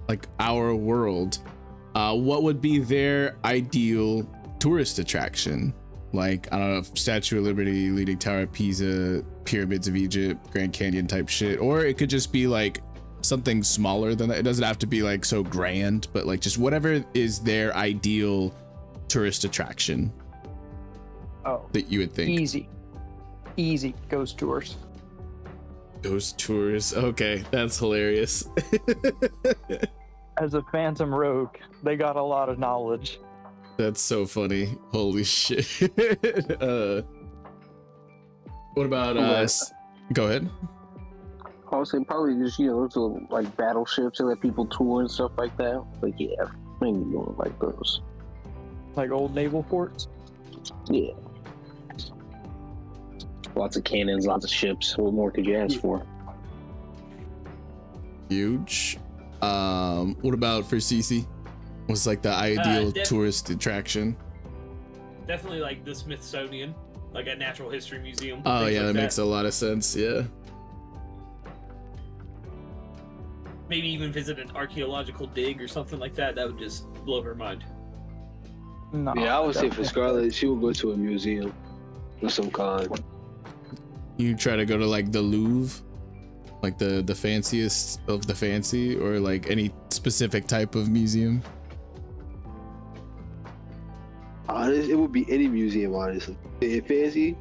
like our world, what would be their ideal tourist attraction? Like, I don't know, Statue of Liberty, Leaning Tower of Pisa, Pyramids of Egypt, Grand Canyon type shit, or it could just be like something smaller than that. It doesn't have to be like so grand, but like just whatever is their ideal tourist attraction. Oh, that you would think. Easy ghost tours. Ghost tours. Okay, that's hilarious. As a Phantom Rogue, they got a lot of knowledge. That's so funny. Holy shit. What about us? Go ahead. I would say probably just, you know, those little like battleships that let people tour and stuff like that. Like, yeah, maybe going like those. Like old naval forts? Yeah. Lots of cannons, lots of ships. What more could you ask for? Huge. What about for Cece? What's like the ideal tourist attraction? Definitely like the Smithsonian, like a natural history museum. Oh yeah, like that makes a lot of sense. Yeah. Maybe even visit an archaeological dig or something like that. That would just blow her mind. No, Yeah, I would say for Scarlet, she would go to a museum of some kind. You try to go to like the Louvre, like the fanciest of the fancy, or like any specific type of museum? It would be any museum, honestly. If fancy,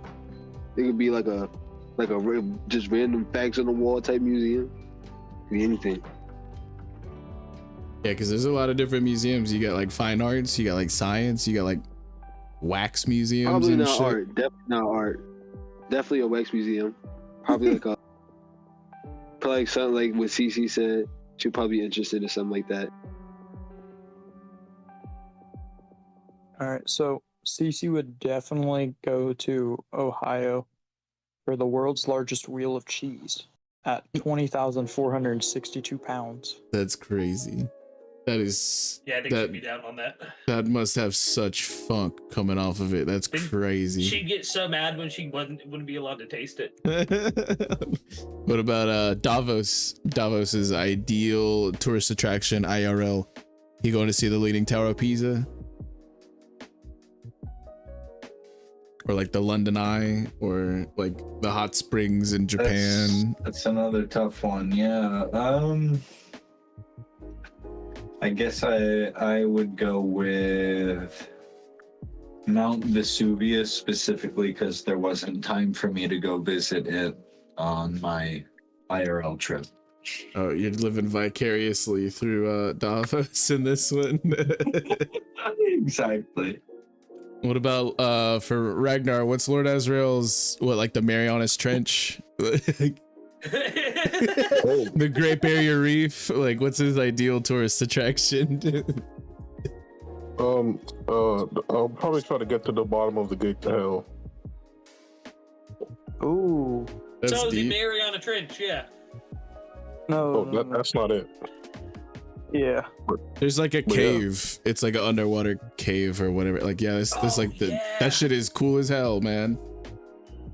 it could be like a just random facts on the wall type museum. Could be anything. Yeah, because there's a lot of different museums. You got like fine arts, you got like science, you got like wax museums. Probably and not shit. art. Definitely not art. Definitely a wax museum. Probably like a, probably like something like what Cece said. She'd probably be interested in something like that. All right, so Cece would definitely go to Ohio for the world's largest wheel of cheese at 20,462 pounds. That's crazy. That is. Yeah, I think she'd be down on that. That must have such funk coming off of it. That's crazy. She'd get so mad when she wouldn't be allowed to taste it. What about Davos? Davos's ideal tourist attraction, IRL. You going to see the Leaning Tower of Pisa? Or like the London Eye, or like the hot springs in Japan? That's another tough one. Yeah. I guess I would go with Mount Vesuvius specifically because there wasn't time for me to go visit it on my IRL trip. Oh, you're living vicariously through Davos in this one. Exactly. What about for Ragnar? What's Lord Azrael's like the Marianas Trench? The Great Barrier Reef? Like, what's his ideal tourist attraction? I'll probably try to get to the bottom of the gate to hell. Ooh. That's so deep. the Mariana Trench, yeah. No, That's not it. Yeah. There's like a cave. It's like an underwater cave or whatever. Like, yeah, this like the that shit is cool as hell, man.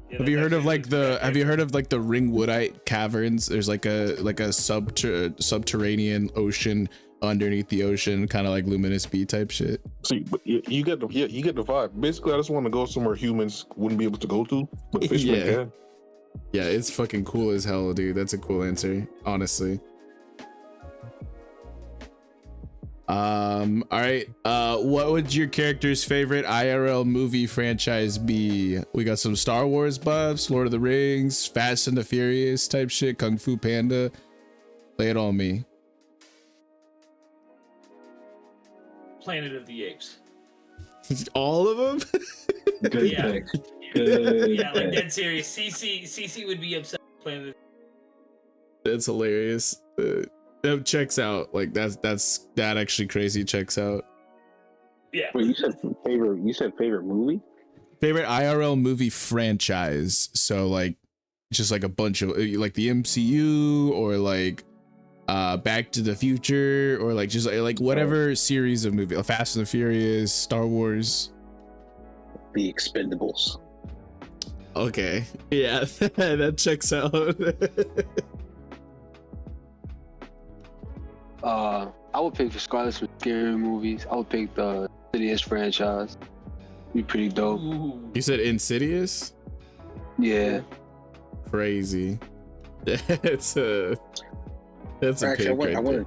Yeah, Have you heard of like the Ringwoodite caverns? There's like a subterranean ocean underneath the ocean, kind of like Luminous Bee type shit. See, but you get the vibe. Basically, I just want to go somewhere humans wouldn't be able to go to, but fishermen can. Yeah, it's fucking cool as hell, dude. That's a cool answer, honestly. All right. What would your character's favorite IRL movie franchise be? We got some Star Wars buffs, Lord of the Rings, Fast and the Furious type shit, Kung Fu Panda. Lay it on me. Planet of the Apes. All of them? Good Yeah. pick. Good Yeah, like pick. dead serious. Cece would be upset with Planet of That's hilarious. That checks out. Like that actually crazy checks out. Yeah. Wait, you said favorite movie? Favorite IRL movie franchise. So like just like a bunch of like the MCU or like Back to the Future or like just like whatever series of movie. Fast and the Furious, Star Wars. The Expendables. Okay. Yeah, that checks out. I would pick for Scarlet some scary movies. I would pick the Insidious franchise. Be pretty dope. Ooh. You said Insidious? Yeah. Crazy. That's a Actually, pick I right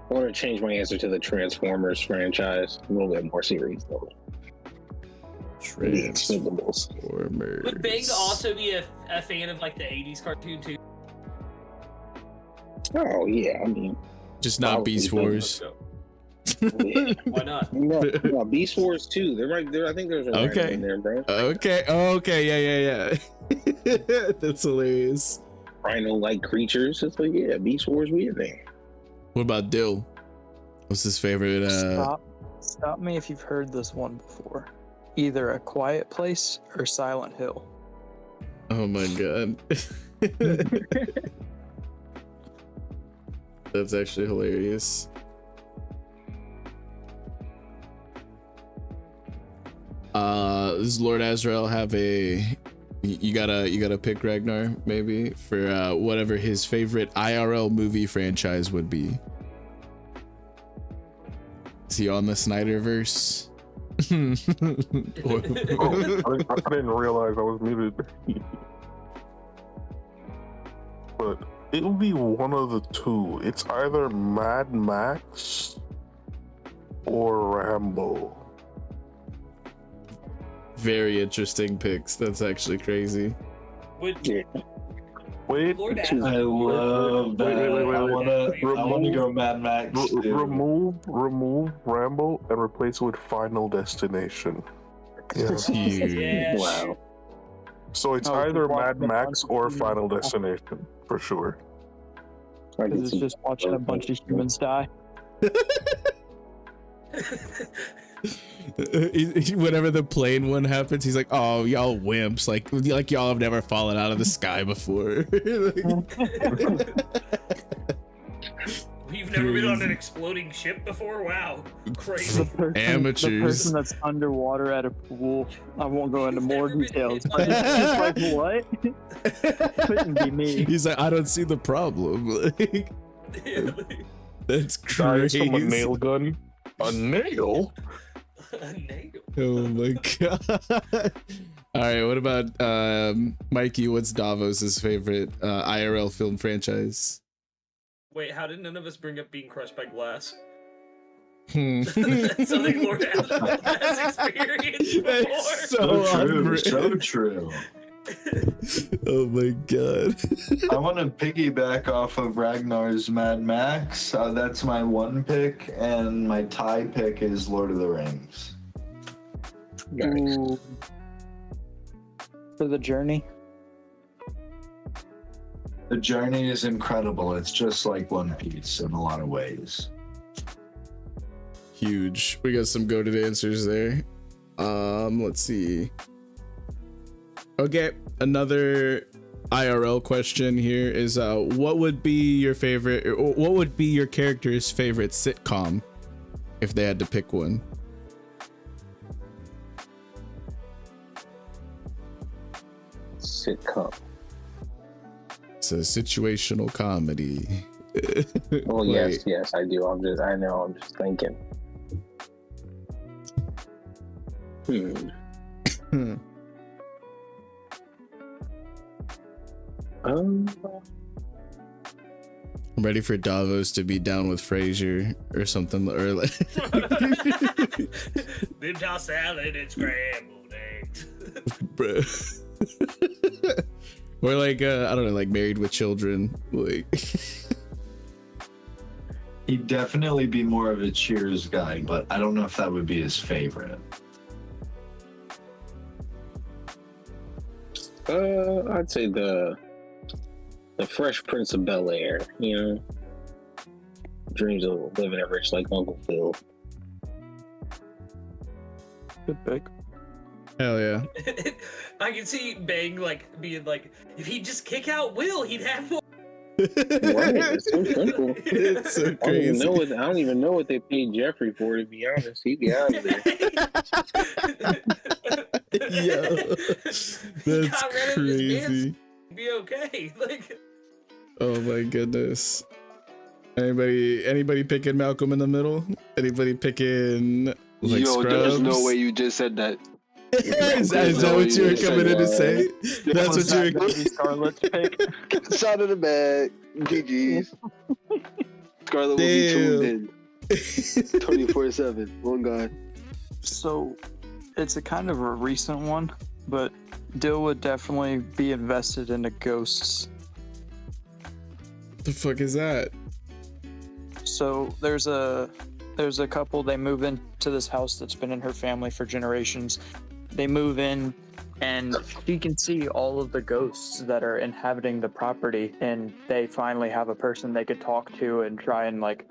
want to change my answer to the Transformers franchise. A little bit more serious though. The Expendables. Transformers. Would Bang also be a fan of like the 80s cartoon too? Oh yeah, I mean, Just not Beast Wars. yeah. Why not? no, Beast Wars 2. They're right there. I think there's a Okay. rhino in there, bro. Okay. Oh, okay. Yeah. That's hilarious. Rhino-like creatures. It's like, yeah, Beast Wars, we in there. What about Dill? What's his favorite? Stop me if you've heard this one before. Either A Quiet Place or Silent Hill. Oh my god. That's actually hilarious. Does Lord Azrael have a you gotta pick Ragnar maybe for whatever his favorite IRL movie franchise would be? Is he on the Snyderverse? I didn't realize I was muted. But it will be one of the two. It's either Mad Max or Rambo. Very interesting picks. That's actually crazy. Would Yeah. Wait, Lord I love that. I wanna go Mad Max. too. remove Rambo and replace it with Final Destination. Yeah. Yeah. Wow. So it's Oh, either watch Mad the Max bunch or of Final people. Destination for sure. I can Because it's see just watching a bunch of humans die. Whenever the plane one happens, he's like, "Oh, y'all wimps! Like y'all have never fallen out of the sky before." You've never been on an exploding ship before? Wow. Crazy. The Amateurs. person that's underwater at a pool. I won't go into You've more never been details, hit but by it's just like, what? Couldn't be me. He's like, "I don't see the problem." Like, that's Dies crazy. from a nail gun. A nail? A nail. Oh my god. All right, what about Mikey? What's Davos's favorite IRL film franchise? Wait, how did none of us bring up being crushed by glass? That's That's something Lord Azrael has experienced before. so unreal. So true. Oh my god. I want to piggyback off of Ragnar's Mad Max. That's my one pick, and my tie pick is Lord of the Rings. Nice. Ooh. For the journey. The journey is incredible. It's just like One Piece in a lot of ways. Huge. We got some goated answers there. Let's see. Okay, another IRL question here is what would be your favorite, or what would be your character's favorite sitcom if they had to pick one? Sitcom. It's a situational comedy. Oh Wait. yes, I do. I'm just thinking. Hmm. Um, I'm ready for Davos to be down with Frasier or something, or like Bib toss salad and scrambled eggs. bro. Or like I don't know, like Married with Children. Like He'd definitely be more of a Cheers guy, but I don't know if that would be his favorite. I'd say the Fresh Prince of Bel-Air. You know, dreams of living it rich like Uncle Phil. Good pick. hell yeah. I can see Bang like being like, if he'd just kick out Will, he'd have more. Right? It's so simple. It's so I don't even crazy. I don't even know what they paid Jeffrey for. To be honest, he'd be out of there. Yo, that's Got rid of his crazy. Be okay. Like, Oh my goodness. Anybody picking Malcolm in the Middle? Anybody picking like Yo, Scrubs? there's no way you just said that. is that what you were coming in to say? That's what you were. Scarlet's pick. Get the shot of the bag. GG's. Scarlet will be tuned in 24/7. One guy. So, it's a kind of a recent one, but Dill would definitely be invested into ghosts. The fuck is that? So there's a couple. They move into this house that's been in her family for generations. They move in, and she can see all of the ghosts that are inhabiting the property. And they finally have a person they could talk to and try and like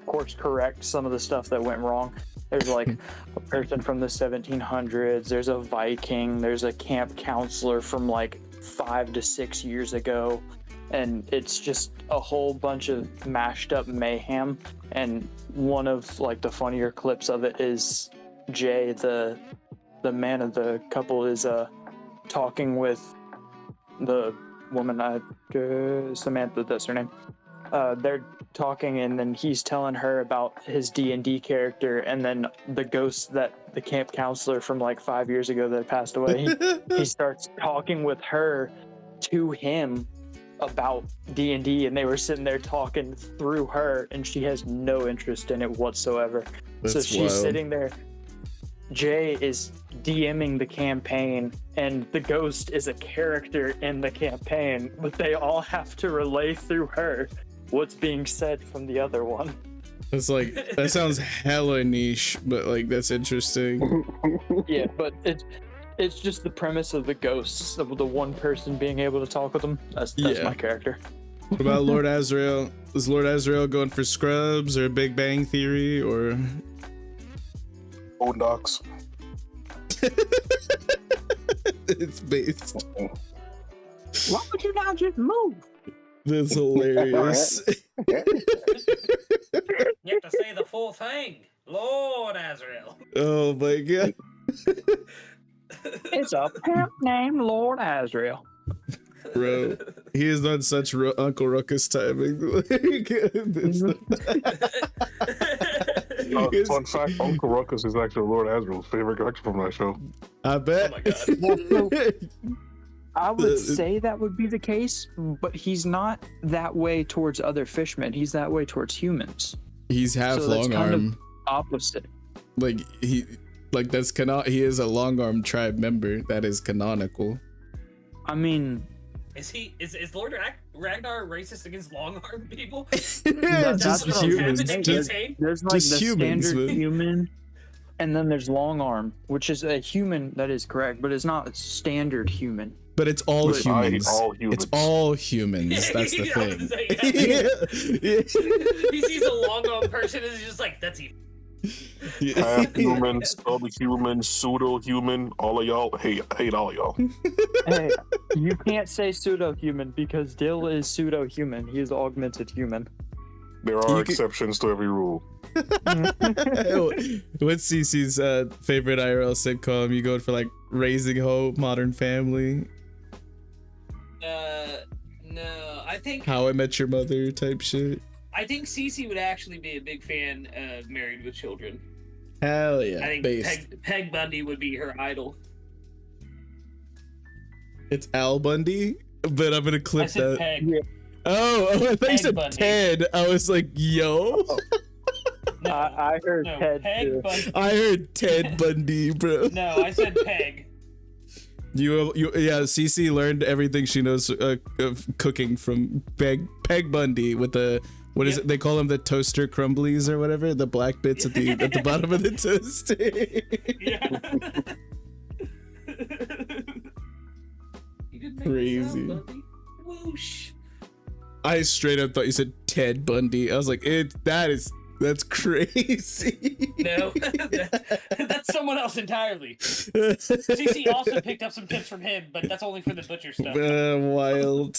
course correct some of the stuff that went wrong. There's like a person from the 1700s. There's a Viking. There's a camp counselor from like 5 to 6 years ago. And it's just a whole bunch of mashed up mayhem. And one of like the funnier clips of it is Jay, the man of the couple, is talking with the woman, Samantha, that's her name. They're talking, and then he's telling her about his D&D character, and then the ghost that the camp counselor from like 5 years ago that passed away, he starts talking with her to him about D&D, and they were sitting there talking through her, and she has no interest in it whatsoever. So That's she's wild. sitting there Jay is DMing the campaign and the ghost is a character in the campaign, but they all have to relay through her what's being said from the other one. It's like, that sounds hella niche, but like, that's interesting. Yeah, but it's just the premise of the ghosts, of the one person being able to talk with them. That's my character. What about Lord Azrael? Is Lord Azrael going for Scrubs or Big Bang Theory or Boondocks? It's based. Why would you not just move? That's hilarious. You have to say the full thing. Lord Azrael. Oh my god. It's a pimp named Lord Azrael. Bro, he is on such Uncle Ruckus timing. Fun fact, Uncle Ruckus is actually Lord Azrael's favorite character from that show. I bet. Oh my god. I would say that would be the case, but he's not that way towards other fishmen. He's that way towards humans. He's half So that's long kind of arm. opposite. Like he is a long arm tribe member. That is canonical. I mean, is Lord Ragnar racist against long arm people? Just what humans. happened in Just, campaign? there's like just the humans, standard man. human, and then there's long arm, which is a human. That is correct, but it's not standard human. but it's all But humans. all humans. It's all humans. That's the I was thing. gonna say, Yeah. He sees a long arm person and he's just like, that's evil. Half human, sub-human, pseudo-human, all of y'all hate all of y'all. Hey, you can't say pseudo-human because Dill is pseudo-human. He is augmented human. There are exceptions to every rule. What's Cece's favorite IRL sitcom? You going for like Raising Hope, Modern Family, No, I think How I Met Your Mother type shit? I think Cece would actually be a big fan of Married with Children. Hell yeah. I think Based. Peg Bundy would be her idol. It's Al Bundy, but I'm gonna I clip said that. Peg. Oh, I thought you Peg said Bundy. Ted. I was like, yo. No, I heard no, Ted Peg too. Bundy. I heard Ted Bundy, bro. No, I said Peg. Yeah, Cece learned everything she knows of cooking from Peg Bundy with the, what is it? They call them the toaster crumblies or whatever, the black bits at the bottom of the toast. Yeah. You didn't make Crazy. the sound, Bundy. Whoosh. I straight up thought you said Ted Bundy. I was like, that's crazy. No, that's someone else entirely. Cece also picked up some tips from him, but that's only for the butcher stuff. Wild.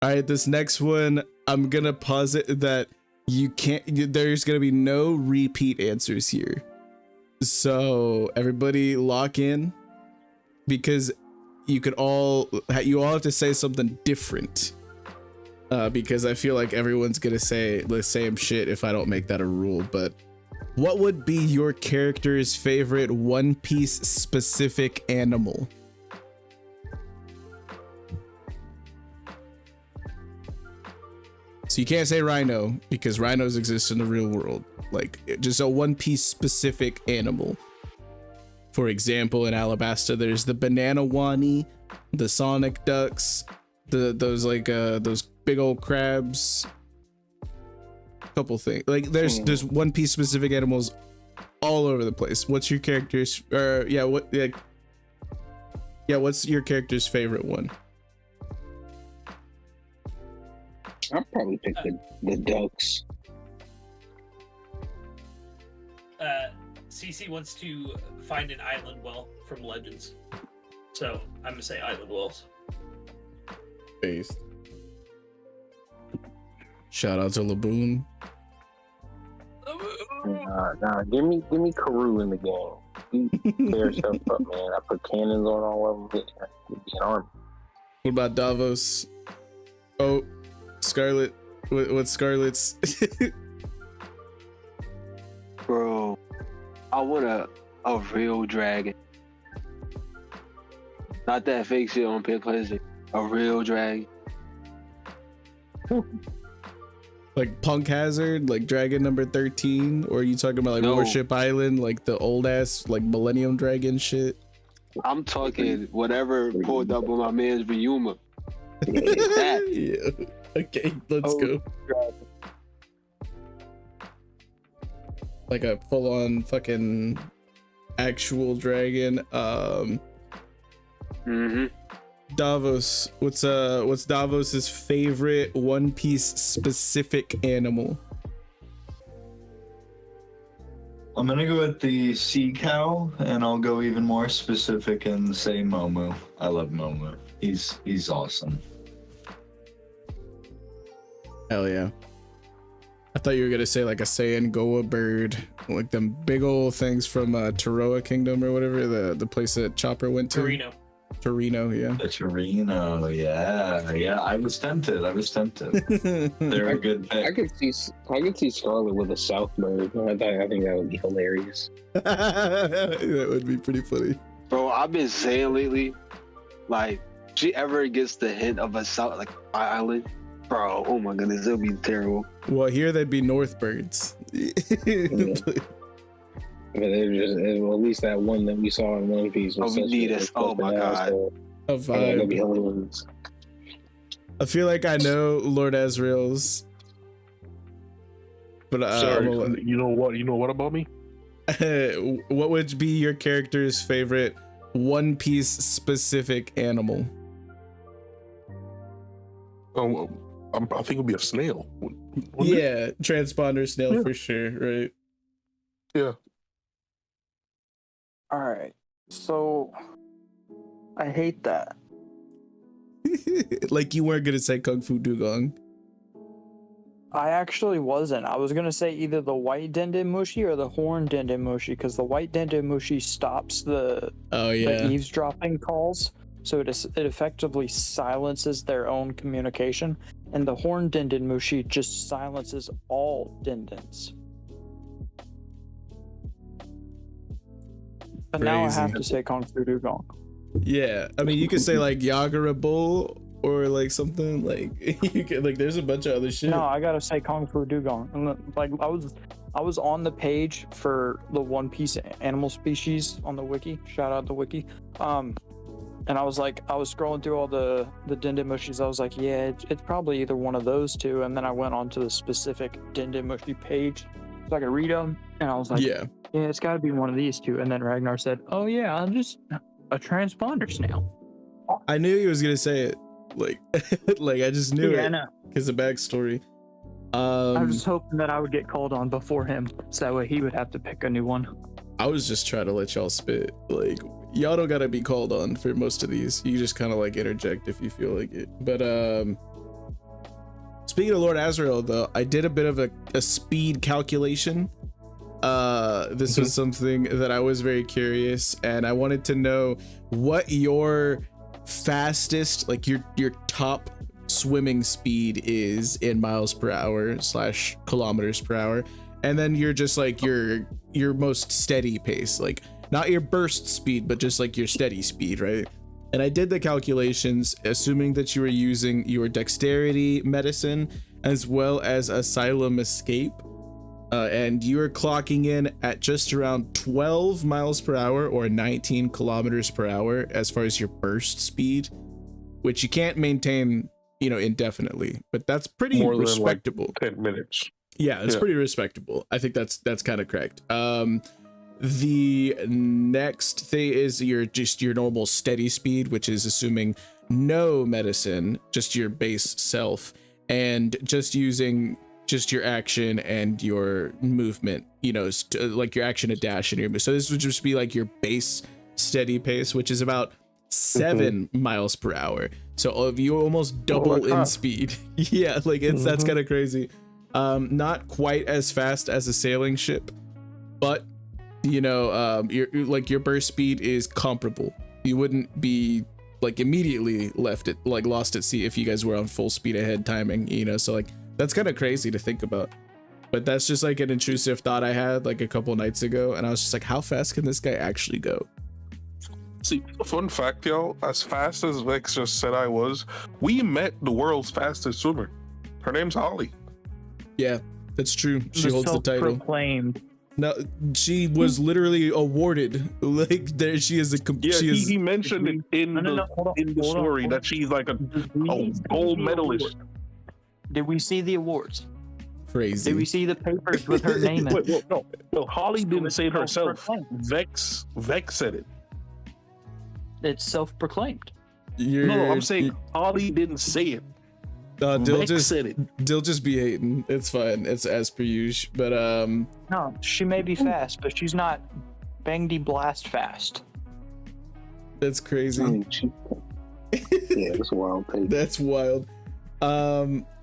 All right, this next one, I'm gonna posit that there's gonna be no repeat answers here. So everybody lock in, because you all have to say something different. Because I feel like everyone's gonna say the same shit if I don't make that a rule. But what would be your character's favorite One Piece specific animal? So you can't say rhino because rhinos exist in the real world. Like, just a One Piece specific animal. For example, in Alabasta, there's the banana wani, the sonic ducks, those big old crabs. Couple things. Like, there's One Piece specific animals all over the place. What's your character's? What's your character's favorite one? I'll probably pick the ducks. Cece wants to find an island well from Legends, so I'm gonna say island wells. Based. Shout out to Laboon. Nah, give me Karoo in the game. He tear stuff up, man. I put cannons on all of them. It'd be an army. What about Davos? Oh, Scarlet. What's Scarlet's? Bro, I want a real dragon. Not that fake shit on Pit Pleasure. A real dragon. Like Punk Hazard, like Dragon number 13, or are you talking about like No. Warship Island, like the old ass like Millennium Dragon shit? I'm talking whatever pulled up on my man's Ryuma. Yeah. Okay, let's go. Like a full-on fucking actual dragon. Davos, what's Davos's favorite One Piece specific animal? I'm gonna go with the sea cow, and I'll go even more specific and say Momu. I love Momu. He's awesome. Hell yeah. I thought you were gonna say like a Saiyan Goa bird, like them big old things from Toroa Kingdom or whatever, the place that Chopper went to. Torino, yeah. The Torino, yeah. I was tempted. They're a good pick. I could see Scarlet with a South bird. I think that would be hilarious. That would be pretty funny. Bro, I've been saying lately, like, if she ever gets the hint of a south, like, island, bro, oh my goodness, it'll be terrible. Well, here they'd be North birds. Yeah. But well, at least that one that we saw in One Piece was we need us. Oh my god. A vibe. I feel like I know Lord Azrael's, but Sorry, you know what about me? what would be your character's favorite One Piece specific animal? I think it'd be a snail. Wouldn't it? Yeah, transponder snail, Yeah. for sure, right? Yeah. All right. So I hate that. Like you weren't gonna say Kung Fu Dugong. I actually wasn't. I was gonna say either the white Dendemushi or the horn Dendemushi, because the white Dendemushi stops the eavesdropping calls, so it effectively silences their own communication, and the horn Dendemushi just silences all Dendens. But now I have to say Kung Fu Dugong. Yeah, I mean you could say like Yagura Bull or like something like you could, like there's a bunch of other shit. No, I gotta say Kung Fu Dugong. And like I was on the page for the One Piece animal species on the wiki. Shout out the wiki. And I was scrolling through all the Dendemushis. I was like, yeah, it's probably either one of those two. And then I went on to the specific Dendemushi page so I could read them. And I was like, yeah, it's got to be one of these two. And then Ragnar said, oh yeah, I'm just a transponder snail. I knew he was gonna say it. Like, like I just knew it because of backstory. I was just hoping that I would get called on before him, so that way he would have to pick a new one. I was just trying to let y'all spit. Like, y'all don't gotta be called on for most of these. You just kind of like interject if you feel like it. But speaking of Lord Azrael, though, I did a bit of a speed calculation. This was something that I was very curious, and I wanted to know what your fastest, like your top swimming speed is in miles per hour / kilometers per hour, and then you're just like your most steady pace, like not your burst speed but just like your steady speed, right? And I did the calculations assuming that you were using your dexterity medicine as well as asylum escape, and you're clocking in at just around 12 miles per hour or 19 kilometers per hour as far as your burst speed, which you can't maintain, you know, indefinitely, but that's pretty More respectable. Than like 10 minutes. Yeah, it's pretty respectable. I think that's kind of correct. The next thing is your normal steady speed, which is assuming no medicine, just your base self, and just using just your action and your movement, you know, like your action, a dash, and your move. So this would just be like your base steady pace, which is about 7 miles per hour. So you almost double in speed. Yeah, like that's kind of crazy. Not quite as fast as a sailing ship, but you know, your burst speed is comparable. You wouldn't be like immediately lost at sea if you guys were on full speed ahead timing, you know. So like that's kind of crazy to think about, but that's just like an intrusive thought I had like a couple nights ago, and I was just like, how fast can this guy actually go? See, fun fact, y'all, as fast as Vex just said I was, we met the world's fastest swimmer. Her name's Holly. Yeah, that's true. She holds the title. Self-proclaimed. No, she was literally awarded. Like there, she is a. Yeah, she is. he mentioned it in the story that she's like a gold medalist. Did we see the awards? Crazy. Did we see the papers with her name in it? No, Holly didn't say it herself. Self-proclaimed. Vex said it. It's self-proclaimed. No, I'm saying Holly didn't say it. Dill Vex said it. Dill just be hating. It's fine. It's as per usual. But No, she may be fast, but she's not Bang D Blast fast. that's crazy. Yeah, that's a wild take. That's wild.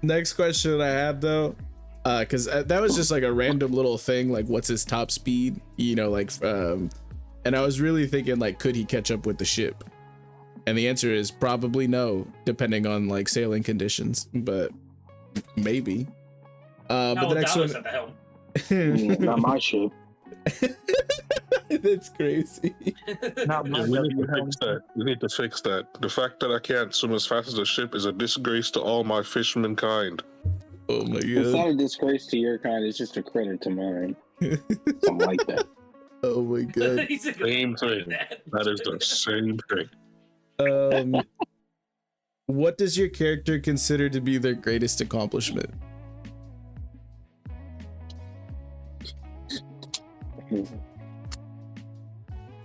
Next question I have though, because that was just like a random little thing, like what's his top speed, you know, like and I was really thinking like could he catch up with the ship, and the answer is probably no, depending on like sailing conditions, but maybe. But the next one at the helm. Not my ship. that's crazy. Not my We need to fix that. We need to fix that. The fact that I can't swim as fast as a ship is a disgrace to all my fisherman kind. Oh my It's not god. a disgrace to your kind. It's just a credit to mine. Something like that. Oh my god. He's a good Same one thing. like That is the same thing. What does your character consider to be their greatest accomplishment?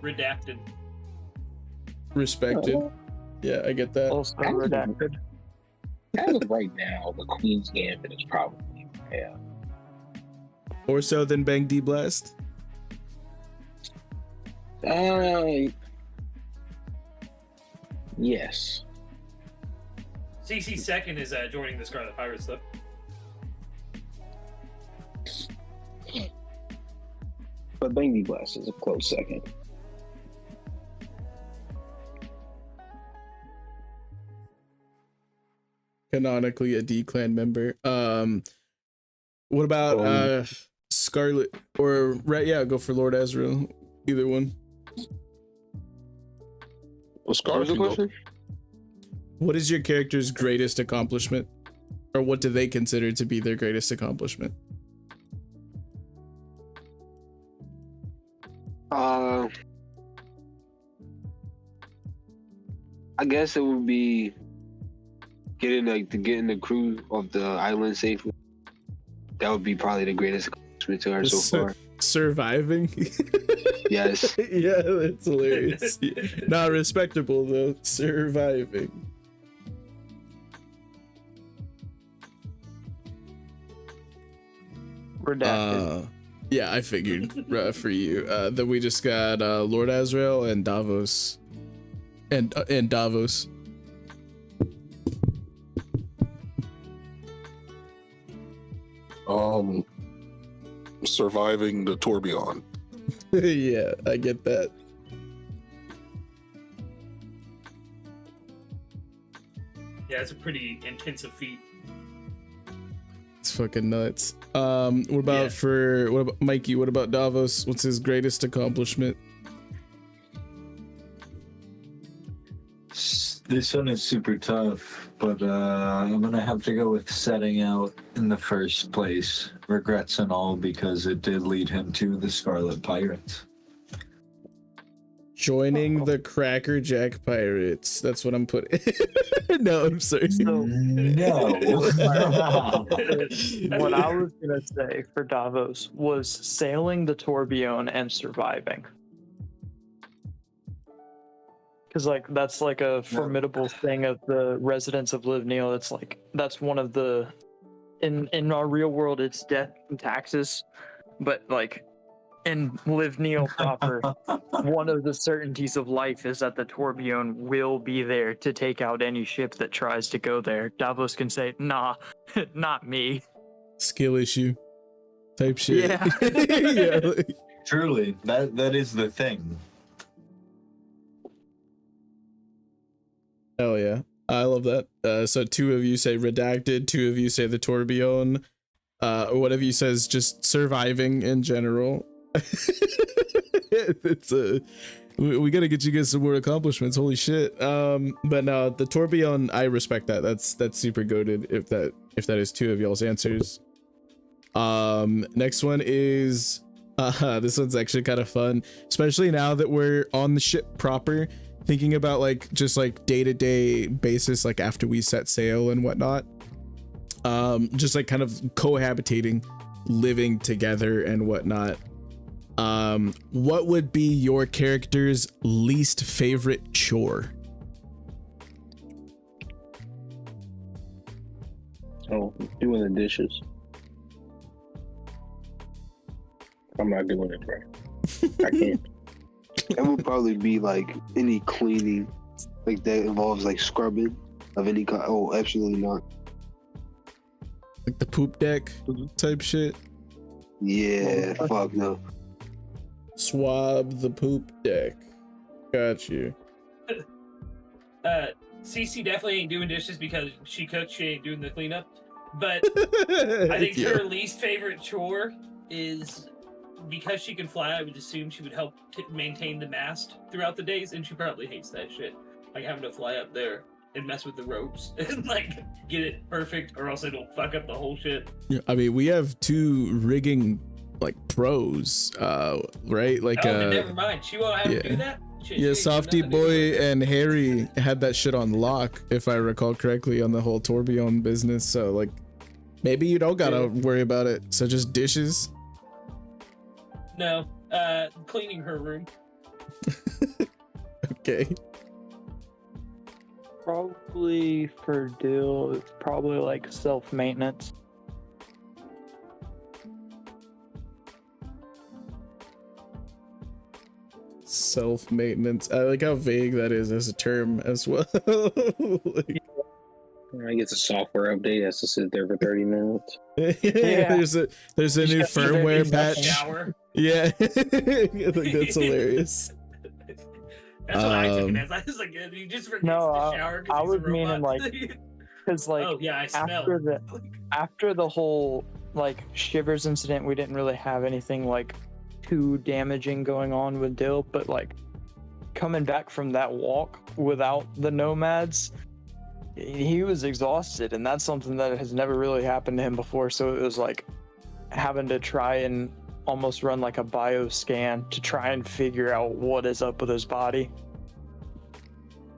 Redacted. Respected. Yeah, I get that. Also redacted. As of right now, the Queen's Gambit is probably More so than Bang D Blast? Yes. Cece's second is joining the Scarlet Pirates, though. But Bangy Blast is a close second. Canonically a D clan member. What about Scarlet or right? Yeah, go for Lord Azrael. Either one. Well, Scarlet, you go. What is your character's greatest accomplishment, or what do they consider to be their greatest accomplishment? I guess it would be getting the crew of the island safely. That would be probably the greatest accomplishment to her so far. Surviving. Yes. Yeah, that's hilarious. Not respectable though. Surviving. Redacted. Yeah, I figured for you. Then we just got Lord Azrael and Davos, and Davos. Surviving the tourbillon. Yeah, I get that. Yeah, it's a pretty intensive feat. It's fucking nuts. What about Mikey? What about Davos? What's his greatest accomplishment? This one is super tough, but I'm gonna have to go with setting out in the first place. Regrets and all, because it did lead him to the Scarlet Pirates. Joining the Cracker Jack Pirates. That's what I'm putting. No, I'm sorry. No. What I was gonna say for Davos was sailing the tourbillon and surviving. Because that's like a formidable thing of the residents of Live Neal. It's like that's one of the in our real world it's death and taxes, but like in Live Neal proper, one of the certainties of life is that the tourbillon will be there to take out any ship that tries to go there. Davos can say, "Nah, not me." Skill issue type shit. Yeah. Yeah, like, Truly, that is the thing. hell yeah. I love that. So 2 of you say redacted, 2 of you say the tourbillon. One of you says just surviving in general. It's we gotta get you guys some more accomplishments. Holy shit. But no, the tourbillon, I respect that. That's super goated if that is 2 of y'all's answers. Next one is this one's actually kind of fun, especially now that we're on the ship proper, thinking about like just like day-to-day basis, like after we set sail and whatnot, just like kind of cohabitating, living together and whatnot. What would be your character's least favorite chore? Oh, doing the dishes. I'm not doing it, bro. I can't. That would probably be like any cleaning, like that involves like scrubbing of any kind. Oh, absolutely not. Like the poop deck type shit? Yeah, fuck no. Swab the poop deck. Got you. Cece definitely ain't doing dishes because she cooks, she ain't doing the cleanup. But I think her least favorite chore is, because she can fly, I would assume she would help maintain the mast throughout the days, and she probably hates that shit. Like having to fly up there and mess with the ropes and like get it perfect, or else it'll fuck up the whole shit. Yeah, I mean, we have two rigging like pros, right? Like then never mind. She won't have to do that. Yeah, Softy Boy and Harry had that shit on lock, if I recall correctly, on the whole tourbillon business. So like, maybe you don't gotta worry about it. So just dishes. No, cleaning her room. Okay. Probably for Dill, it's probably like self-maintenance. Self-maintenance. I like how vague that is as a term as well. Like, I guess a software update has to sit there for 30 minutes. Yeah, there's a new firmware patch. Yeah, I think that's hilarious. That's what I took it as. I was like, you just forget the shower. I was meaning like, because like I smell. After the whole like Shivers incident, we didn't really have anything like too damaging going on with Dill, but like coming back from that walk without the nomads, he was exhausted, and that's something that has never really happened to him before. So it was like having to try and almost run like a bio scan to try and figure out what is up with his body.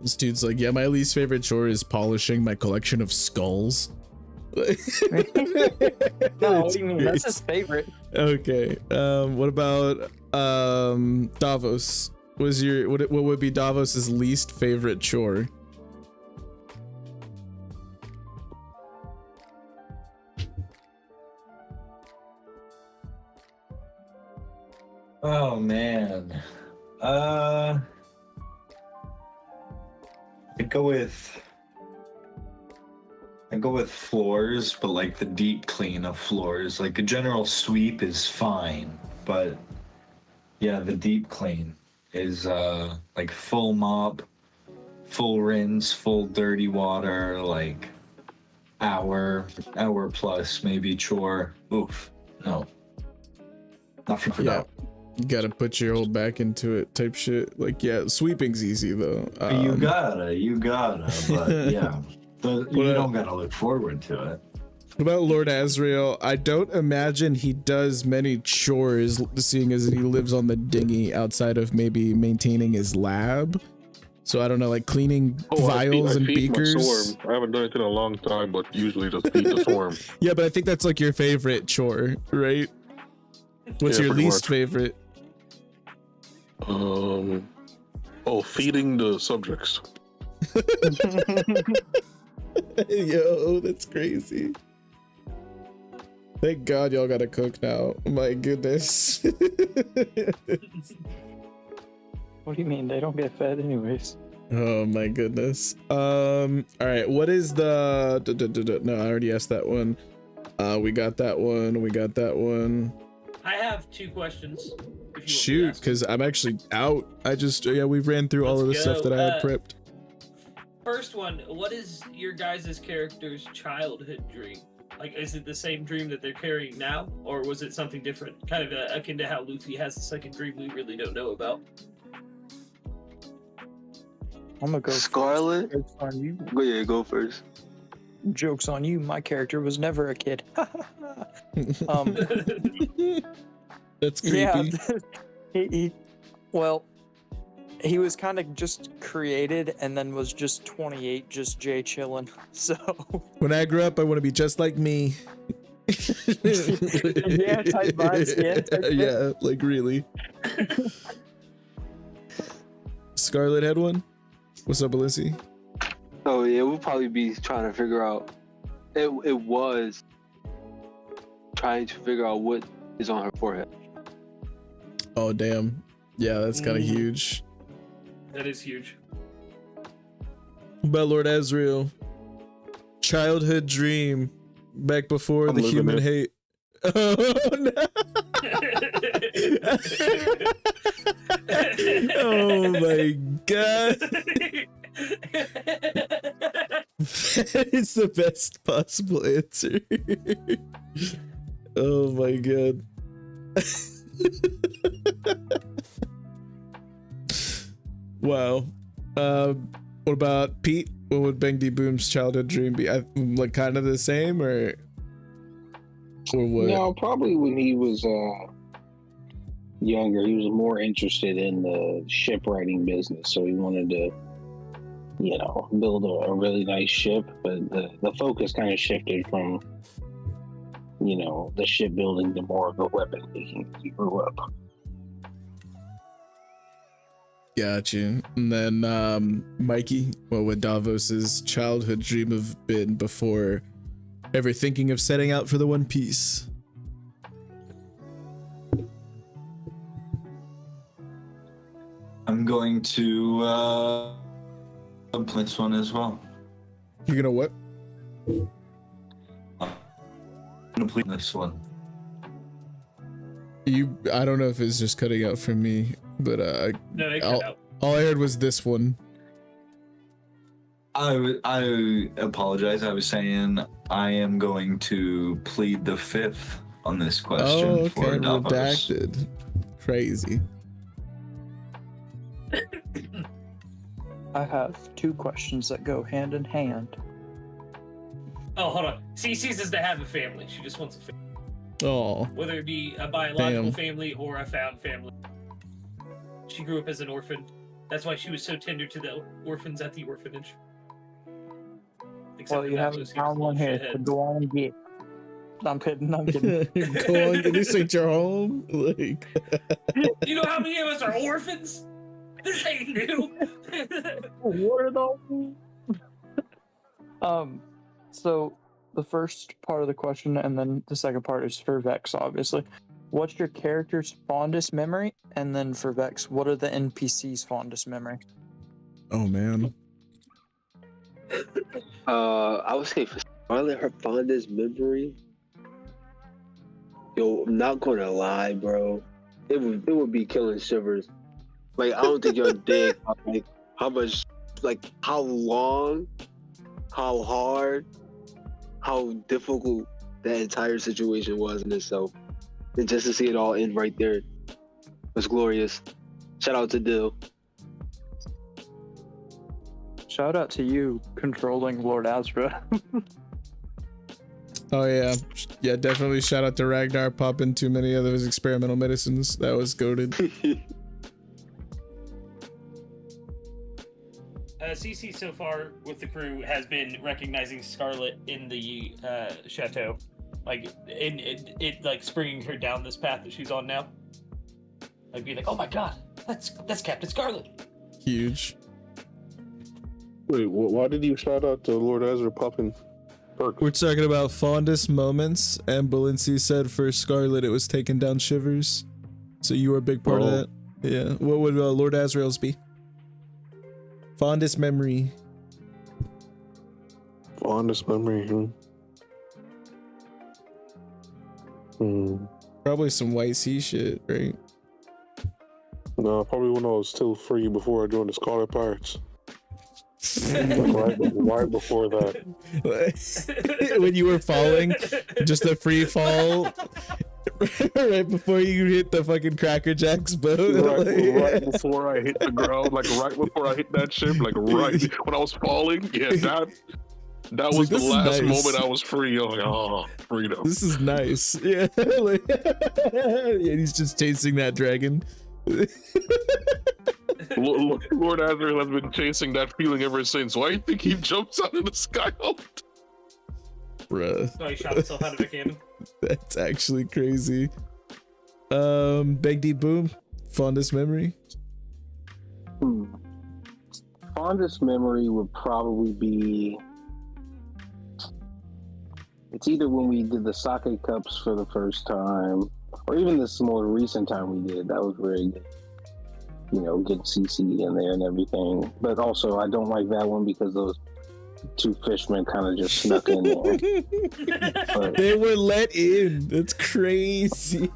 This dude's like, yeah, my least favorite chore is polishing my collection of skulls. No, what do you mean? That's his favorite. Okay. What about Davos? What would be Davos's least favorite chore? Oh man. I'd go with floors, but like the deep clean of floors. Like a general sweep is fine, but yeah, the deep clean is like full mop, full rinse, full dirty water, like hour plus maybe chore. Oof. No. Nothing for that. You gotta put your whole back into it type shit. Like, yeah, sweeping's easy though. You gotta, but yeah. You don't gotta look forward to it. What about Lord Azrael? I don't imagine he does many chores, seeing as he lives on the dinghy outside of maybe maintaining his lab. So I don't know, like cleaning vials and beakers. My swarm. I haven't done it in a long time, but usually just feed the swarm. Yeah, but I think that's like your favorite chore, right? What's your least favorite? Feeding the subjects. Yo, that's crazy. Thank God y'all gotta cook now. My goodness. What do you mean? They don't get fed anyways. Oh my goodness. All right. What is the? No, I already asked that one. We got that one. We got that one. I have two questions. Shoot, because I'm actually out. We ran through all of the stuff that I had prepped. First one, what is your guys' character's childhood dream? Like, is it the same dream that they're carrying now, or was it something different? Kind of akin to how Luffy has a second dream we really don't know about. I'm gonna go Scarlet. First. Go first. joke's on you. My character was never a kid. That's creepy. Yeah, he was kind of just created and then was just 28, just Jay chilling. So when I grow up, I want to be just like me. Yeah, type vibes. Yeah, like really. Scarlet had one. What's up, Balincc? Oh yeah, we'll probably be trying to figure out. It was trying to figure out what is on her forehead. Oh damn. Yeah, that's kind of huge. That is huge. But Lord Azrael, childhood dream, back before I'm the living human it. hate. Oh no! Oh my god! That is the best possible answer. Oh my god. Wow. What about Pete? What would Bang D Boom's childhood dream be? Like kind of the same, or what? No, probably when he was younger, he was more interested in the shipwriting business. So he wanted to, build a really nice ship. But the focus kind of shifted from, the shipbuilding to more of the weapon making as he grew up. Gotcha. And then Mikey, what would Davos's childhood dream have been before ever thinking of setting out for the One Piece? I'm going to complete this one as well. You're gonna what? Complete this one. I don't know if it's just cutting out for me, but No, they cut out. all I heard was this one. I apologize. I was saying I am going to plead the fifth on this question. Oh, for okay. Davos. Redacted. Crazy. I have two questions that go hand in hand. Oh, hold on. Cece says to have a family. She just wants a family. Oh. Whether it be a biological Damn. family or a found family. She grew up as an orphan. That's why she was so tender to the orphans at the orphanage. Except Well, for you that haven't was found one here, so shithead. go on and get. I'm kidding. I'm kidding. Go on, this ain't your home. Like. You know how many of us are orphans? This ain't new. What are those? So the first part of the question, and then the second part is for Vex, obviously. What's your character's fondest memory? And then for Vex, what are the NPC's fondest memory? Oh man. I would say for Scarlet, her fondest memory. Yo, I'm not gonna lie, bro. It would be killing Shivers. Like, I don't think you're dig like how much, like how long, how hard, how difficult that entire situation was in itself. And just to see it all end right there was glorious. Shout out to Dill. Shout out to you controlling Lord Azrael. Oh yeah. Yeah, definitely shout out to Ragnar popping too many of those experimental medicines. That was goated. Cece so far with the crew has been recognizing Scarlet in the chateau, like it like springing her down this path that she's on now. Like being like, oh my god, that's Captain Scarlet. Huge. Wait, why did you shout out to Lord Azrael popping perks? We're talking about fondest moments, and Balincc said for Scarlet it was taking down Shivers. So you were a big part of that. Yeah. What would Lord Azrael's be? Fondest memory. Fondest memory. Probably some White Sea shit, right? No, probably when I was still free before I joined the Scarlet Pirates. right before that. When you were falling, just a free fall right before you hit the fucking Cracker Jack's boat. Right before I hit the ground, like right before I hit that ship, like right when I was falling. Yeah, That was was like, the this is last nice. moment I was free. I was like, oh, freedom. This is nice. Yeah. Like, yeah, he's just chasing that dragon. Lord Azrael has been chasing that feeling ever since. Why do you think he jumps out of the sky? Bruh. So he shot himself out of a cannon. That's actually crazy. Big D Boom, fondest memory? Fondest memory would probably be, it's either when we did the sake cups for the first time, or even this more recent time we did. That was very good. You know, getting Cece in there and everything. But also, I don't like that one because those two fishmen kind of just snuck in there. But, they were let in. That's crazy.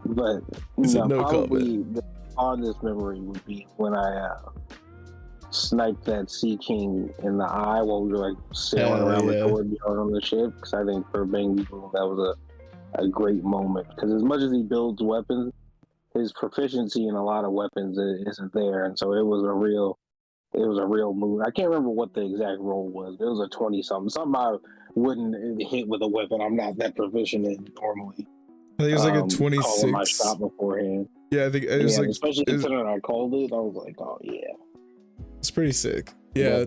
but no probably the fondest memory would be when I sniped that Sea King in the eye while we were like sailing around the courtyard on the ship. Because I think for Bang Boom, that was a great moment. Because as much as he builds weapons, his proficiency in a lot of weapons isn't there, and so it was a real move. I can't remember what the exact roll was. It was a 20-something I wouldn't hit with a weapon I'm not that proficient in normally. I think it was like a 26. Calling my shot beforehand. Yeah, I think it was like, especially considering I called it, I was like, oh yeah, it's pretty sick. Yeah.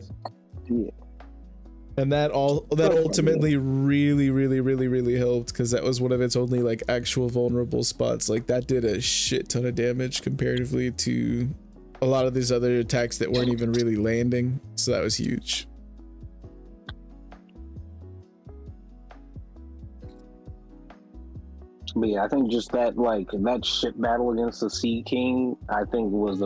And that ultimately really helped, because that was one of its only like actual vulnerable spots. Like that did a shit ton of damage comparatively to a lot of these other attacks that weren't even really landing. So that was huge. But yeah, I think just that that ship battle against the Sea King, I think was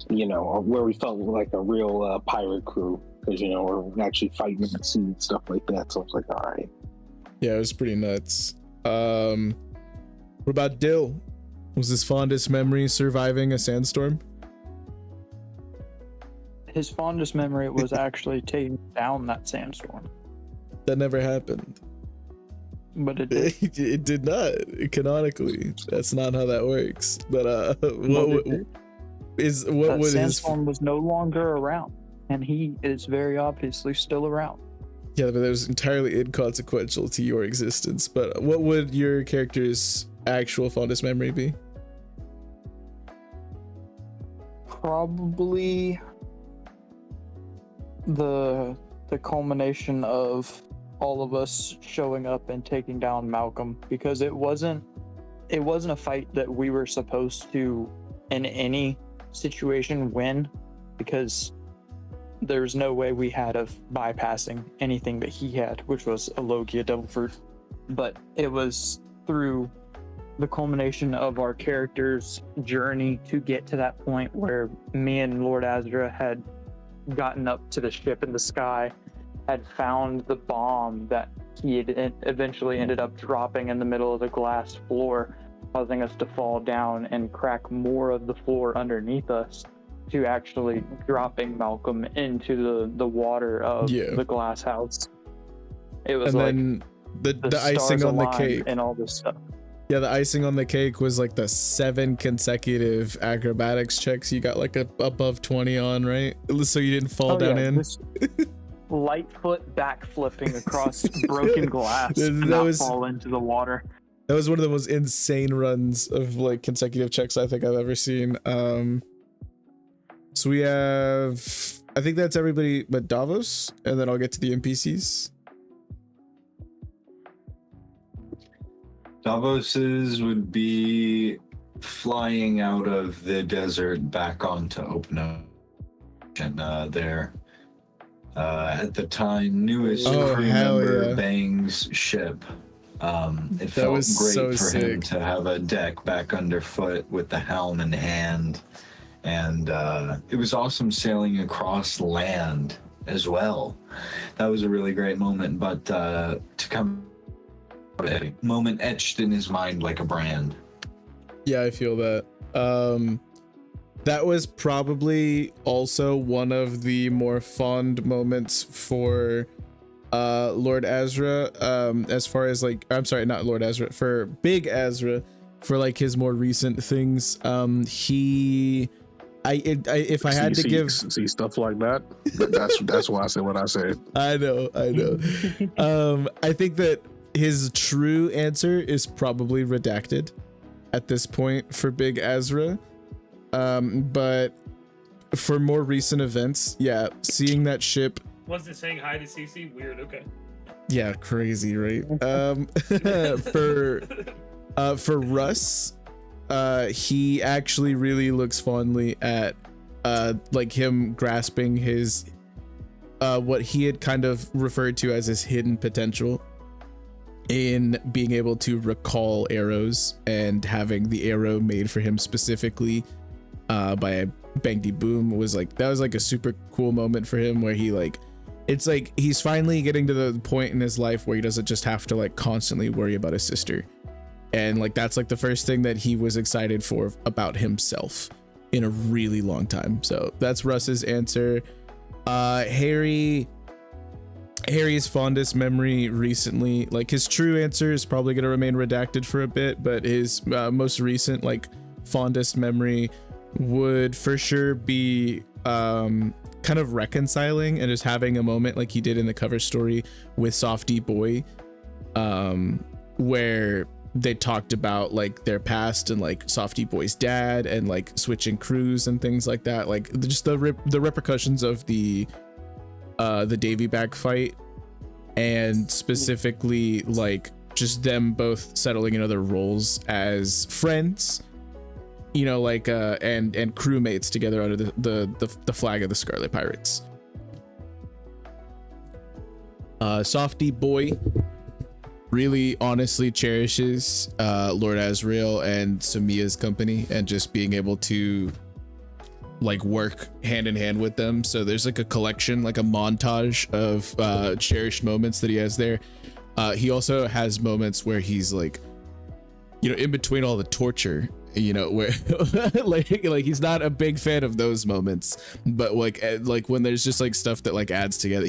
where we felt like a real pirate crew. Because, we're actually fighting in the sea and stuff like that. So I was like, all right. Yeah, it was pretty nuts. What about Dill? Was his fondest memory surviving a sandstorm? His fondest memory was actually taking down that sandstorm. That never happened. But it did. It did not, canonically. That's not how that works. But that sandstorm was no longer around. And he is very obviously still around. Yeah, but that was entirely inconsequential to your existence. But what would your character's actual fondest memory be? Probably the culmination of all of us showing up and taking down Malcolm, because it wasn't a fight that we were supposed to in any situation win, because there's no way we had of bypassing anything that he had, which was a Logia Devil Fruit. But it was through the culmination of our character's journey to get to that point where me and Lord Azrael had gotten up to the ship in the sky, had found the bomb that he had eventually ended up dropping in the middle of the glass floor, causing us to fall down and crack more of the floor underneath us, to actually dropping Malcolm into the water of the glass house. It was and like then the icing on the cake and all this stuff. Yeah, the icing on the cake was like the 7 consecutive acrobatics checks you got like above 20 on, right? So you didn't fall down in. Lightfoot backflipping across broken glass and fall into the water. That was one of the most insane runs of like consecutive checks I think I've ever seen. So we have, I think that's everybody but Davos, and then I'll get to the NPCs. Davos's would be flying out of the desert back onto open ocean. There, at the time, newest crew member Bang's ship. It felt great for him to have a deck back underfoot with the helm in hand. And it was awesome sailing across land as well. That was a really great moment, but to come a moment etched in his mind like a brand. Yeah, I feel that. That was probably also one of the more fond moments for Lord Azrael, as far as like, I'm sorry, not Lord Azrael, for Big Azrael, for like his more recent things. He if I had to give see stuff like that, that's why I said what I said. I know. I think that his true answer is probably redacted at this point for Big Azra. But for more recent events, yeah, seeing that ship. Was it saying hi to Cece? Weird. Okay. Yeah, crazy, right? For Russ, he actually really looks fondly at like him grasping his what he had kind of referred to as his hidden potential in being able to recall arrows and having the arrow made for him specifically by Bang Dee Boom was like, that was like a super cool moment for him where he like, it's like he's finally getting to the point in his life where he doesn't just have to like constantly worry about his sister. And like that's like the first thing that he was excited for about himself in a really long time. So that's Russ's answer. Harry's fondest memory recently, like his true answer is probably going to remain redacted for a bit, but his most recent like fondest memory would for sure be kind of reconciling and just having a moment like he did in the cover story with Softy Boy, where they talked about like their past and like Softy Boy's dad and like switching crews and things like that, like just the repercussions of the Davy back fight, and specifically like just them both settling in other roles as friends, you know, like and crewmates together under the flag of the Scarlet Pirates. Softy Boy really honestly cherishes Lord Azrael and Samia's company and just being able to like work hand in hand with them. So there's like a collection, like a montage of cherished moments that he has there. He also has moments where he's like, you know, in between all the torture, you know, where like he's not a big fan of those moments, but like when there's just like stuff that like adds together.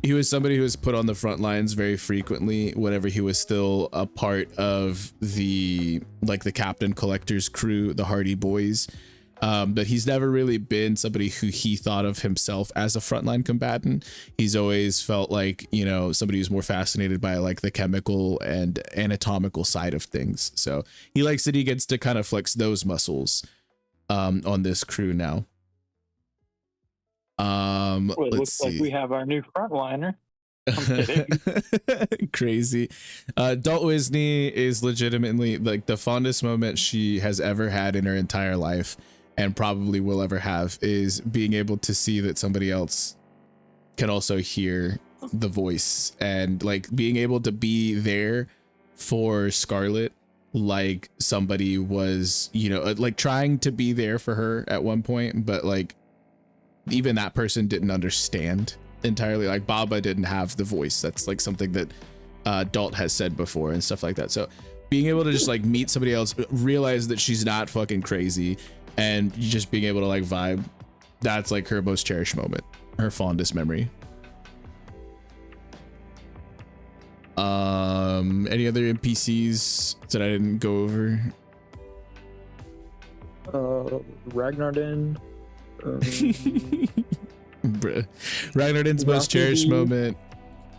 He was somebody who was put on the front lines very frequently whenever he was still a part of the like the Captain Collector's crew, the Hardy Boys. But he's never really been somebody who he thought of himself as a frontline combatant. He's always felt like, you know, somebody who's more fascinated by like the chemical and anatomical side of things. So he likes that he gets to kind of flex those muscles on this crew now. Well, it looks like we have our new frontliner. Crazy. Dalt Wisney is legitimately like the fondest moment she has ever had in her entire life, and probably will ever have, is being able to see that somebody else can also hear the voice, and like being able to be there for Scarlet, like somebody was, you know, like trying to be there for her at one point, but like even that person didn't understand entirely. Like Baba didn't have the voice. That's like something that Dalt has said before and stuff like that. So being able to just like meet somebody else, realize that she's not fucking crazy, and just being able to like vibe, that's like her most cherished moment, her fondest memory. Any other NPCs that I didn't go over? Ragnar Den. Ragnar's most cherished moment.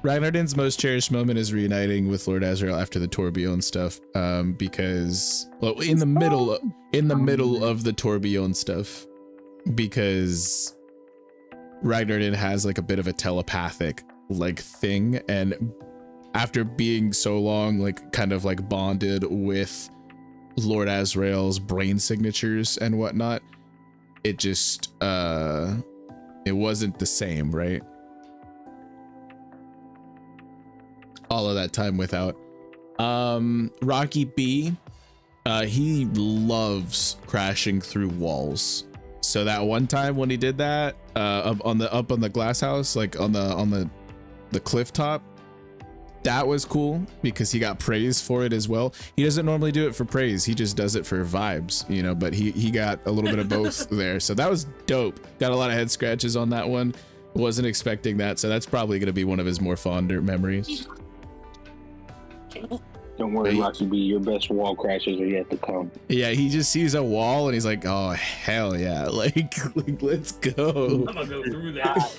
Ragnar's most cherished moment is reuniting with Lord Azrael after the tourbillon stuff, because well, in the middle of the tourbillon stuff, because Ragnar has like a bit of a telepathic like thing, and after being so long like kind of like bonded with Lord Azrael's brain signatures and whatnot, it just it wasn't the same, right? All of that time without. Rocky B, he loves crashing through walls. So that one time when he did that up on the glass house, like on the cliff top, that was cool because he got praise for it as well. He doesn't normally do it for praise, he just does it for vibes, you know, but he got a little bit of both there. So that was dope. Got a lot of head scratches on that one. Wasn't expecting that. So that's probably going to be one of his more fonder memories. Don't worry, Rocky B. Your best wall crashes are yet to come. Yeah, he just sees a wall and he's like, "Oh hell yeah! Like let's go." I'm gonna go through that.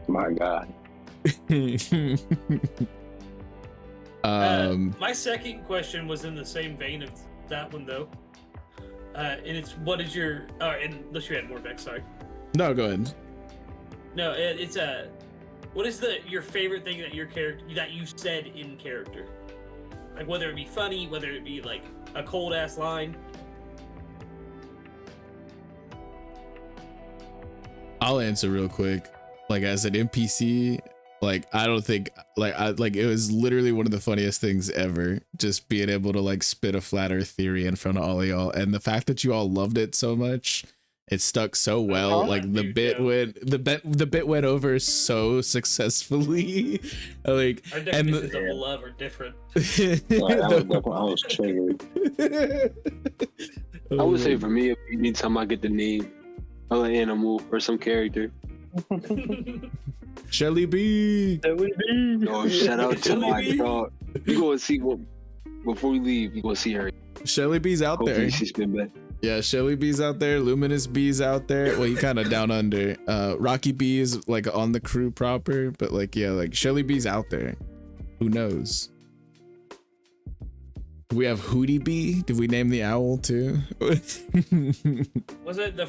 My God. My second question was in the same vein of that one though, and it's what is your? Unless you had more back, sorry. No, go ahead. No, it's what is your favorite thing that your character that you said in character? Like whether it be funny, whether it be like a cold ass line. I'll answer real quick. Like as an NPC, like I don't think like it was literally one of the funniest things ever. Just being able to like spit a flat earth theory in front of all of y'all, and the fact that you all loved it so much. It stuck so well. Like the bit went over so successfully. Like our definitions of love are different. I was triggered. I would say for me, if anytime I get the name of an animal or some character. Shelly B. Oh, shout out to my dog. You go and see what before we leave. You go see her. Shelly B's out Hopefully there. She's been back. Yeah, Shelly B's out there. Luminous B's out there. Well, he kind of down under. Rocky B is like on the crew proper, but like yeah, like Shelly B's out there. Who knows? We have Hootie B. Did we name the owl too? Was it the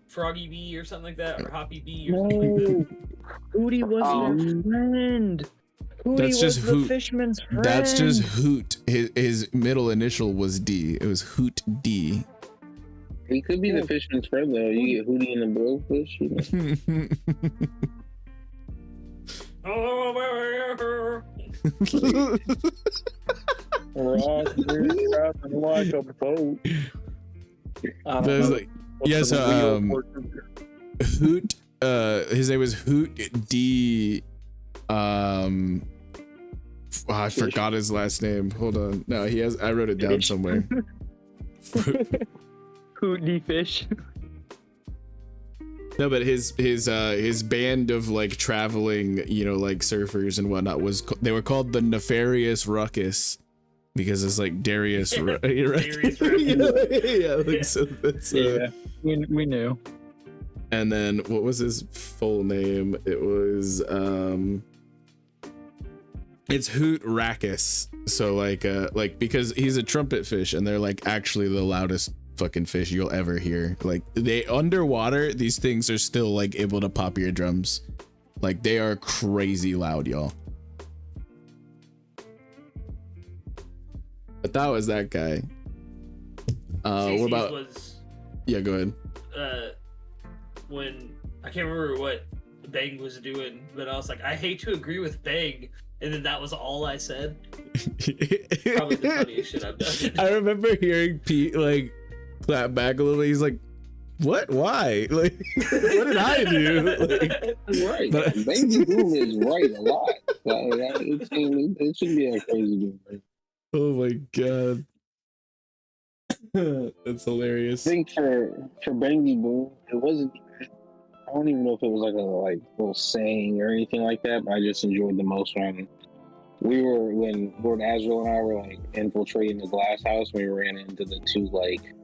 Froggy Bee or something like that, or Hoppy Bee or something like that? Hootie was my friend. Hootie That's just was the Hoot. Fishman's friend. That's just Hoot. His middle initial was D. It was Hoot D. He could be the Fishman's friend though. You get Hootie and the Blowfish. Like a boat. There's like yes, Hoot. His name was Hoot D. I forgot his last name. Hold on. No, he has. I wrote it down somewhere. Hoot D Fish. No, but his band of like traveling, like surfers and whatnot they were called the Nefarious Ruckus because it's like Darius. Right? Darius yeah, like, so that's we knew. And then what was his full name? It was it's Hoot Rackus. So like because he's a trumpet fish and they're like actually the loudest fucking fish you'll ever hear. Like they underwater, these things are still like able to pop your-drums. Like they are crazy loud, y'all. But that was that guy. What about yeah, go ahead. When I can't remember what Bang was doing, but I was like, I hate to agree with Bang, and then that was all I said. Probably the funniest shit I've done. I remember hearing Pete like clap back a little bit. He's like, what? Why? Like, what did I do? Like, right. But Baby Boom is right a lot. It should be a crazy dude. Right? Oh my god. That's hilarious. I think for Bangy Boom, it wasn't. I don't even know if it was like a little saying or anything like that, but I just enjoyed the most when Lord Azrael and I were like infiltrating the glass house. We ran into the two like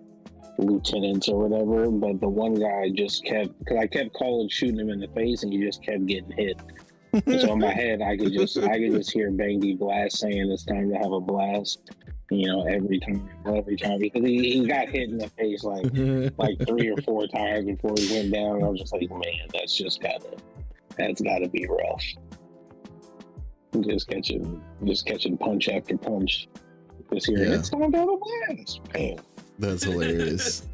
lieutenants or whatever, but the one guy just kept, because I kept calling, shooting him in the face, and he just kept getting hit. And so in my head, I could just hear Bangy Blast saying it's time to have a blast. Every time, because he got hit in the face like 3 or 4 times before he went down. I was just like, man, that's gotta be rough. Just catching punch after punch. Just hearing it's time to have a blast. Man, that's hilarious.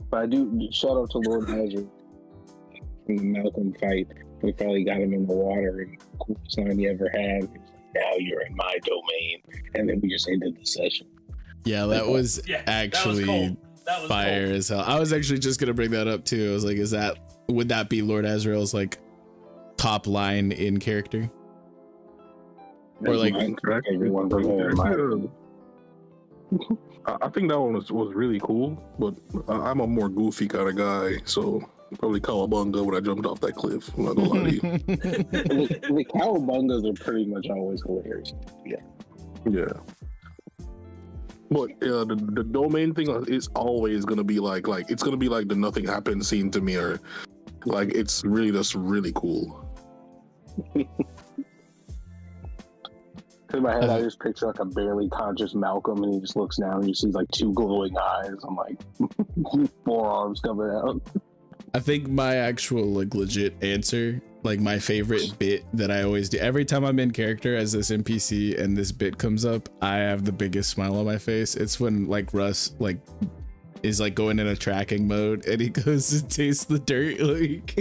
But I do shout out to Lord Azrael from the Malcolm fight. We probably got him in the water, and coolest line he ever had. He's like, now you're in my domain, and then we just ended the session. Yeah, that was actually that was fire cool as hell. I was actually just gonna bring that up too. I was like, would that be Lord Azrael's like top line in character? Or like everyone I think that one was really cool, but I'm a more goofy kind of guy, so Probably Cowabunga when I jumped off that cliff. I'm not gonna lie to you. The cowabungas are pretty much always hilarious. Yeah. Yeah. But the domain thing is always gonna be like it's gonna be like the nothing happened scene to me, or like it's really just really cool. In my head, I just picture like a barely conscious Malcolm, and he just looks down and he sees like two glowing eyes. I'm like, forearms coming out. I think my actual like legit answer, like my favorite bit that I always do every time I'm in character as this NPC and this bit comes up, I have the biggest smile on my face. It's when like Russ like is like going in a tracking mode and he goes to taste the dirt. Like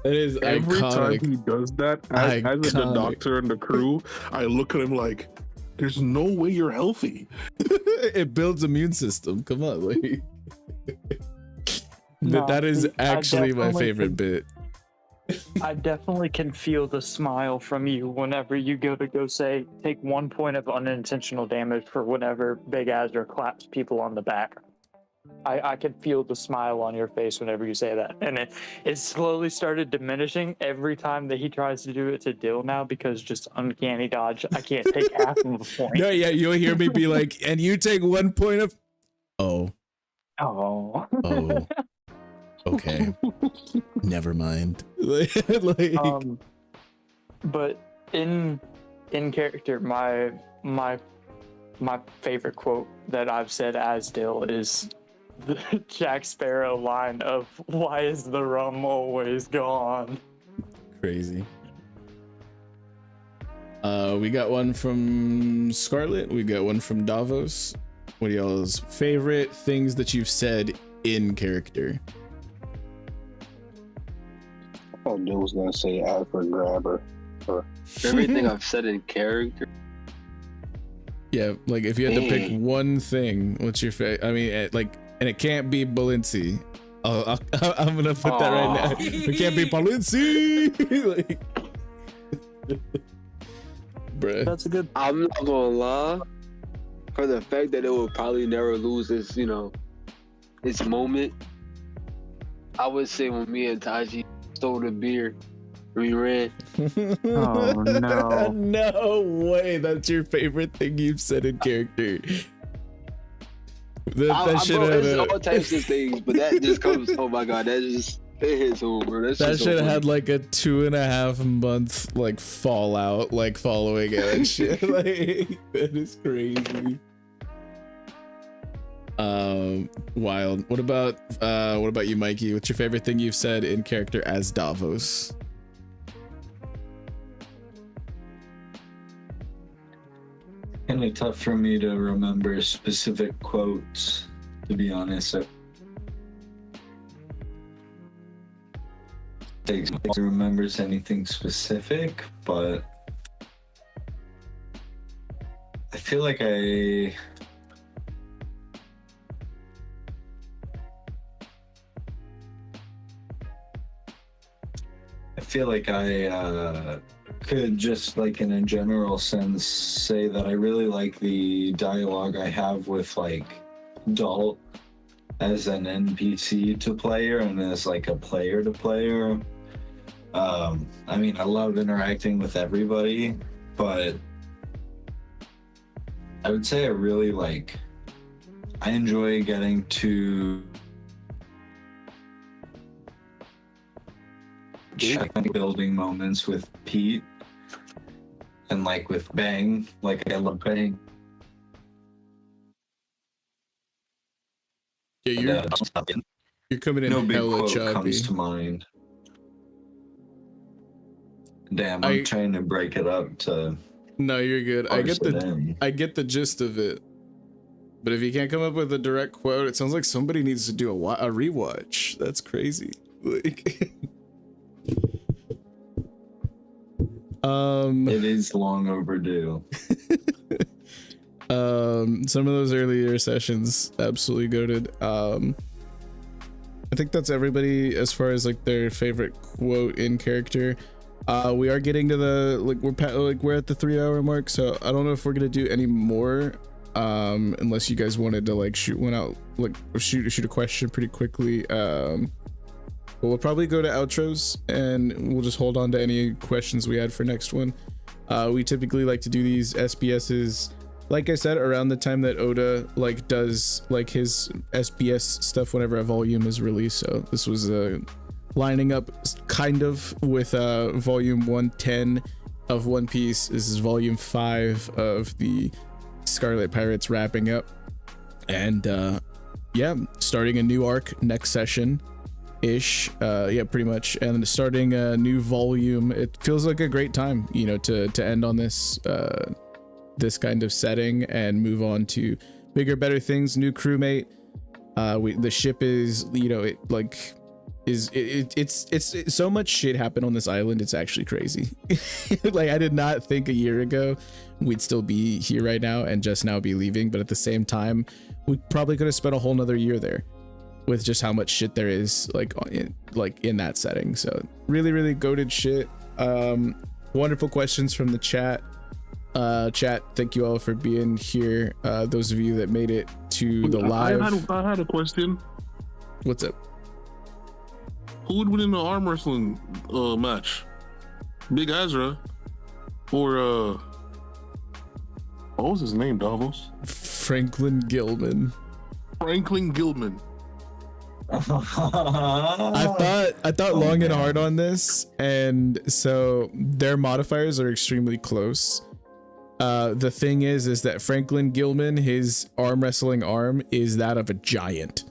it is every iconic. time he does that, as the doctor and the crew, I look at him like, "There's no way you're healthy." It builds immune system. Come on, like. No, that is see, actually my favorite bit. I definitely can feel the smile from you whenever you go say take 1 point of unintentional damage for whenever Big Azrael claps people on the back. I can feel the smile on your face whenever you say that, and it slowly started diminishing every time that he tries to do it to Dill now, because just uncanny dodge. I can't take half of a point. No, yeah, you'll hear me be like, and you take 1 point of. Oh. Okay. Never mind. Like, but in character, my favorite quote that I've said as Dill is the Jack Sparrow line of "Why is the rum always gone?" Crazy. We got one from Scarlet. We got one from Davos. What are y'all's favorite things that you've said in character? Oh, Dill was gonna say Alfred Grabber. Or... Everything I've said in character. Yeah, like if you had to pick one thing, what's your favorite? I mean, and it can't be Balincc. I'm gonna put that right now. It can't be Balincc. Like, bruh. That's a good. I'm not gonna lie. For the fact that it will probably never lose its, its moment, I would say when me and Taji stole the beer, we ran. Oh no! No way! That's your favorite thing you've said in character. That should have it's all types of things, but that just comes. Oh my god, that just it hits home, bro. That should have had like a 2.5 month like fallout, like following it and shit. Like that is crazy. Wild. What about you, Mikey? What's your favorite thing you've said in character as Davos? Kind of tough for me to remember specific quotes, to be honest. Takes me to remember anything specific, but I feel like I could just like in a general sense say that I really like the dialogue I have with like Dalt as an NPC to player and as like a player to player. I mean, I love interacting with everybody, but I would say I enjoy getting to building moments with Pete and like with Bang. Like I love Bang. Yeah, you're coming in no big hella quote choppy. comes to mind. Damn, I'm trying to break it up to. No, you're good. I get the gist of it. But if you can't come up with a direct quote, it sounds like somebody needs to do a rewatch. That's crazy. Like, it is long overdue. Some of those earlier sessions absolutely goated. I think that's everybody as far as like their favorite quote in character. We are getting to the we're at the 3 hour mark, so I don't know if we're gonna do any more unless you guys wanted to like shoot one out, like shoot a question pretty quickly. But we'll probably go to outros and we'll just hold on to any questions we had for next one. We typically like to do these SBSs, like I said, around the time that Oda like does like his SBS stuff whenever a volume is released. So this was lining up kind of with volume 110 of One Piece. This is volume 5 of the Scarlet Pirates wrapping up, and yeah, starting a new arc next session ish, yeah, pretty much, and starting a new volume. It feels like a great time, you know, to end on this this kind of setting and move on to bigger, better things. New crewmate, the ship is, you know, it like it's so much shit happened on this island, it's actually crazy. Like I did not think a year ago we'd still be here right now and just now be leaving, but at the same time we probably could have spent a whole nother year there with just how much shit there is like in that setting. So really goated shit. Wonderful questions from the chat. Thank you all for being here. Those of you that made it to the live. I had a question. What's up? Who would win in the arm wrestling match? Big Azrael or what was his name? Davos? Franklin Gilman. Franklin Gilman. I thought long and hard on this, and so their modifiers are extremely close. The thing is that Franklin Gilman, his arm wrestling arm is that of a giant.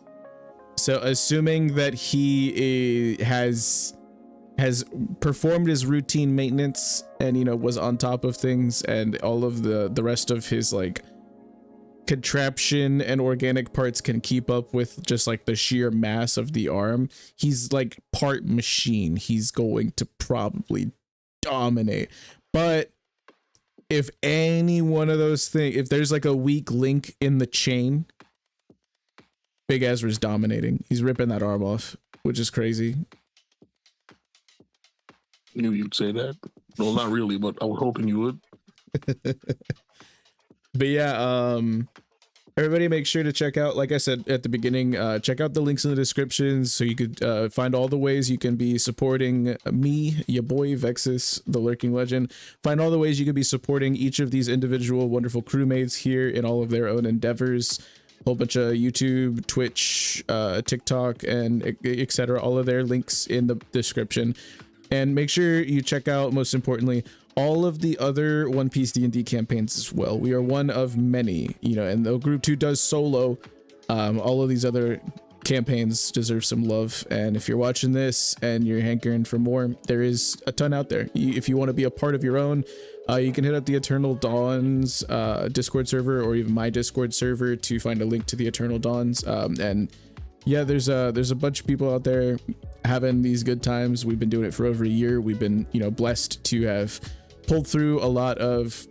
So assuming that he has performed his routine maintenance and, you know, was on top of things, and all of the rest of his like contraption and organic parts can keep up with just like the sheer mass of the arm, he's like part machine. He's going to probably dominate. But if any one of those things, if there's like a weak link in the chain, Big Ezra's dominating. He's ripping that arm off, which is crazy. Knew you'd say that. Well, not really, but I was hoping you would. But yeah, everybody make sure to check out, like I said at the beginning, check out the links in the description so you could find all the ways you can be supporting me, your boy Vexus, the Lurking Legend. Find all the ways you can be supporting each of these individual wonderful crewmates here in all of their own endeavors. Whole bunch of YouTube, Twitch, TikTok, and etc. All of their links in the description. And make sure you check out, most importantly, all of the other One Piece D&D campaigns as well. We are one of many, you know, and though Group 2 does solo, all of these other campaigns deserve some love. And if you're watching this and you're hankering for more, there is a ton out there. If you want to be a part of your own, you can hit up the Eternal Dawns Discord server, or even my Discord server, to find a link to the Eternal Dawns. And yeah, there's a bunch of people out there having these good times. We've been doing it for over a year. We've been, you know, blessed to have pulled through a lot of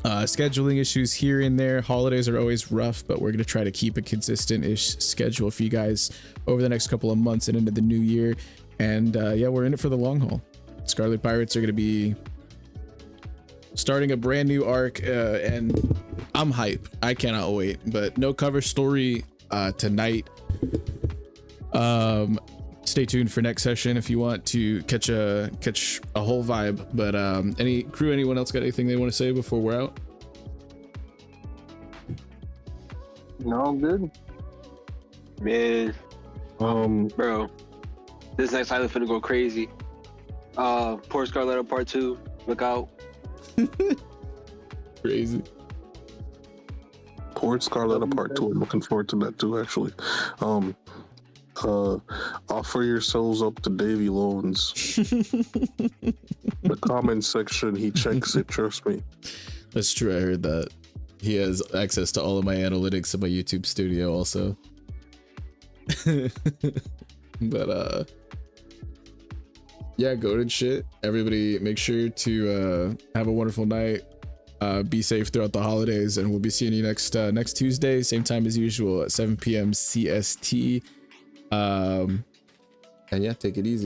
scheduling issues here and there. Holidays are always rough, but we're going to try to keep a consistent-ish schedule for you guys over the next couple of months and into the new year. And yeah, we're in it for the long haul. Scarlet Pirates are going to be starting a brand new arc, and I'm hype. I cannot wait. But no cover story tonight. Stay tuned for next session if you want to catch a whole vibe. But anyone else got anything they want to say before we're out? No, I'm good. Man, bro, this next island finna go crazy. Poor Scarlet Part 2. Look out. Crazy. Port Scarlet Part 2. I'm looking forward to that too, actually. Offer yourselves up to Davy Loans. The comment section, he checks it, trust me. That's true. I heard that. He has access to all of my analytics in my YouTube studio also. But yeah, goated shit. Everybody make sure to have a wonderful night. Be safe throughout the holidays, and we'll be seeing you next Tuesday, same time as usual at 7 p.m. CST. And yeah, take it easy.